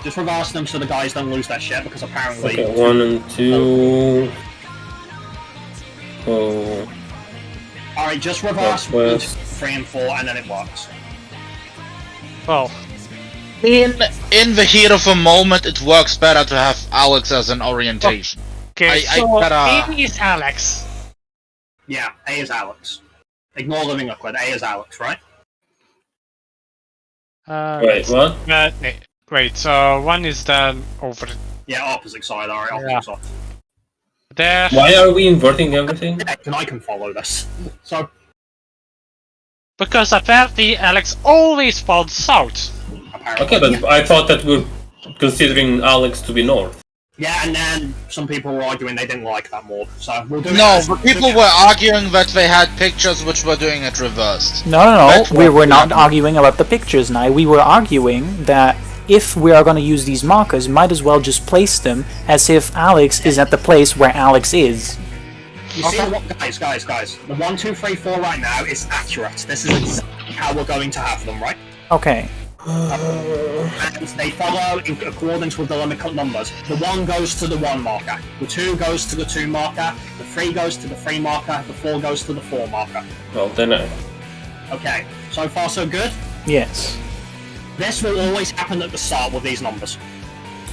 Just reverse them so the guys don't lose their shit, because apparently... Okay, 1 and 2. Oh, Alright, just reverse Northwest. 3 and 4, and then it works. Well, In the heat of a moment, it works better to have Alex as an orientation. okay, I so gotta- A is Alex. Yeah, A is Alex. Ignore living liquid, A is Alex, right? wait, what? Wait, so 1 is then over Yeah, opposite side, alright, Yeah. opposite side. there. Why are we inverting everything? Yeah, and I can follow this. So, Because apparently Alex always spawns south. apparently... Okay, but I thought that we're considering Alex to be north. Yeah, and then some people were arguing they didn't like that more, so we'll do it No, as- but people were arguing that they had pictures which were doing it reversed. No, That's we what were not happened. arguing about the pictures now. We were arguing that if we are going to use these markers, might as well just place them as if Alex is at the place where Alex is. You see what, guys, the 1, 2, 3, 4 right now is accurate. This is exactly how we're going to have them, right? Okay. And they follow in accordance with the limit numbers. The 1 goes to the 1 marker, the 2 goes to the 2 marker, the 3 goes to the 3 marker, the 4 goes to the 4 marker. Well, then Okay, so far so good? Yes. This will always happen at the start with these numbers.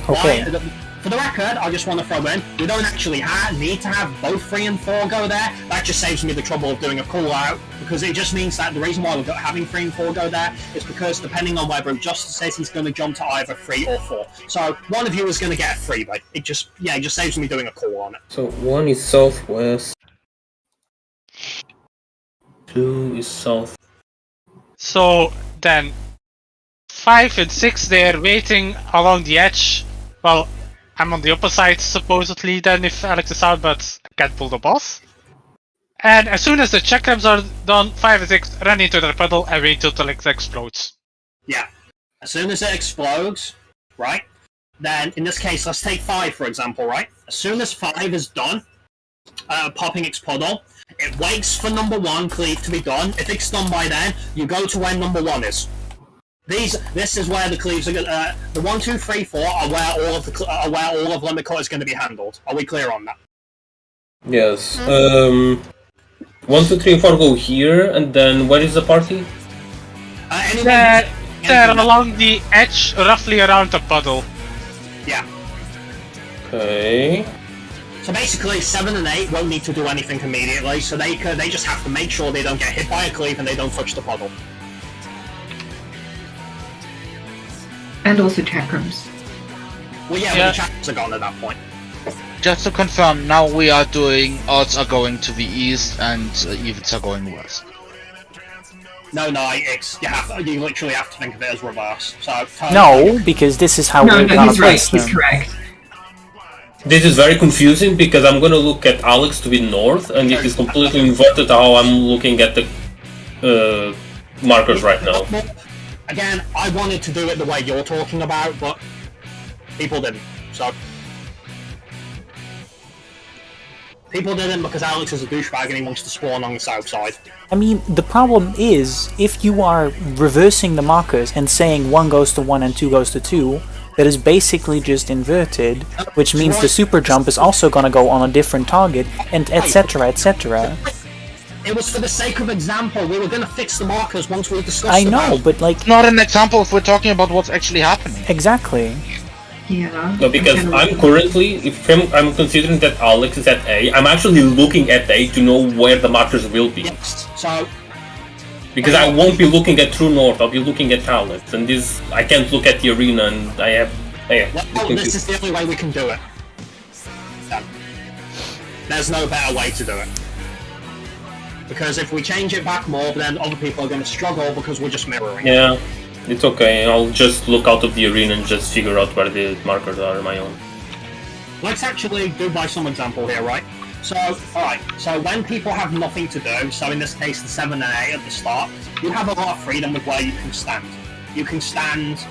Okay. Why? For the record, I just want to throw in, we don't actually need to have both 3 and 4 go there. That just saves me the trouble of doing a call out, because it just means that the reason why we're having 3 and 4 go there is because depending on whether Justice says he's going to jump to either 3 or 4. So one of you is going to get a freebie. It just saves me doing a call on it. so 1 is southwest. 2 is south. So then 5 and 6 they're waiting along the edge. Well, I'm on the opposite supposedly then if Alex is out, but I can't pull the boss. And as soon as the chakrams are done, 5 and 6 run into their puddle and wait till it explodes. Yeah. As soon as it explodes, right? Then, in this case, let's take 5 for example, right? As soon as 5 is done, popping its puddle, it waits for number 1 cleave to be done. If it's done by then, you go to where number 1 is. This is where the cleaves are going. The 1, 2, 3, 4 are where all of limit cut is going to be handled. Are we clear on that? Yes. 1, 2, 3, 4 go here, and then where is the party? They're along the edge, roughly around the puddle. Yeah. Okay. So basically, 7 and 8 won't need to do anything immediately, so they just have to make sure they don't get hit by a cleave and they don't touch the puddle. And also chakrams. Well, yeah, Yeah. but the chapters are gone at that point. Just to confirm, now we are doing odds are going to the east and evens are going west. No, it's you literally have to think of it as reverse. So No, because this is how No, we're no, gonna he's right. place them. He's correct. This is very confusing because I'm gonna look at Alex to be north, and it is completely inverted how I'm looking at the markers right now. Again, I wanted to do it the way you're talking about, but people didn't. So people didn't because Alex is a douchebag and he wants to spawn on the south side. I mean, the problem is, if you are reversing the markers and saying 1 goes to 1 and 2 goes to 2, that is basically just inverted, which means the super jump is also gonna go on a different target, and etc, etc. It was for the sake of example. We were gonna fix the markers once we discussed I know, but like... It's not an example if we're talking about what's actually happening. Exactly. Yeah. No, because I'm currently, if I'm considering that Alex is at A, I'm actually looking at A to know where the markers will be. Yes. So... Because I won't be looking at True North, I'll be looking at Alex, and this, I can't look at the arena, and I have... Well, this is the only way we can do it. There's no better way to do it. Because if we change it back more, then other people are going to struggle because we're just mirroring it. Yeah, it's okay, I'll just look out of the arena and just figure out where the markers are on my own. Let's actually do by some example here, right? So, alright, so when people have nothing to do, so in this case the 7 and 8 at the start, you have a lot of freedom with where you can stand. You can stand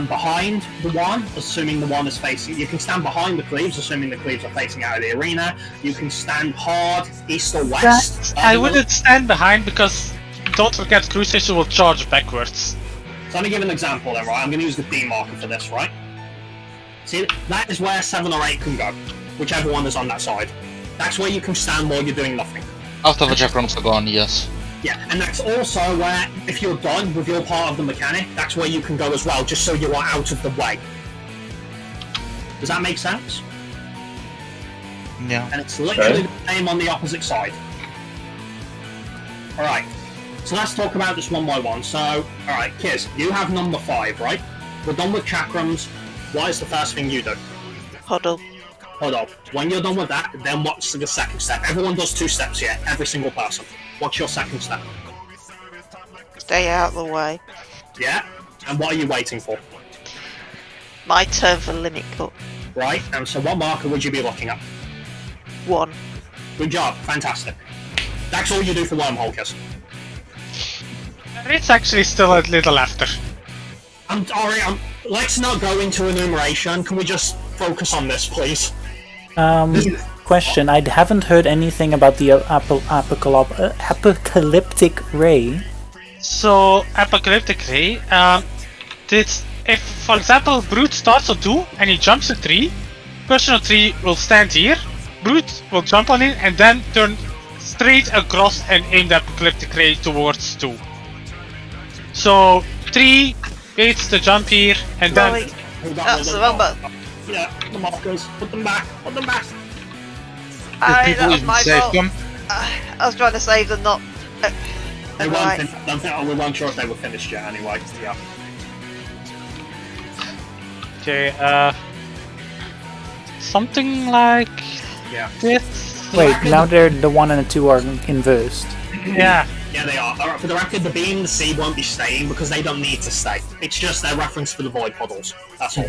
behind the 1, assuming the 1 is facing... You can stand behind the cleaves, assuming the cleaves are facing out of the arena. You can stand hard, east or west. I wouldn't stand behind because don't forget Crusaders will charge backwards. So let me give an example then, right? I'm going to use the D marker for this, right? See, that is where 7 or 8 can go, whichever one is on that side. That's where you can stand while you're doing nothing. After the chevrons are gone, yes. Yeah, and that's also where, if you're done with your part of the mechanic, that's where you can go as well, just so you are out of the way. Does that make sense? Yeah. And it's literally the same on the opposite side. Alright, so let's talk about this one by one. So, alright, Kiz, you have number 5, right? We're done with chakrams. What is the first thing you do? Huddle. Hold on. When you're done with that, then what's the second step? Everyone does 2 steps here, every single person. What's your second step? Stay out of the way. Yeah? And what are you waiting for? My turn for limit cut. Right, and so what marker would you be looking at? 1. Good job, fantastic. That's all you do for wormhole kiss. It's actually still a little after. I'm sorry, let's not go into enumeration. Can we just focus on this, please? Question. I haven't heard anything about the apocalyptic ray. So, apocalyptic ray, if, for example, Brute starts on 2 and he jumps to 3, person on 3 will stand here, Brute will jump on it and then turn straight across and aim the apocalyptic ray towards 2. So, 3 waits to jump here and then... That's the wrong button. Yeah, the markers. Put them back. Put them back. That was my fault. I was trying to save them, not... They right. we weren't sure if they were finished yet anyway. Yeah. Okay, something like this. Wait, now they're the 1 and the 2 are inversed. Yeah. Yeah, they are. Alright, for the record, the B and the C won't be staying because they don't need to stay. It's just their reference for the void puddles. That's all.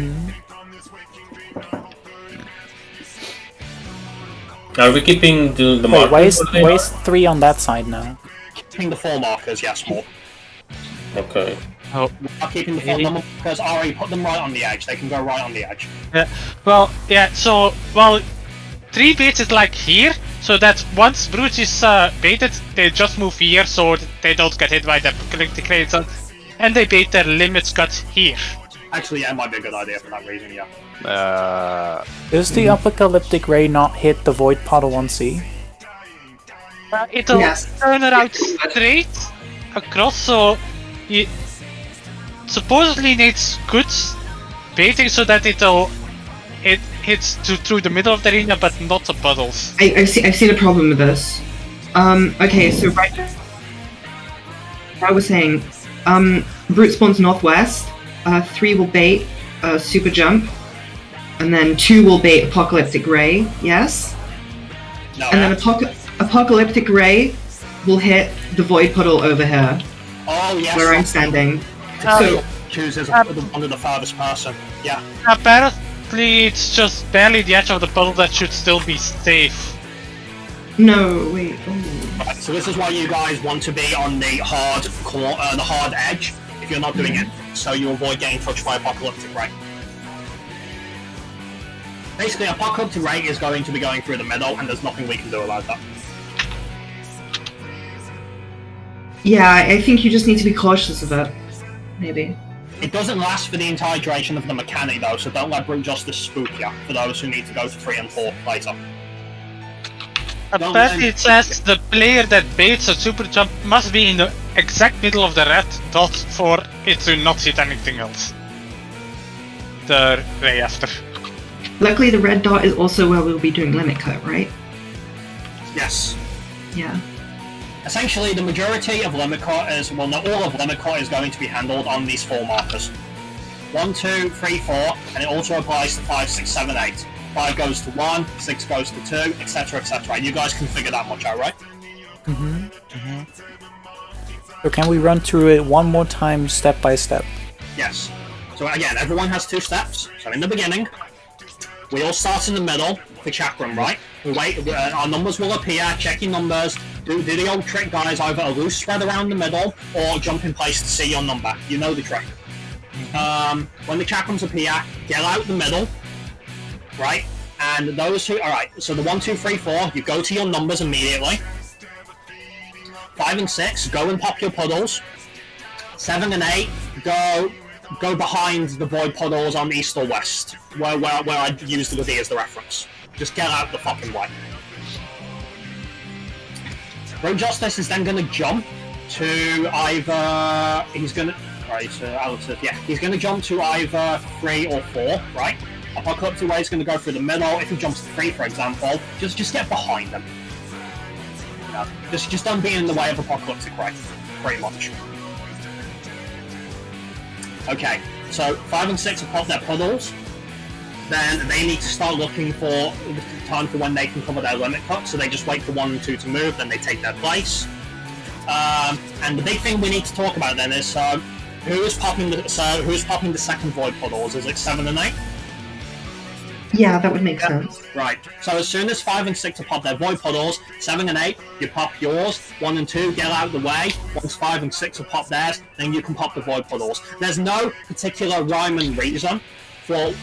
Are we keeping the Wait, markers? why is 3 on that side now? Keeping the 4 markers, yes, more. Okay. Oh. We are keeping the 4 markers. Ari, put them right on the edge. They can go right on the edge. Well, yeah, so, 3 baits is like here, so that once Brute is baited, they just move here so they don't get hit by the apocalyptic ray, and they bait their limits cut here. Actually, yeah, it might be a good idea for that reason, yeah. Does the apocalyptic ray not hit the void puddle on C? It'll turn around straight across, so it supposedly needs good baiting so that it hits through the middle of the arena, but not the puddles. I've seen a problem with this. Okay, so right now, I was saying, Brute spawns northwest, 3 will bait super jump, and then 2 will bait apocalyptic ray, yes? No. And then apocalyptic ray will hit the void puddle over here. Oh yes. where I'm that's standing. So chooses the one of the farthest person. Yeah. Apparently, it's just barely the edge of the puddle that should still be safe. No, wait. Oh. Right, so this is why you guys want to be on the hard edge if you're not doing it, so you avoid getting touched by Apocalyptic Ray. Basically, Apocalyptic Ray is going to be going through the middle, and there's nothing we can do about that. Yeah, I think you just need to be cautious of it. Maybe. It doesn't last for the entire duration of the mechanic though, so don't let Brute Justice spook you for those who need to go to 3 and 4 later. Apparently, it says the player that baits a super jump must be in the exact middle of the red dot for it to not hit anything else. The ray after. Luckily, the red dot is also where we'll be doing limit cut, right? Yes. Yeah. Essentially, the majority of limit cut is, well, not all of limit cut is going to be handled on these 4 markers. 1, 2, 3, 4, and it also applies to 5, 6, 7, 8. 5 goes to 1, 6 goes to 2, etc, etc. You guys can figure that much out, right? So can we run through it one more time, step by step? Yes. So again, everyone has 2 steps. So in the beginning, we all start in the middle, the chakram, right? We wait, our numbers will appear, check your numbers, do the old trick, guys, either a loose spread around the middle, or jump in place to see your number. You know the trick. When the chakrams appear, get out the middle, right? And those who, alright, so the 1, 2, 3, 4, you go to your numbers immediately. 5 and 6, go and pop your puddles. 7 and 8, go behind the void puddles on east or west, where I used the Goodie as the reference. Just get out the fucking way. Brute Justice is then going to jump to either... He's going to... Right, so Alex says, yeah. He's going to jump to either 3 or 4, right? Apocalyptic Ray is going to go through the middle. If he jumps to 3, for example, just get behind him. You know, just don't be in the way of Apocalyptic Ray, pretty much. Okay, so 5 and 6 have popped their puddles. Then they need to start looking for the time for when they can cover their limit cut, so they just wait for 1 and 2 to move, then they take their place. And the big thing we need to talk about then is who's popping the second void puddles? Is it 7 and 8? Yeah, that would make sense. Right. So as soon as 5 and 6 have popped their void puddles, 7 and 8, you pop yours. 1 and 2, get out of the way. Once 5 and 6 have popped theirs, then you can pop the void puddles. There's no particular rhyme and reason for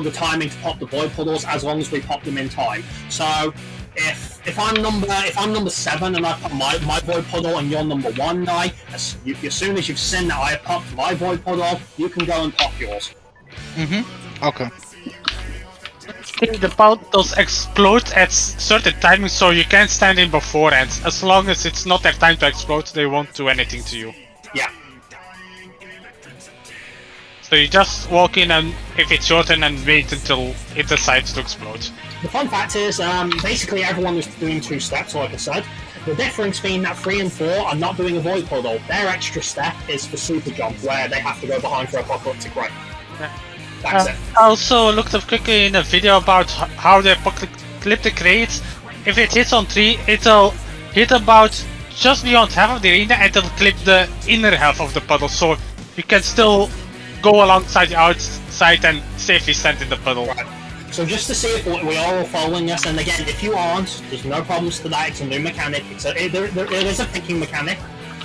the timing to pop the void puddles as long as we pop them in time. So if I'm number 7 and I pop my void puddle and you're number 1, Nye, as soon as you've seen that I have popped my void puddle, you can go and pop yours. Okay. The puddles explode at certain timings, so you can't stand in beforehand. As long as it's not their time to explode, they won't do anything to you. Yeah. So you just walk in, and if it's your turn, and wait until it decides to explode. The fun fact is, basically everyone is doing 2 steps, like I said. The difference being that 3 and 4 are not doing a void puddle. Their extra step is for super jump, where they have to go behind for Apocalyptic Ray. That's it. I also looked up quickly in a video about how the Apocalyptic Ray, if it hits on 3, it'll hit about just beyond half of the arena, and it'll clip the inner half of the puddle, so you can still go alongside the outside and safely stand in the puddle. Right. So just to see if we are all following this, and again, if you aren't, there's no problems to that. It's a new mechanic. It is a picking mechanic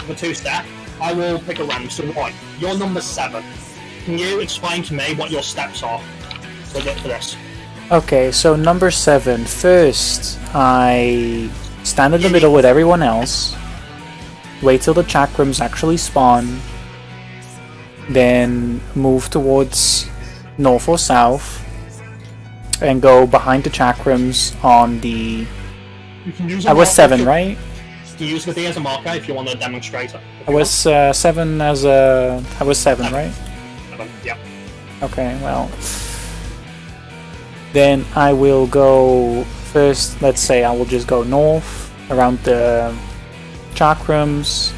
for 2-step. I will pick a random. So right, you're number 7. Can you explain to me what your steps are for this? Okay, so number 7. First, I stand in the middle with everyone else. Wait till the chakrams actually spawn. Then move towards north or south. And go behind the chakrams on the... You can use I was 7, right? You can use the as a marker if you want to demonstrate it. I was 7 as a... I was 7, right? Yeah. Okay, well... Then I will go... First, let's say I will just go north, around the chakrams.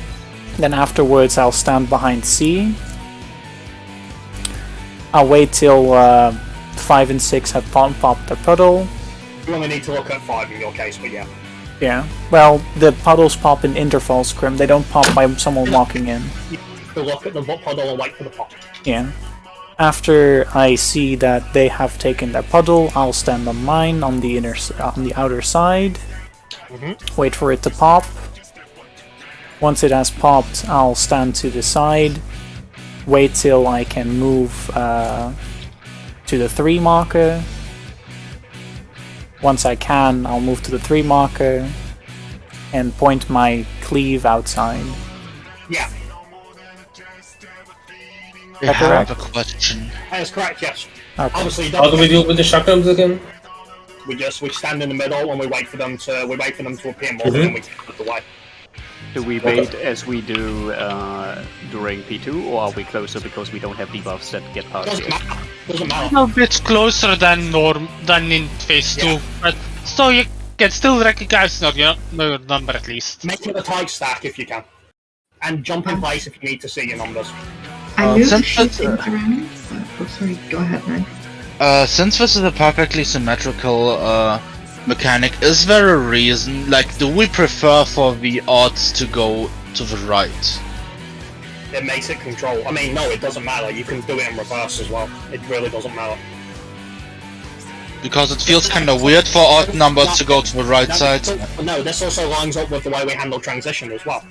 Then afterwards I'll stand behind C. I'll wait till 5 and 6 have popped their puddle. You only need to look at 5 in your case, but yeah. Yeah. Well, the puddles pop in intervals, Grim. They don't pop by someone walking in. To look at the puddle and wait for the pop. Yeah. After I see that they have taken their puddle, I'll stand on mine on the outer side. Wait for it to pop. Once it has popped, I'll stand to the side. Wait till I can move to the 3 marker. Once I can, I'll move to the 3 marker and point my cleave outside. Yeah, I have a question. that is correct. Yes. Okay. Obviously, How do we deal with the shotguns again? we stand in the middle and we wait for them to appear more, and then we get out of the way. Do we bait as we do during P2, or are we closer because we don't have debuffs that get past Doesn't it? matter. Doesn't matter. A bit closer than in phase 2, Yeah. but so you can still recognize your number at least. Make it a tight stack if you can, and jump in place if you need to see your numbers. I moved a since few it's, things around. Oh, sorry. Go ahead, man. Since this is a perfectly symmetrical mechanic, is there a reason? Like, do we prefer for the odds to go to the right? It makes it control. I mean, no, it doesn't matter. You can do it in reverse as well. It really doesn't matter. Because it feels kind of weird for odd numbers to go to the right side. No, this also lines up with the way we handle transition as well.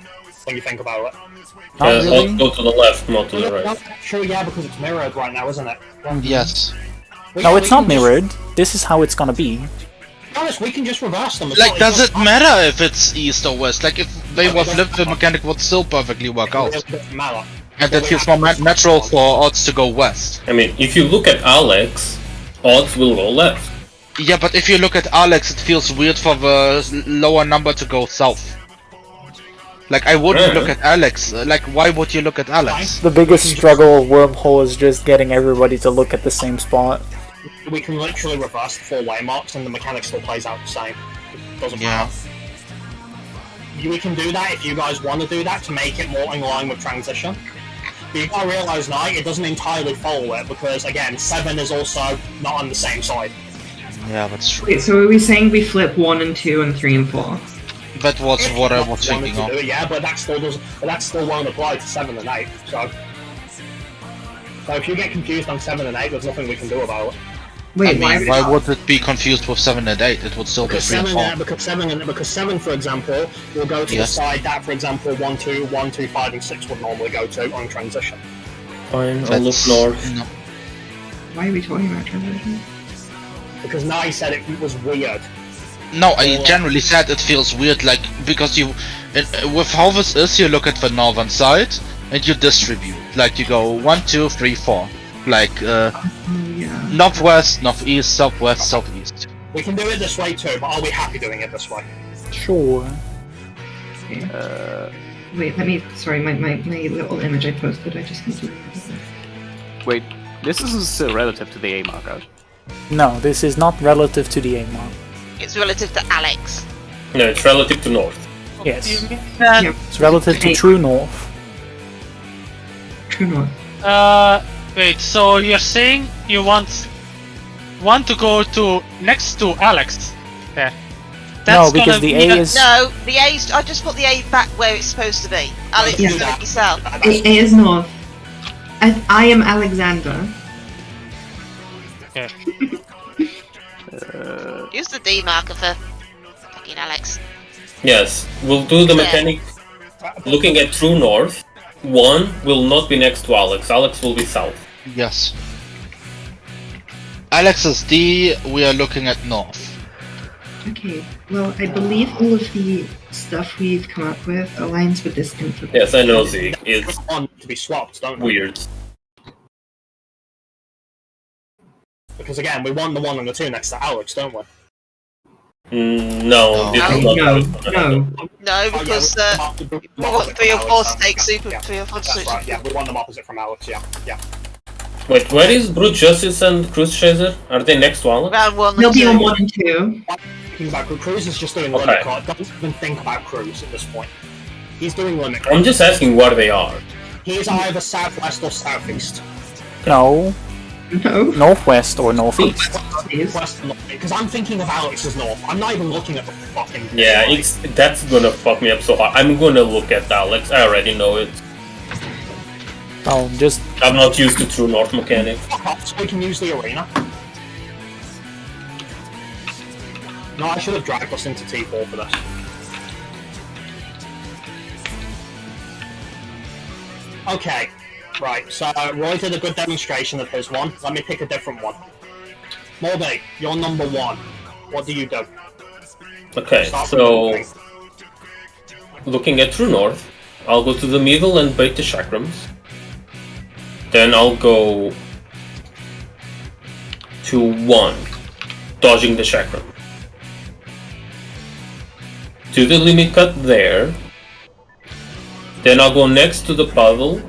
When you think about it. Not really. I'll go to the left, not to the right. Sure, yeah, because it's mirrored right now, isn't it? Yes. Well, No, yeah, it's we not can just- mirrored. This is how it's gonna be. To be honest, we can just reverse them. It's Like, not- does it's it not- matter if it's east or west? Like, if they would flip, the mechanic would still perfectly work out. It doesn't matter. And it feels more natural for odds to go west. I mean, if you look at Alex, odds will go left. Yeah, but if you look at Alex, it feels weird for the lower number to go south. Like, I wouldn't Yeah. look at Alex. Like, why would you look at Alex? The biggest struggle of Wormhole is just getting everybody to look at the same spot. We can literally reverse the 4 waymarks and the mechanic still plays out the same. It doesn't Yeah. matter. We can do that if you guys want to do that to make it more in line with transition. But you gotta realise now, it doesn't entirely follow it because, again, 7 is also not on the same side. Yeah, that's true. Wait, so are we saying we flip 1 and 2 and 3 and 4? That was If what I you was wanted thinking to of. do it, yeah, but that still doesn't. But that still won't apply to 7 and 8. So if you get confused on 7 and 8, there's nothing we can do about it. Wait, I mean, why would it be confused with 7 and 8? It would still be Because 3 and 4. because 7, for example, will go to the Yes. side that, for example, 1, 2, 1, 2, 5, and 6 would normally go to on transition. Fine, I'll look That's- north. no. why are we talking about transition? Because Nai said it was weird. No, I generally said it feels weird, like, because with how this is, you look at the northern side, and you distribute. Like, you go 1, 2, 3, 4. Like, Oh, yeah. northwest, northeast, southwest, southeast. We can do it this way too, but are we happy doing it this way? Sure. Wait, let me. Sorry, my little image I posted. I just need to. Wait, this is relative to the A marker. No, this is not relative to the A mark. It's relative to Alex. No, it's relative to north. Yes. Yeah. It's relative to True North. True north. Wait, so you're saying you want to go to next to Alex? Yeah. No, because gonna the be A is... No, the A's. I just put the A back where it's supposed to be. Alex, Yeah. you do it yourself. A is north. I am Alexander. Okay. Use the D marker for fucking Alex. Yes, we'll do the Yeah. mechanic looking at true north. 1 will not be next to Alex. Alex will be south. Yes. Alex is D, we are looking at north. Okay. Well, I believe all of the stuff we've come up with aligns with this info. Yes, I know, Zeke. It's On to be swapped, don't we? weird. Because again, we want the 1 and the 2 next to Alex, don't we? No, this is not how it's gonna happen. No. No, because we want 3 or 4 stakes super, 3 or 4 That's super. right, yeah, we want them opposite from Alex, yeah. Wait, where is Brute Justice and Cruise Chaser? Are they next to Alex? Round 1 They'll and be 2. on 1 and 2. Thinking about Cruz is just doing Okay. limit card. Don't even think about Cruz at this point. He's doing limit card. I'm just asking where they are. He is either southwest or southeast. No. No. Northwest or northeast? West, because I'm thinking of Alex's north. I'm not even looking at the fucking. Yeah, that's gonna fuck me up so hard. I'm gonna look at Alex. I already know it. Oh, just I'm not used to true north mechanics. Fuck off, so we can use the arena. No, I should have dragged us into T4 for this. Okay, right, so Roy did a good demonstration of his one. Let me pick a different one. Morby, you're number 1. What do you do? Okay, Start so with looking at true north, I'll go to the middle and bait the chakrams. Then I'll go to 1, dodging the chakram. To the limit cut there. Then I'll go next to the puddle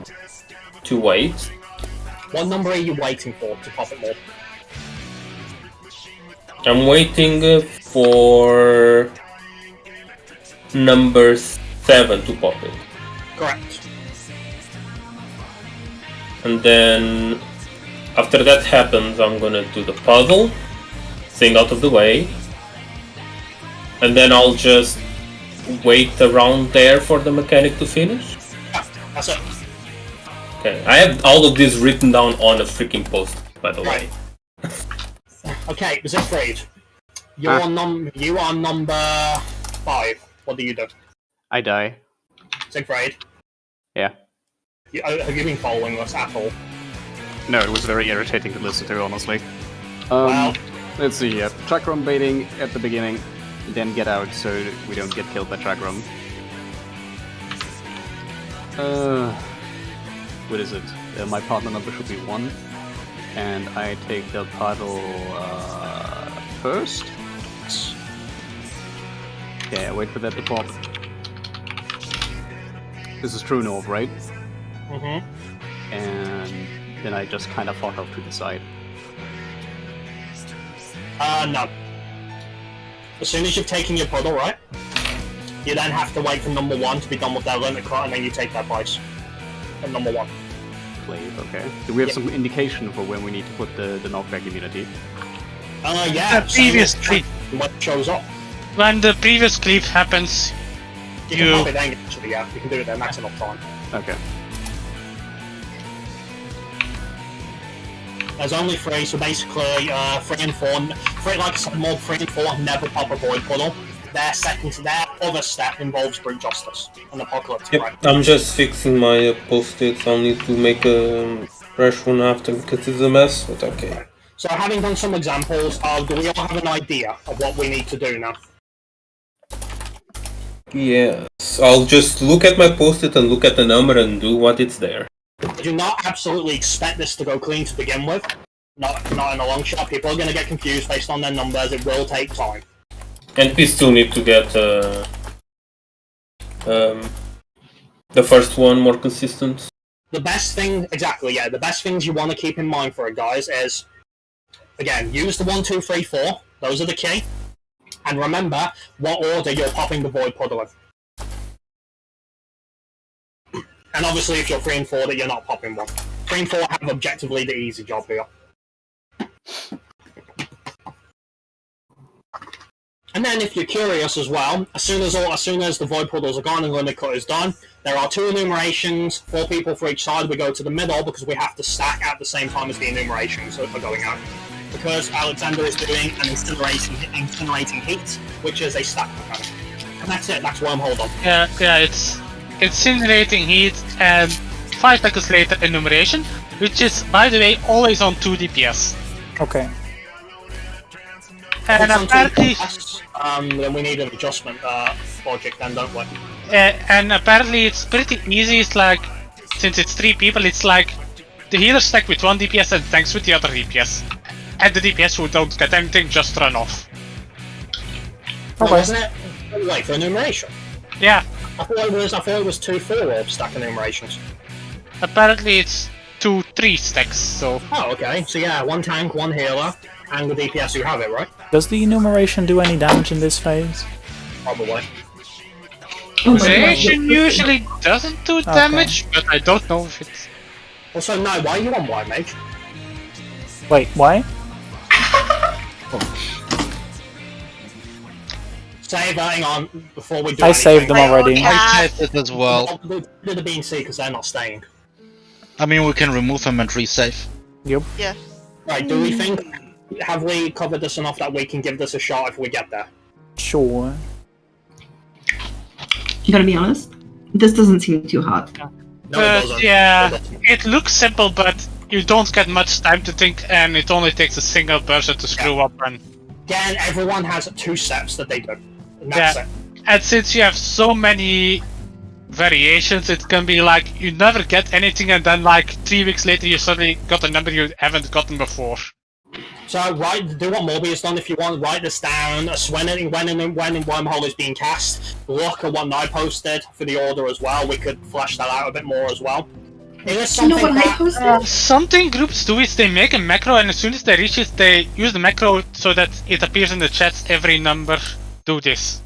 to wait. what number are you waiting for to pop it more? I'm waiting for number 7 to pop it. Correct. And then after that happens, I'm gonna do the puzzle thing out of the way. And then I'll just wait around there for the mechanic to finish. Yeah, that's it. Okay, I have all of this written down on a freaking post, by the way. Okay, Siegfried. You are number 5. What do you do? I die. Siegfried, Yeah. have you been following us at all? No, it was very irritating to listen to, honestly. Well- Let's see. Chakram baiting at the beginning, then get out so we don't get killed by Chakram. What is it? My partner number should be 1. And I take the puddle first. Yeah, wait for that to pop. This is true north, right? Mm-hmm. And then I just kind of fuck off to the side. No. As soon as you've taken your puddle, right? You then have to wait for number 1 to be done with their limit cut, and then you take their price. At number 1. Glaive, okay. Do we have some indication for when we need to put the knockback immunity? Yeah. The previous cleave. When it shows up. When the previous cleave happens, You can pop it then, actually, yeah. You can do it then, that's enough time. Okay. There's only 3, so basically 3 and 4, like I said, mob 3 and 4 never pop a void puddle. Their other step involves brute justice and apocalypse. Yep, Right? I'm just fixing my post-its. I'll need to make a fresh one after because it's a mess, but okay. So having done some examples, do we all have an idea of what we need to do now? Yes, I'll just look at my post-it and look at the number and do what it's there. Do not absolutely expect this to go clean to begin with. Not in a long shot. People are going to get confused based on their numbers. It will take time. And we still need to get the first one more consistent. The best thing, exactly, yeah, the best things you want to keep in mind for it, guys, is, again, use the 1, 2, 3, 4. Those are the key. And remember what order you're popping the void puddle in. And obviously, if you're 3 and 4, that you're not popping 1. 3 and 4 have objectively the easy job here. And then, if you're curious as well, as soon as the void puddles are gone and limit cut is done, there are 2 enumerations, 4 people for each side. We go to the middle because we have to stack at the same time as the enumerations are going out. Because Alexander is doing an incinerating heat, which is a stack mechanic. And that's it. That's wormhole done. yeah, it's incinerating heat and 5 seconds later enumeration, which is, by the way, always on 2 DPS. Okay. And If it's on 2 apparently, DPS, then we need an adjustment logic then, don't we? and apparently it's pretty easy. It's like, since it's 3 people, it's like the healer stack with 1 DPS and tanks with the other DPS. And the DPS who don't get anything just run off. No, Okay. isn't it? Wait for enumeration. Yeah, I thought it was 2 4-orb stack enumerations. apparently it's 2 3 stacks, so... Oh, okay. So yeah, 1 tank, 1 healer, and the DPS who have it, right? Does the enumeration do any damage in this phase? Probably. Enumeration usually doesn't do damage, but I don't know if it's... Also, no, why are you on White Mage? Wait, why? Save, hang on, before we do I anything. saved them already. I saved it as well. We'll do the B and C because they're not staying. I mean, we can remove them and resave. Yep. Yeah. Right, do we think... Have we covered this enough that we can give this a shot if we get there? Sure. You gotta be honest. This doesn't seem too hard. No, it But doesn't. yeah, It doesn't. it looks simple, but you don't get much time to think, and it only takes a single person to screw up. And Again, everyone has 2 steps that they do. And that's it. and since you have so many variations, it can be like you never get anything, and then like 3 weeks later you suddenly got a number you haven't gotten before. So, do what Morby has done if you want. Write this down. When in Wormhole is being cast, look at what I posted for the order as well. We could flesh that out a bit more as well. It is You know something what I that... posted? Something groups do is they make a macro, and as soon as they reach it, they use the macro so that it appears in the chat. Every number do this.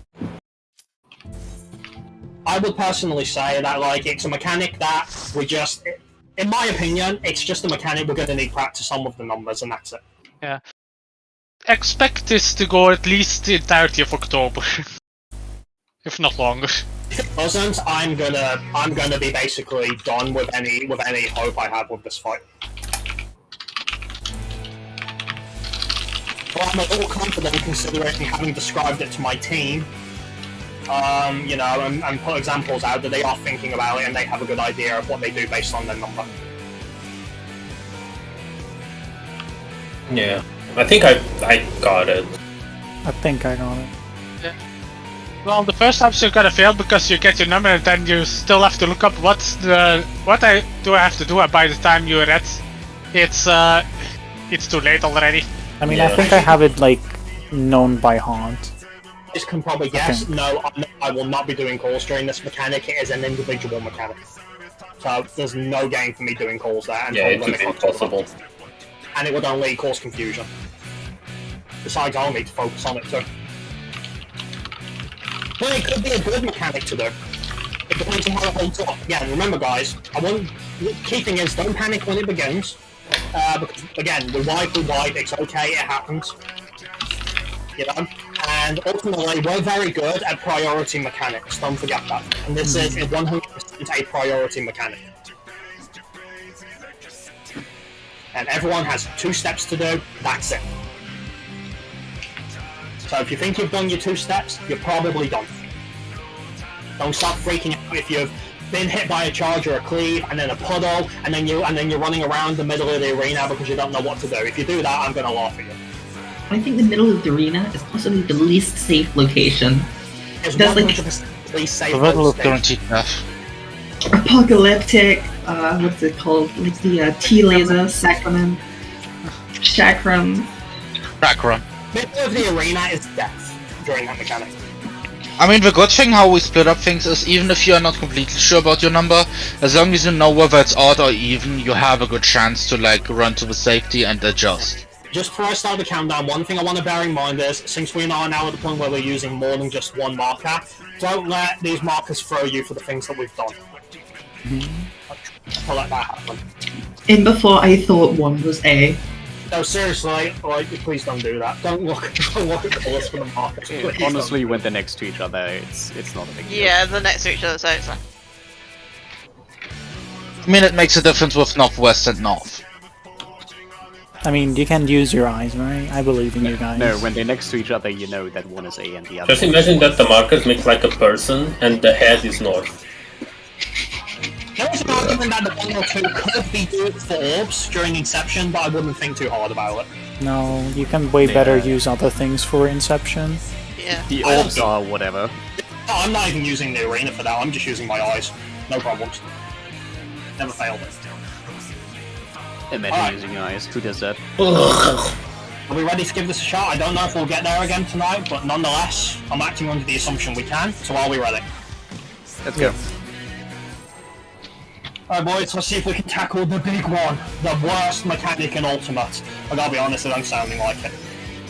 I would personally say that like it's a mechanic that we just, in my opinion, it's just a mechanic we're going to need practice on with the numbers, and that's it. Yeah. Expect this to go at least the entirety of October, if not longer. If it doesn't, I'm gonna be basically done with any hope I have with this fight. But I'm a little confident considering having described it to my team. You know, and put examples out that they are thinking about it and they have a good idea of what they do based on their number. Yeah. I think I got it. I think I got it. Well, the first times you're gonna fail because you get your number and then you still have to look up what I have to do, and by the time you're at it's too late already. I mean, Yeah. I think I have it like known by heart. This can probably guess. Okay. No, I will not be doing calls during this mechanic. It is an individual mechanic. So there's no gain for me doing calls there. And Yeah, it would be impossible. And it would only cause confusion. Besides, I'll need to focus on it too. But it could be a good mechanic to do. It depends on how it holds up. Again, remember guys, the key thing is don't panic when it begins. Because again, we wipe, it's okay, it happens. You know? And ultimately, we're very good at priority mechanics, don't forget that. And this is 100% a priority mechanic. And everyone has 2 steps to do, that's it. So if you think you've done your 2 steps, you're probably done. Don't start freaking out if you've been hit by a charge or a cleave and then a puddle and then you're running around the middle of the arena because you don't know what to do. If you do that, I'm gonna laugh at you. I think the middle of the arena is possibly the least safe location. It's There's like 100% safe. The riddle of stage. guaranteed death. apocalyptic, what's it called? Like the T-laser, sacrament, chakram. Chakram. Middle of the arena is death during that mechanic. I mean, the good thing how we split up things is even if you are not completely sure about your number, as long as you know whether it's odd or even, you have a good chance to like run to the safety and adjust. Just before I start the countdown, one thing I want to bear in mind is, since we are now at the point where we're using more than just one marker, don't let these markers throw you for the things that we've done. I'll let that happen. And before I thought 1 was A. No, seriously, like, please don't do that. Don't look at colours for the markers. Please Honestly, when they're next to each other, it's not a big deal. Yeah, the next to each other, so it's like... I mean, it makes a difference with northwest and north. I mean, you can use your eyes, right? I believe in you guys. No, when they're next to each other, you know that one is A and the other. Just imagine that the markers make like a person and the head is north. There is an argument that the 1 or 2 could be good for orbs during Inception, but I wouldn't think too hard about it. No, you can way better Yeah. use other things for Inception. Yeah. The I orbs don't- are whatever. No, I'm not even using the arena for that, I'm just using my eyes. No problems. Never failed it. Imagine Alright. using your eyes. Who does that? Are we ready to give this a shot? I don't know if we'll get there again tonight, but nonetheless, I'm acting under the assumption we can, so are we ready? Let's go. Alright boys, let's see if we can tackle the big one. The worst mechanic in Ultimate. I gotta be honest, it ain't sounding like it.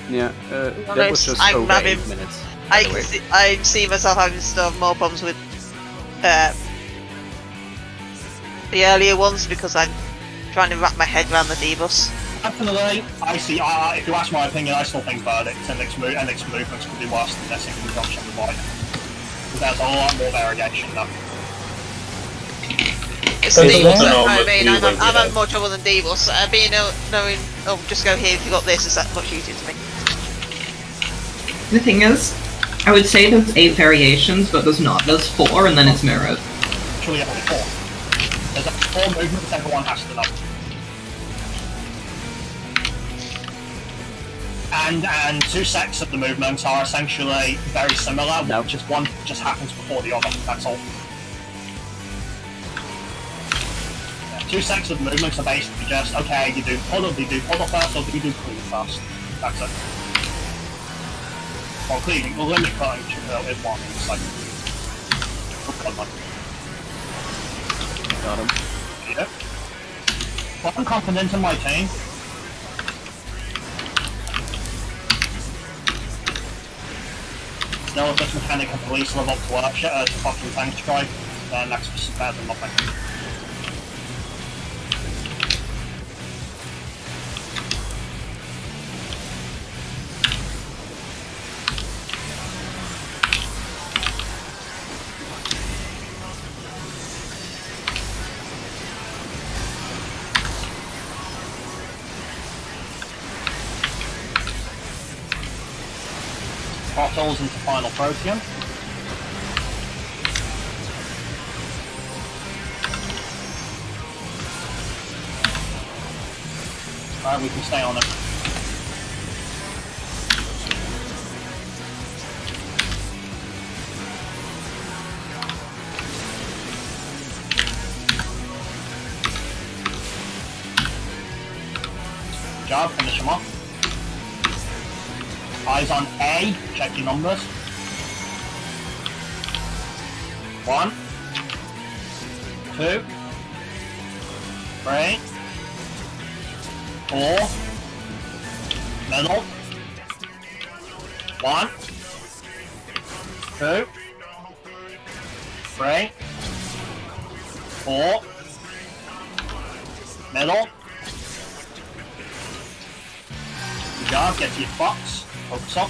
Yeah, that was Honest, just I'm over having- 8 minutes. I by the way. I see myself having still have more problems with the earlier ones because I'm trying to wrap my head around the D-bus. Definitely, I see. If you ask my opinion, I still think verdicts and its movements could be worse than this in conjunction with white. Because there's a lot more variation though. It's Depends Deeble, on so, how I much mean, leeway I'm we having have. more trouble than Deeble, so knowing, oh, just go here if you got this is that much easier to me. The thing is, I would say there's 8 variations, but there's not. There's 4, and then it's mirrored. Actually, only 4. There's 4 movements everyone has to know. And 2 sets of the movements are essentially very similar, No. just one just happens before the other, that's all. Yeah, 2 sets of movements are basically just, okay, you do puddle first, or you do cleave first. That's it. Well, cleaving, the limit cutting is one, it's like... Got him. Yep. Well, I'm confident in my team. Still, if this mechanic can police live up to work to fucking tank strike, then that's just better than nothing. Bottles into final Protean. Right, we can stay on it. Good job, finish him off. Eyes on A, check your numbers. 1, 2, 3, 4, middle. 1, 2, 3, 4, middle. Good job, get to your box. Focus up.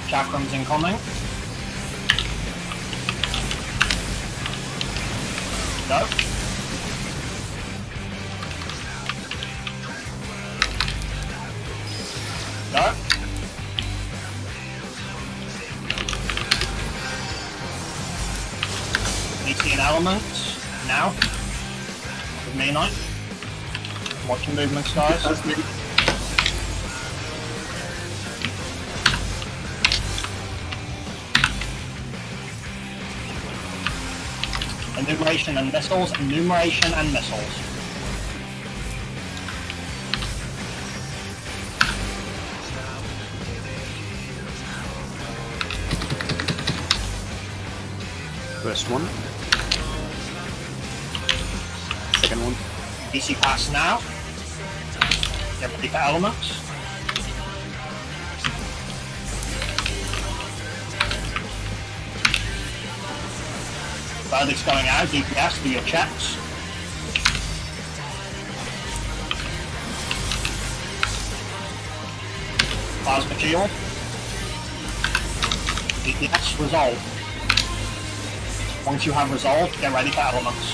Chakrams incoming. Go. Go. DC and elements now. With me night. Watching movements, guys. That's me. Enumeration and missiles. Enumeration and missiles. First one. Second one. DC pass now. Get ready for elements. Verdict's going out. DPS, do your checks. Plasma shield. DPS, resolve. Once you have resolved, get ready for elements.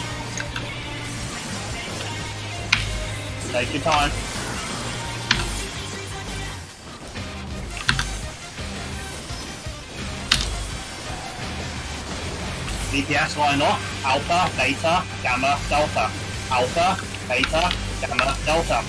Take your time. DPS line up. Alpha, Beta, Gamma, Delta. Alpha, Beta, Gamma, Delta.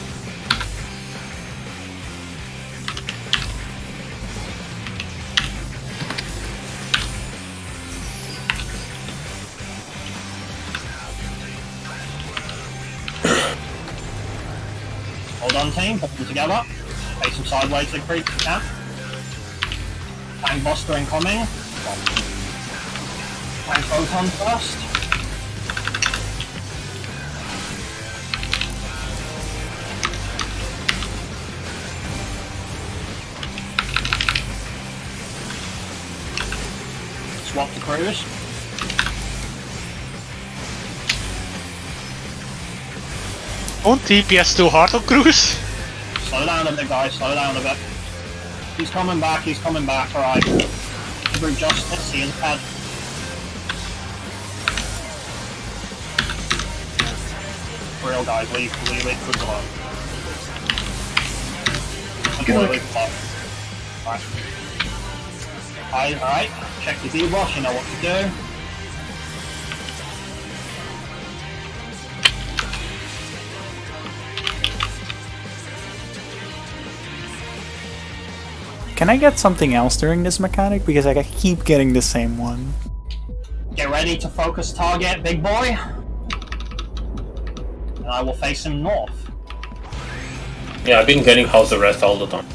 Hold on team, put them together. Face them sideways to creep if you can. Tank Buster incoming. Tank Photon first. swap to cruise. Don't DPS too hard on cruise. Slow down a bit, guys, slow down a bit. He's coming back, alright. Brute Justice, he is head. Real guys, leave cruise alone. Leave alone. Alright, check your debuff, you know what to do. Can I get something else during this mechanic? Because I keep getting the same one. Get ready to focus target, big boy. And I will face him north. Yeah, I've been getting house arrest all the time.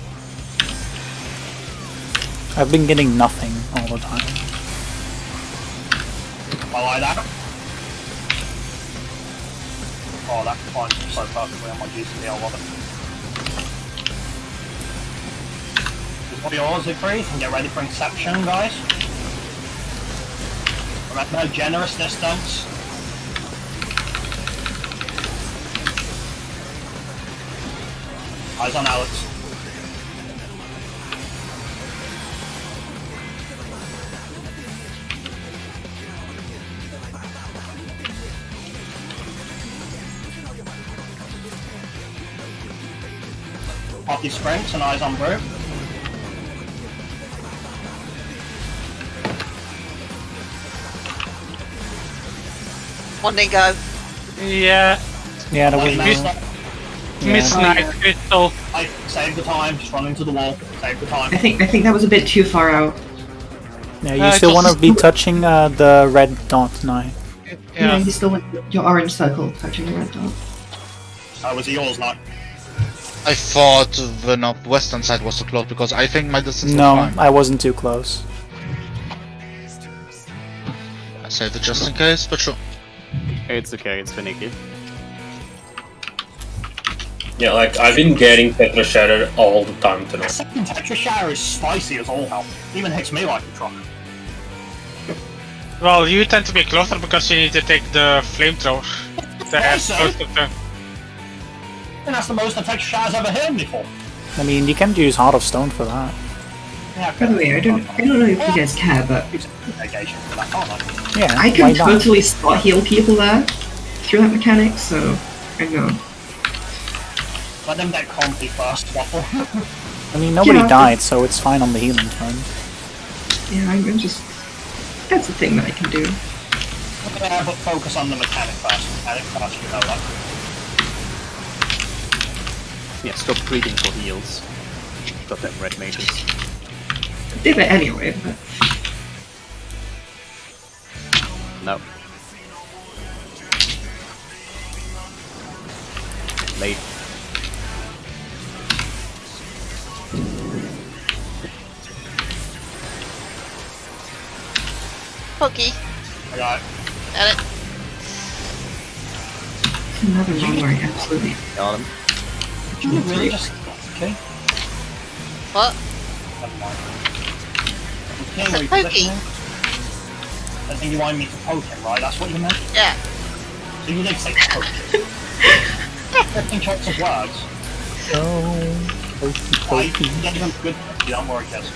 I've been getting nothing all the time. I like that. Oh, that climbs so perfectly on my GCD, I love it. This is yours, Siegfried, and get ready for Inception, guys. Remember, generous distance. Eyes on Alex. Pop your sprints and eyes on Brute. One didn't go. Yeah. Yeah, that was Miss- now. Miss Knight Crystal. I save the time, just run into the wall. Save the time. I think that was a bit too far out. Yeah, you still want to be touching the red dot now. Yeah, you still want your orange circle touching the red dot. Was it yours, not? I thought the northwestern side was too close because I think my distance No, was fine. I wasn't too close. I saved it just in case, but sure. It's okay, it's finicky. Yeah, like, I've been getting Tetra Shattered all the time tonight. Second Tetra Shatter is spicy as all hell. Even hits me like a truck. Well, you tend to be closer because you need to take the flamethrower. That's Also- close to them. And that's the most Tetra Shatter's ever hit before. I mean, you can use Heart of Stone for that. Yeah, By the way, I don't know if you guys care, but Negation for that, can't I? Yeah, I why can not? totally spot heal people there through that mechanic, so I know. Let them get comfy first, waffle. I mean, nobody Yeah. died, so it's fine on the healing front. Yeah, I'm just. That's the thing that I can do. Yeah, but focus on the mechanic first. Mechanic first, you know that. Yeah, stop treating for heals. Got them red mages. Did it anyway, but No. Late. Pokey. I got it. Got it. another one where I absolutely. Got him. Did you really just... Okay, What? never mind. Okay, Said repositioning. I think you wanted me to poke him, right? That's what you meant? Yeah. So you did say poke. 15 checks of words. I gave him good... Don't worry, kids.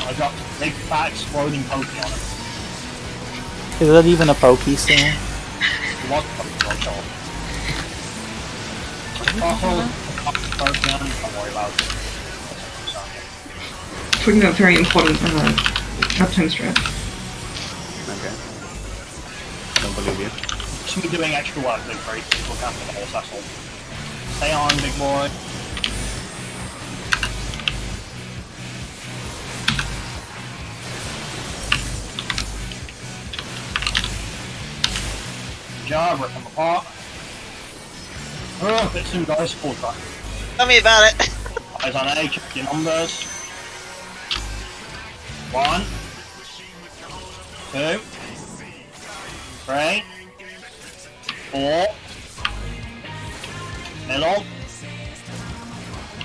I dropped a big fat exploding pokey on him. Is that even a pokey still? He was fucking well short. Pokey on him, don't worry about it. Talking about very important uptime strat. Okay. Don't believe you. Just me doing extra work, big freak. Look after the horse, that's all. Stay on, big boy. Good job, rip them apart. Oh, bit soon, guys. Full track. Tell me about it. Eyes on A, check your numbers. 1, 2, 3, 4, middle,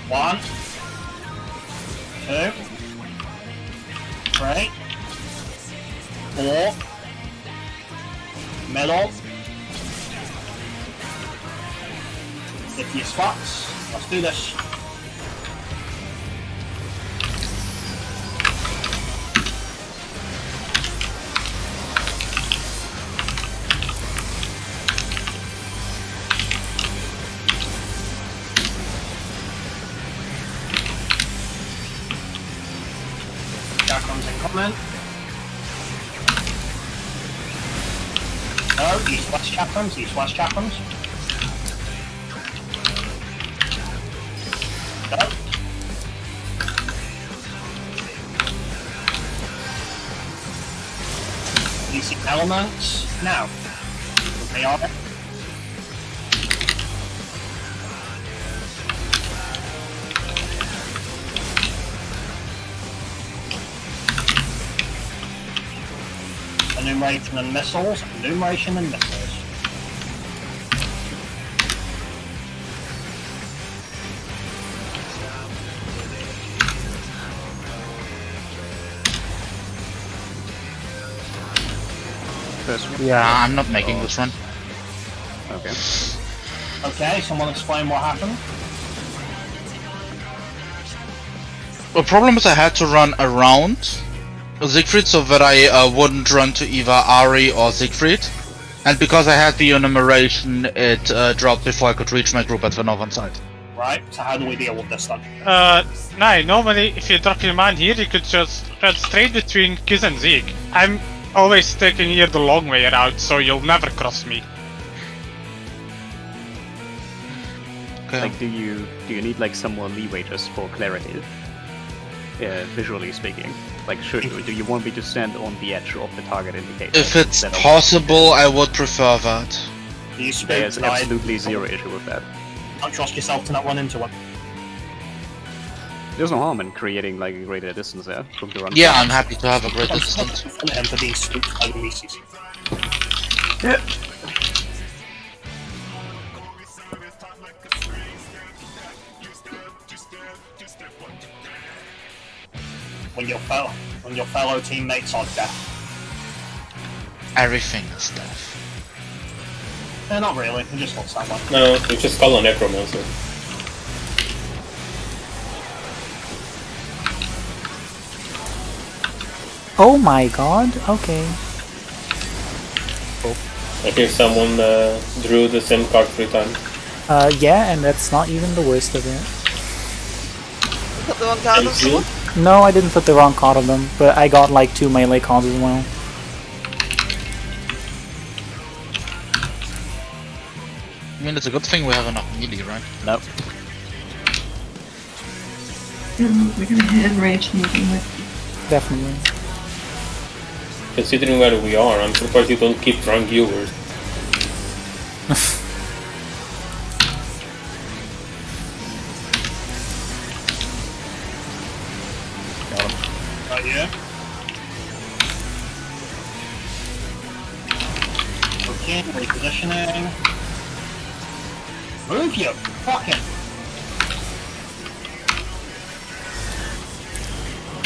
1, 2, 3, 4, middle. Get to your spots. Let's do this. Chakrams incoming. No, east-west chakrams, east-west chakrams. Go. You see elements now. They are. Enumeration and missiles, enumeration and missiles. First one. Yeah, I'm not making this run. Okay. Okay, someone explain what happened. The problem is I had to run around Siegfried so that I wouldn't run to either Ari or Siegfried. And because I had the enumeration, it dropped before I could reach my group at the northern side. Right, so how do we deal with this then? No, normally if you drop your man here, you could just run straight between Kiz and Zeke. I'm always taking here the long way around, so you'll never cross me. Okay. Like, do you need like some more leeway just for clarity? Visually speaking, like, do you want me to stand on the edge of the target indicator? If it's instead of- possible, I would prefer that. Do you speak There's tonight? absolutely zero issue with that. Don't trust yourself to not run into one. There's no harm in creating like a greater distance there from the run. Yeah, I'm happy to have a great I'm distance. still him for being spooked by the Reese's. When your fellow teammates are deaf. Everything is death. Not really, it just looks that way. No, you just call a necromancer. Oh my god, okay. I think someone drew the same card 3 times. Yeah, and that's not even the worst of it. Put the wrong card on Thank you. someone. No, I didn't put the wrong card on them, but I got like 2 melee cards as well. I mean, it's a good thing we have enough melee, right? No. We're gonna hit enrage moving with. Definitely. Considering where we are, I'm surprised you don't keep drunk viewers. Right here. Okay, repositioning. Move you! Fucking!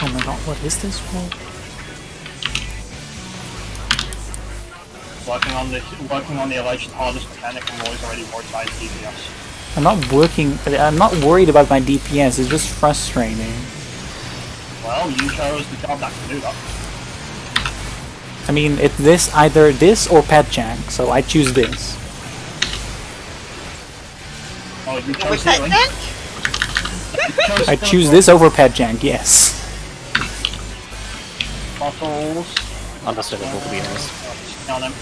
Oh my god, what is this for? Working on the alleged hardest mechanic and Roy's already worried about his DPS. I'm not worried about my DPS, it's just frustrating. Well, you chose the job that can do that. I mean, it's either this or Pet Jank, so I choose this. Oh, you With chose that healing. then? I choose this over Pet Jank, yes. Bottles. Understandable, to be honest. Count him.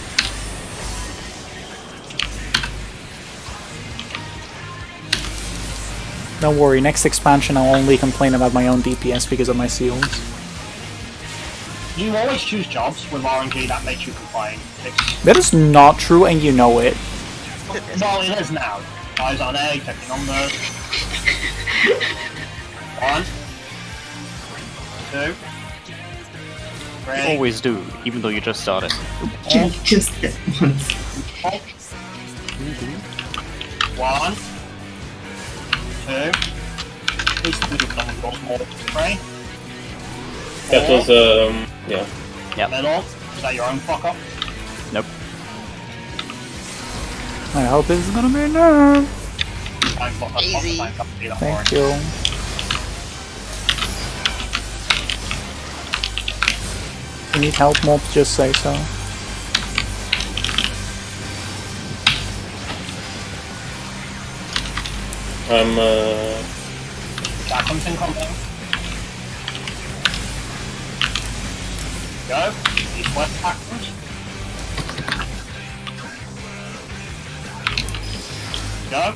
Don't worry, next expansion I'll only complain about my own DPS because of my seals. You always choose jobs with RNG that makes you complain. That is not true and you know it. Well, it is now. Eyes on A, checking numbers. 1, 2, 3. You always do, even though you just started. Just this once. 1, 2, Please do the double cross more. Three. That was, yeah. Yep. Middle. Is that your own fuck up? Nope. I hope it's gonna be enough. Time fuck up. Easy. Time fuck up. Thank you. If you need help, mobs, just say so. I'm, Got something coming. Go. East west backwards. Go.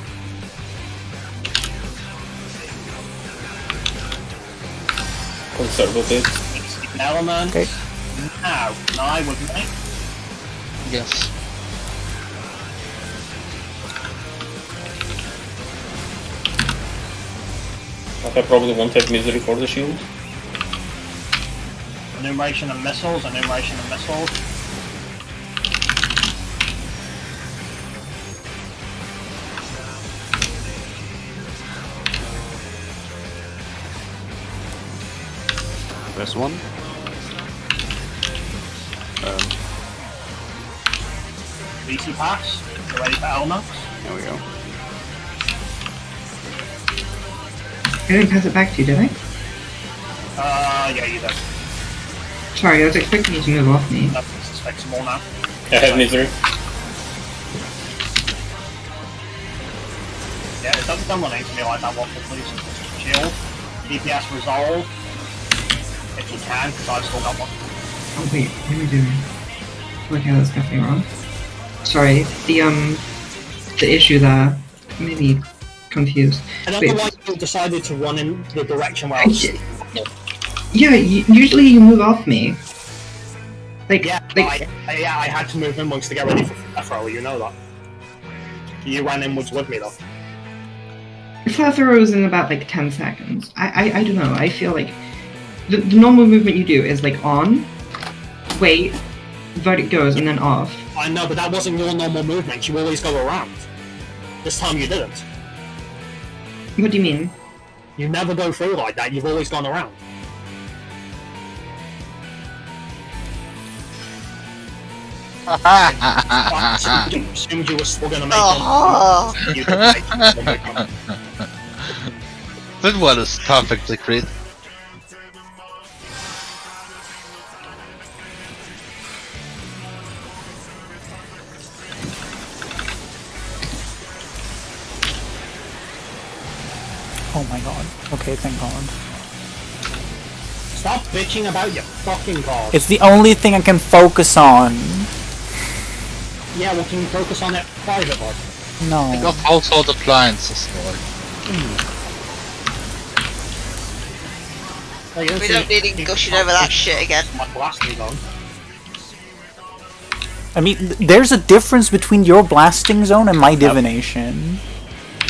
conservative. It's the element. Okay. Now, I with me. Yes. I probably won't have misery for the shield. Enumeration of missiles, enumeration of missiles. This one. BC pass. Get ready for elements. There we go. I didn't pass it back to you, did I? Yeah, you did. Sorry, I was expecting you to move off me. Nothing suspects more now. I have misery. Yeah, it doesn't come running to me like that waffle, please. Shield. DPS resolve. If you can, because I've still got one. Oh wait, what am I doing? Okay, that's definitely wrong. Sorry, the issue there made me confused. I don't Wait, know why you decided to run in the direction where I was. yeah, usually you move off me. Like, Yeah, like I had to move inwards to get ready for a throw, you know that. You ran inwards with me though. flat throw is in about like 10 seconds. I don't know. I feel like the normal movement you do is like on, wait, verdict goes, and then off. I know, but that wasn't your normal movement. You always go around. This time you didn't. What do you mean? You never go through like that. You've always gone around. I assumed you were still gonna make Oh. one. You didn't make one. That one is perfectly great. Oh my god. Okay, thank god. Stop bitching about your fucking card. It's the only thing I can focus on. Yeah, well, can you focus on it privately? No. Think of household appliances, Lord. Hey, you We see don't need me- him gushing over that shit again. My blasting gun. I mean, there's a difference between your blasting zone and my divination.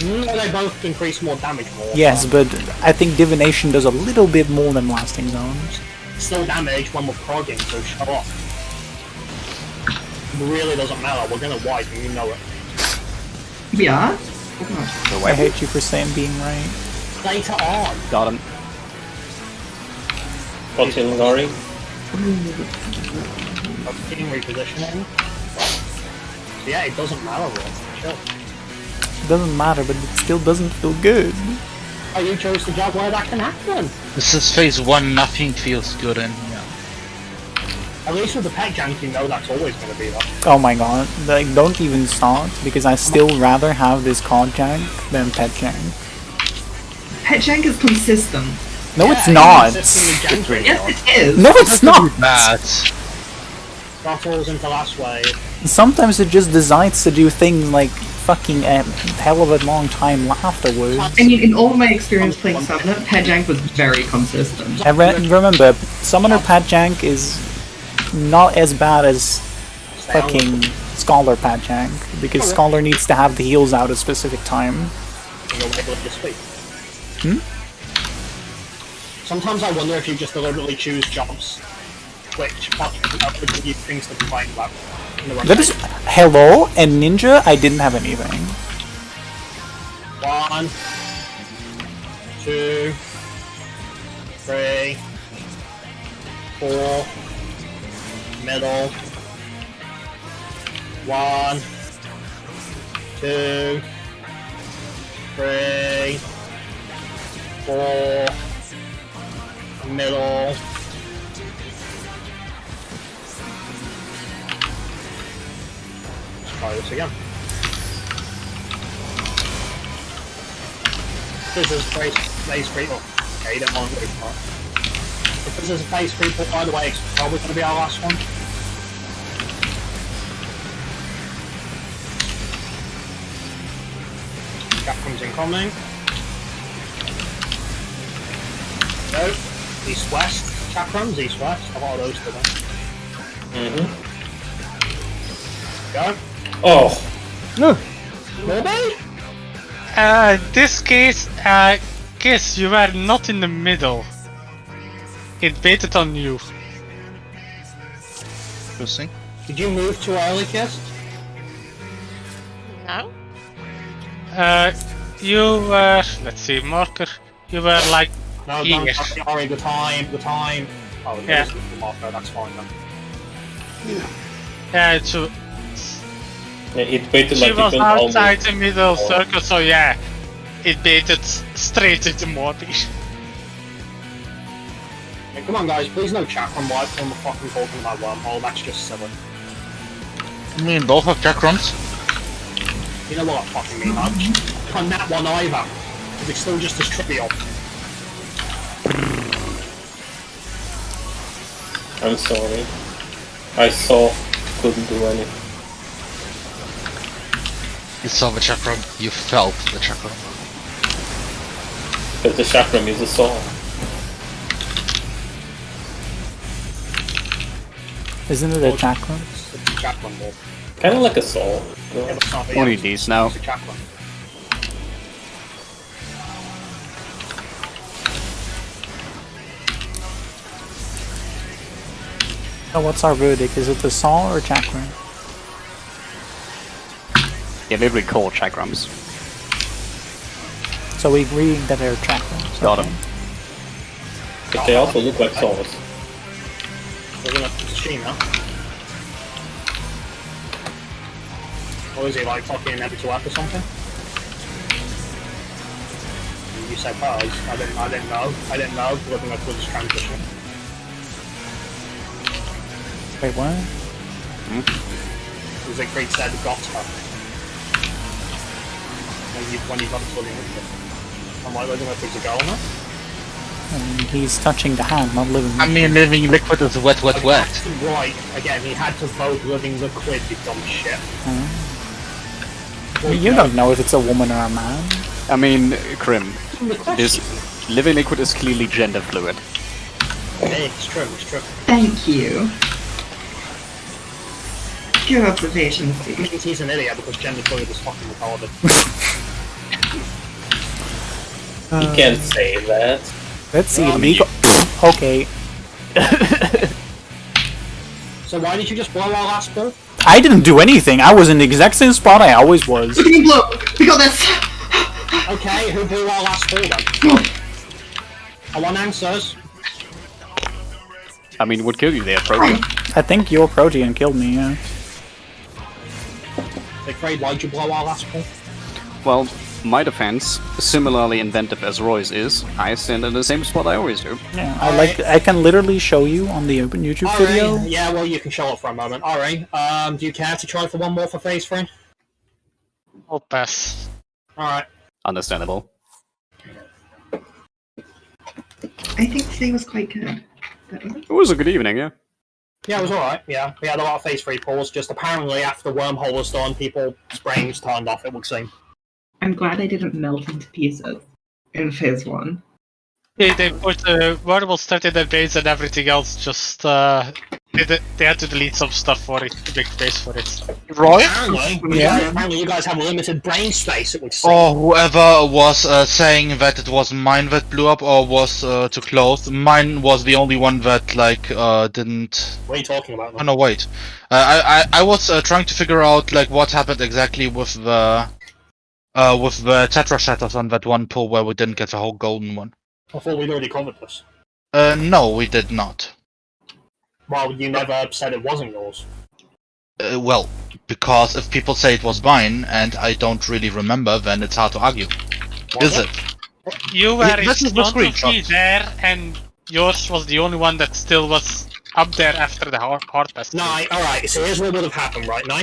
No, they both increase more damage more. Yes, but I think divination does a little bit more than blasting zones. Still damage when we're progging, so shut up. It really doesn't matter, we're gonna wipe and you know it. We are? I hate you for saying being right. Later on. Got him. Got him, Gary. Fucking repositioning. Yeah, it doesn't matter, bro. Chill. It doesn't matter, but it still doesn't feel good. Oh, you chose the job where that can happen. This is phase 1, nothing feels good in here. At least with the pet jank, you know that's always gonna be that. Oh my god. Like, don't even start, because I still rather have this card jank than pet jank. Pet jank is consistent. No, Yeah, it's not. consistent with jank Yes, right it is. No, it's not. Bad. now. Falls into last wave. Sometimes it just decides to do things like fucking a hell of a long time afterwards. I mean, in all my experience playing Summoner, pet jank was very consistent. And remember, Summoner Pat Jank is not as bad as fucking Scholar Pat Jank, because Scholar needs to have the heals out at a specific time. Sometimes I wonder if you just deliberately choose jobs which would give you things to complain about. That is hello and Ninja. I didn't have anything. 1, 2, 3, 4, middle, 1, 2, 3, 4, middle. Let's try this again. This is phase 3. Oh, okay, you don't want to go for it. If this is a phase 3 put, by the way, it's probably going to be our last one. Chakrams incoming. No. East-west. Chakrams, east-west. A lot of those today. Go. Oh, Maybe? This case, Kiss, you were not in the middle. It baited on you. Interesting. Did you move too early, Kiss? No. You were, let's see, marker. You were like No, here. don't, sorry, the time. Oh, Yeah. there's the marker, that's fine then. Yeah, so it baited she like was it went outside almost. the middle circle, so yeah, it baited straight into Morty. Yeah, come on, guys, please no Chakram wipe when we're fucking talking about wormhole. That's just silly. I mean, both have chakrams. You know what I fucking mean? I can't that one either. Because it's still just as trivial. I'm sorry. I saw, couldn't do anything. You saw the chakram. You felt the chakram. But the chakram is a saw. Isn't it a chakram? It's a Chakram ball. Kinda like a saw. Yeah, No? but it's not, One of these now. It's a Chakram. So what's our verdict? Is it the saw or chakram? Yeah, literally called chakrams. So we agree that they're chakrams. Got okay. 'em. But they also look like saws. We're gonna put the stream now. Or is he like fucking never to work or something? You said pause. I didn't know. Looking at this transition. Wait, what? It was like Greg said, got her. When you got it fully with it. I'm like, I don't know if there's a girl or not. I mean, he's touching the hand, not living. I mean, living liquid is wet. Right, again, he had to vote living liquid, you dumb shit. I mean, you don't know if it's a woman or a man. I mean, Krim, this living liquid is clearly gender fluid. Okay, it's true. Thank you. Good observation, It Steve. means he's an idiot because gender fluid is fucking retarded. You can't say that. Let's see, Well, I mean, legal. Okay. So why did you just blow our last ball? I didn't do anything. I was in the exact same spot I always was. Look at me blow! We got this! Okay, who blew our last ball then? I want answers. I mean, would kill you there, Protean. I think your Protean killed me, yeah. They afraid why'd you blow our last ball? Well, my defense, similarly inventive as Roy's is, I stand in the same spot I always do. Yeah, I can literally show you on the open YouTube video. Alright, yeah, well you can show it for a moment. Alright, do you care to try for one more for phase 3? I'll pass. Alright. Understandable. I think today was quite good. It was a good evening, yeah. Yeah, it was alright, yeah. We had a lot of phase 3 pulls, just apparently after Wormhole was done, people's brains turned off, it would seem. I'm glad I didn't melt into pieces in phase 1. They put variable start in their base and everything else just they had to delete some stuff for it to make space for it. Roy? Apparently you guys have limited brain space, it would seem. Or whoever was saying that it was mine that blew up or was too close. Mine was the only one that didn't. What are you talking about? Oh no, wait. I was trying to figure out like what happened exactly with the With the Tetra Shatters on that one pull where we didn't get the whole golden one. I thought we'd already covered this. No, we did not. Well, you never said it wasn't yours. Well, because if people say it was mine and I don't really remember, then it's hard to argue. Was Is it? it? You were in This is the front of me screenshot. there, and yours was the only one that still was up there after the hard pass. No, alright, so here's what would have happened, right, now?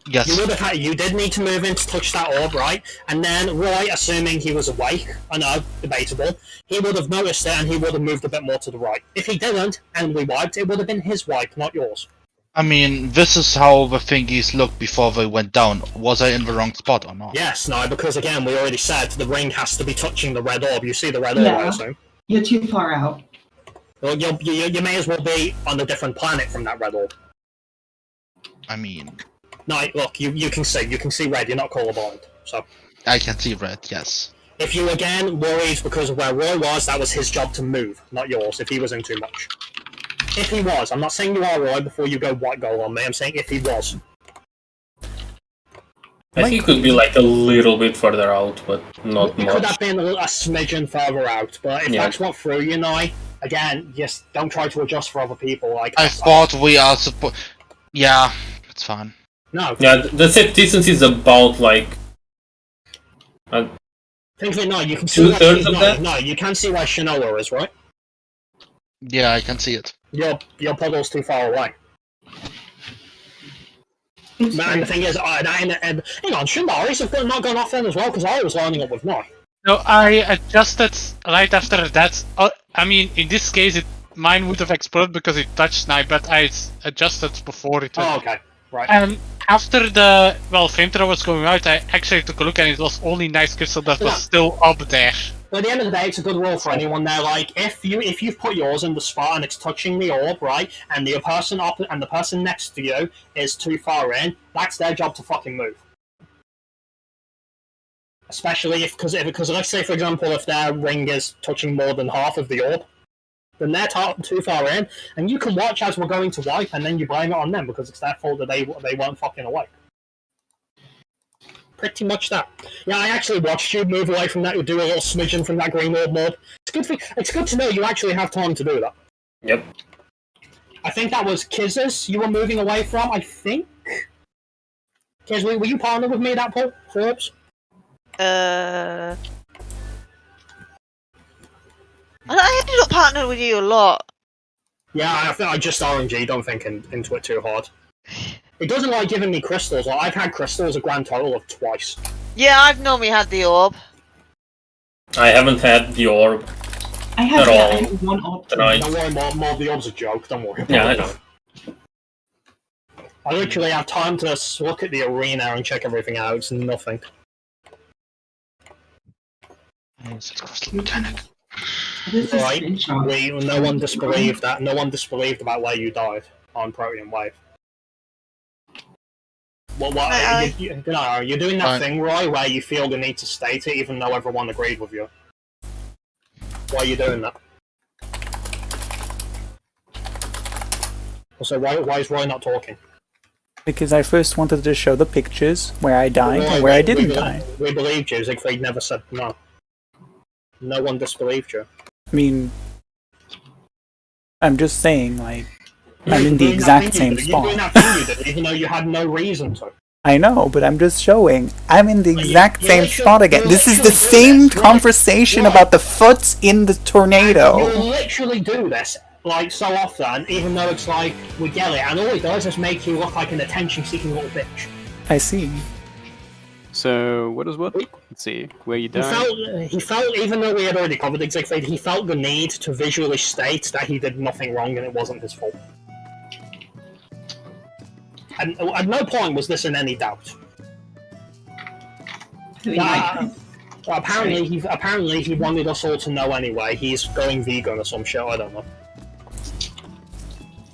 Yes. You did need to move in to touch that orb, right? And then Roy, assuming he was awake, I know, debatable, he would have noticed it and he would have moved a bit more to the right. If he didn't, and we wiped, it would have been his wipe, not yours. I mean, this is how the thingies looked before they went down. Was I in the wrong spot or not? Yes, no, because again, we already said the ring has to be touching the red orb. You see the red orb, I assume? You're too far out. Well, you may as well be on a different planet from that red orb. I mean, No, look, you can see red, you're not colorblind, so... I can see red, yes. If you again worried because of where Roy was, that was his job to move, not yours, if he was in too much. If he was, I'm not saying you are Roy before you go white goal on me, I'm saying if he was. I think it could be like a little bit further out, but not It could much. have been a smidgen further out, but if Yeah. that's what threw you now, again, just don't try to adjust for other people, like... I thought we are supposed... Yeah, it's fine. No. Yeah, the set distance is about like... Think of it now, you can see where Two-thirds of that? No, you can see where Shinoa is, right? Yeah, I can see it. Your puddle's too far away. Man, the thing is, hang on, Shimbaris have not gone off then as well, because I was lining up with Noi. No, I adjusted right after that. I mean, in this case, mine would have exploded because it touched Snipe, but I adjusted before it. Oh, okay, right. And after the flamethrower was going out, I actually took a look and it was only Nice Crystal that was still up there. But at the end of the day, it's a good rule for anyone there. Like, if you've put yours in the spot and it's touching the orb, right, and the person next to you is too far in, that's their job to fucking move. Especially because let's say for example, if their ring is touching more than half of the orb, then they're too far in, and you can watch as we're going to wipe, and then you blame it on them because it's their fault that they weren't fucking awake. Pretty much that. Yeah, I actually watched you move away from that. You do a little smidgen from that green orb mob. It's good to know you actually have time to do that. Yep. I think that was Kiz's you were moving away from, I think? Kiz, were you partnered with me that pull, Forbes? I ended up partnering with you a lot. Yeah, I think I just RNG, don't think into it too hard. It doesn't like giving me crystals. Like, I've had crystals a grand total of twice. Yeah, I've normally had the orb. I haven't had the orb. I had, At yeah, all. I had one orb. Tonight. Don't worry, Mob, the orb's a joke, don't worry about Yeah, I it. know. I literally have time to look at the arena and check everything out. It's nothing. It's Crystal Mechanic. This is Right. screenshot. No one disbelieved that. No one disbelieved about where you died on Protean Wave. What you're doing that Fine. thing, Roy, where you feel the need to state it even though everyone agreed with you. Why are you doing that? Also, why is Roy not talking? Because I first wanted to show the pictures where I died Roy, and where I we didn't believe- die. We believed you. Siegfried never said no. No one disbelieved you. I mean, I'm just saying, like, I'm in You're the doing exact that thing same you did. You're doing spot. that thing you did, even though you had no reason to. I know, but I'm just showing. I'm in the But exact you same literally- spot again. you This is the literally do same this, right? conversation Right. about the foot in the You tornado. literally do this, like, so often, even though it's like, we get it, and all it does is make you look like an attention-seeking little bitch. I see. So what is what? Let's see. Where you He felt, even though we had already covered it, Siegfried, he felt the need to visually state that he did nothing wrong and it wasn't his fault. And at no point was this in any doubt. I mean, like, Apparently he wanted us all to know anyway. He's going vegan or some shit, I don't know.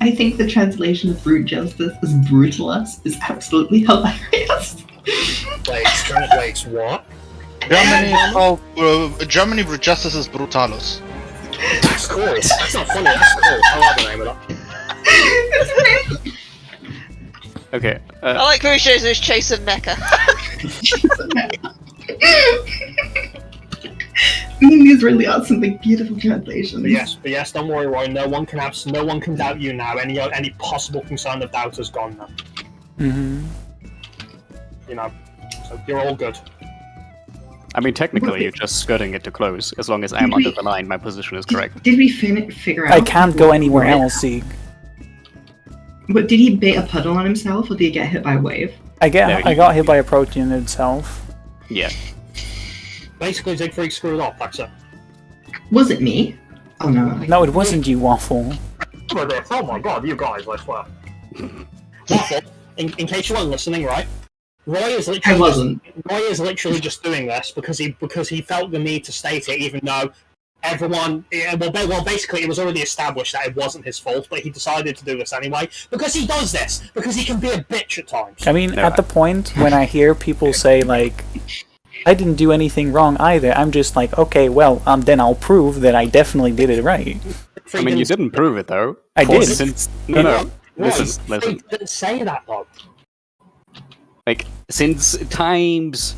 I think the translation of brute justice as brutalist is absolutely hilarious. Wait, what? Germany is called, Germany with justice is brutalus. That's cool. That's not funny, that's cool. I like the name of that. It's great. Okay. I like who he shows us chasing Mecha. These really are some like beautiful translations. But yes, don't worry, Roy. No one can doubt you now. Any possible concern of doubt is gone now. You know, so you're all good. I mean, technically, you're just skirting it to close. As long as I'm under the line, my position is correct. Did we figure out? I can't go anywhere else, Zeke. But did he bait a puddle on himself, or did he get hit by a wave? I got hit by a protein itself. Yeah. Basically, Siegfried screwed up. That's it. Was it me? Oh no. No, it wasn't you, Waffle. Oh my god, you guys! I swear. Waffle. In case you weren't listening, right? Roy is literally just doing this because he felt the need to state it, even though everyone. Well, basically, it was already established that it wasn't his fault, but he decided to do this anyway because he does this because he can be a bitch at times. I mean, at the point when I hear people say like, "I didn't do anything wrong either," I'm just like, okay, well, then I'll prove that I definitely did it right. I mean, you didn't prove it though. I did. No. Listen. Didn't say that though. Like, since times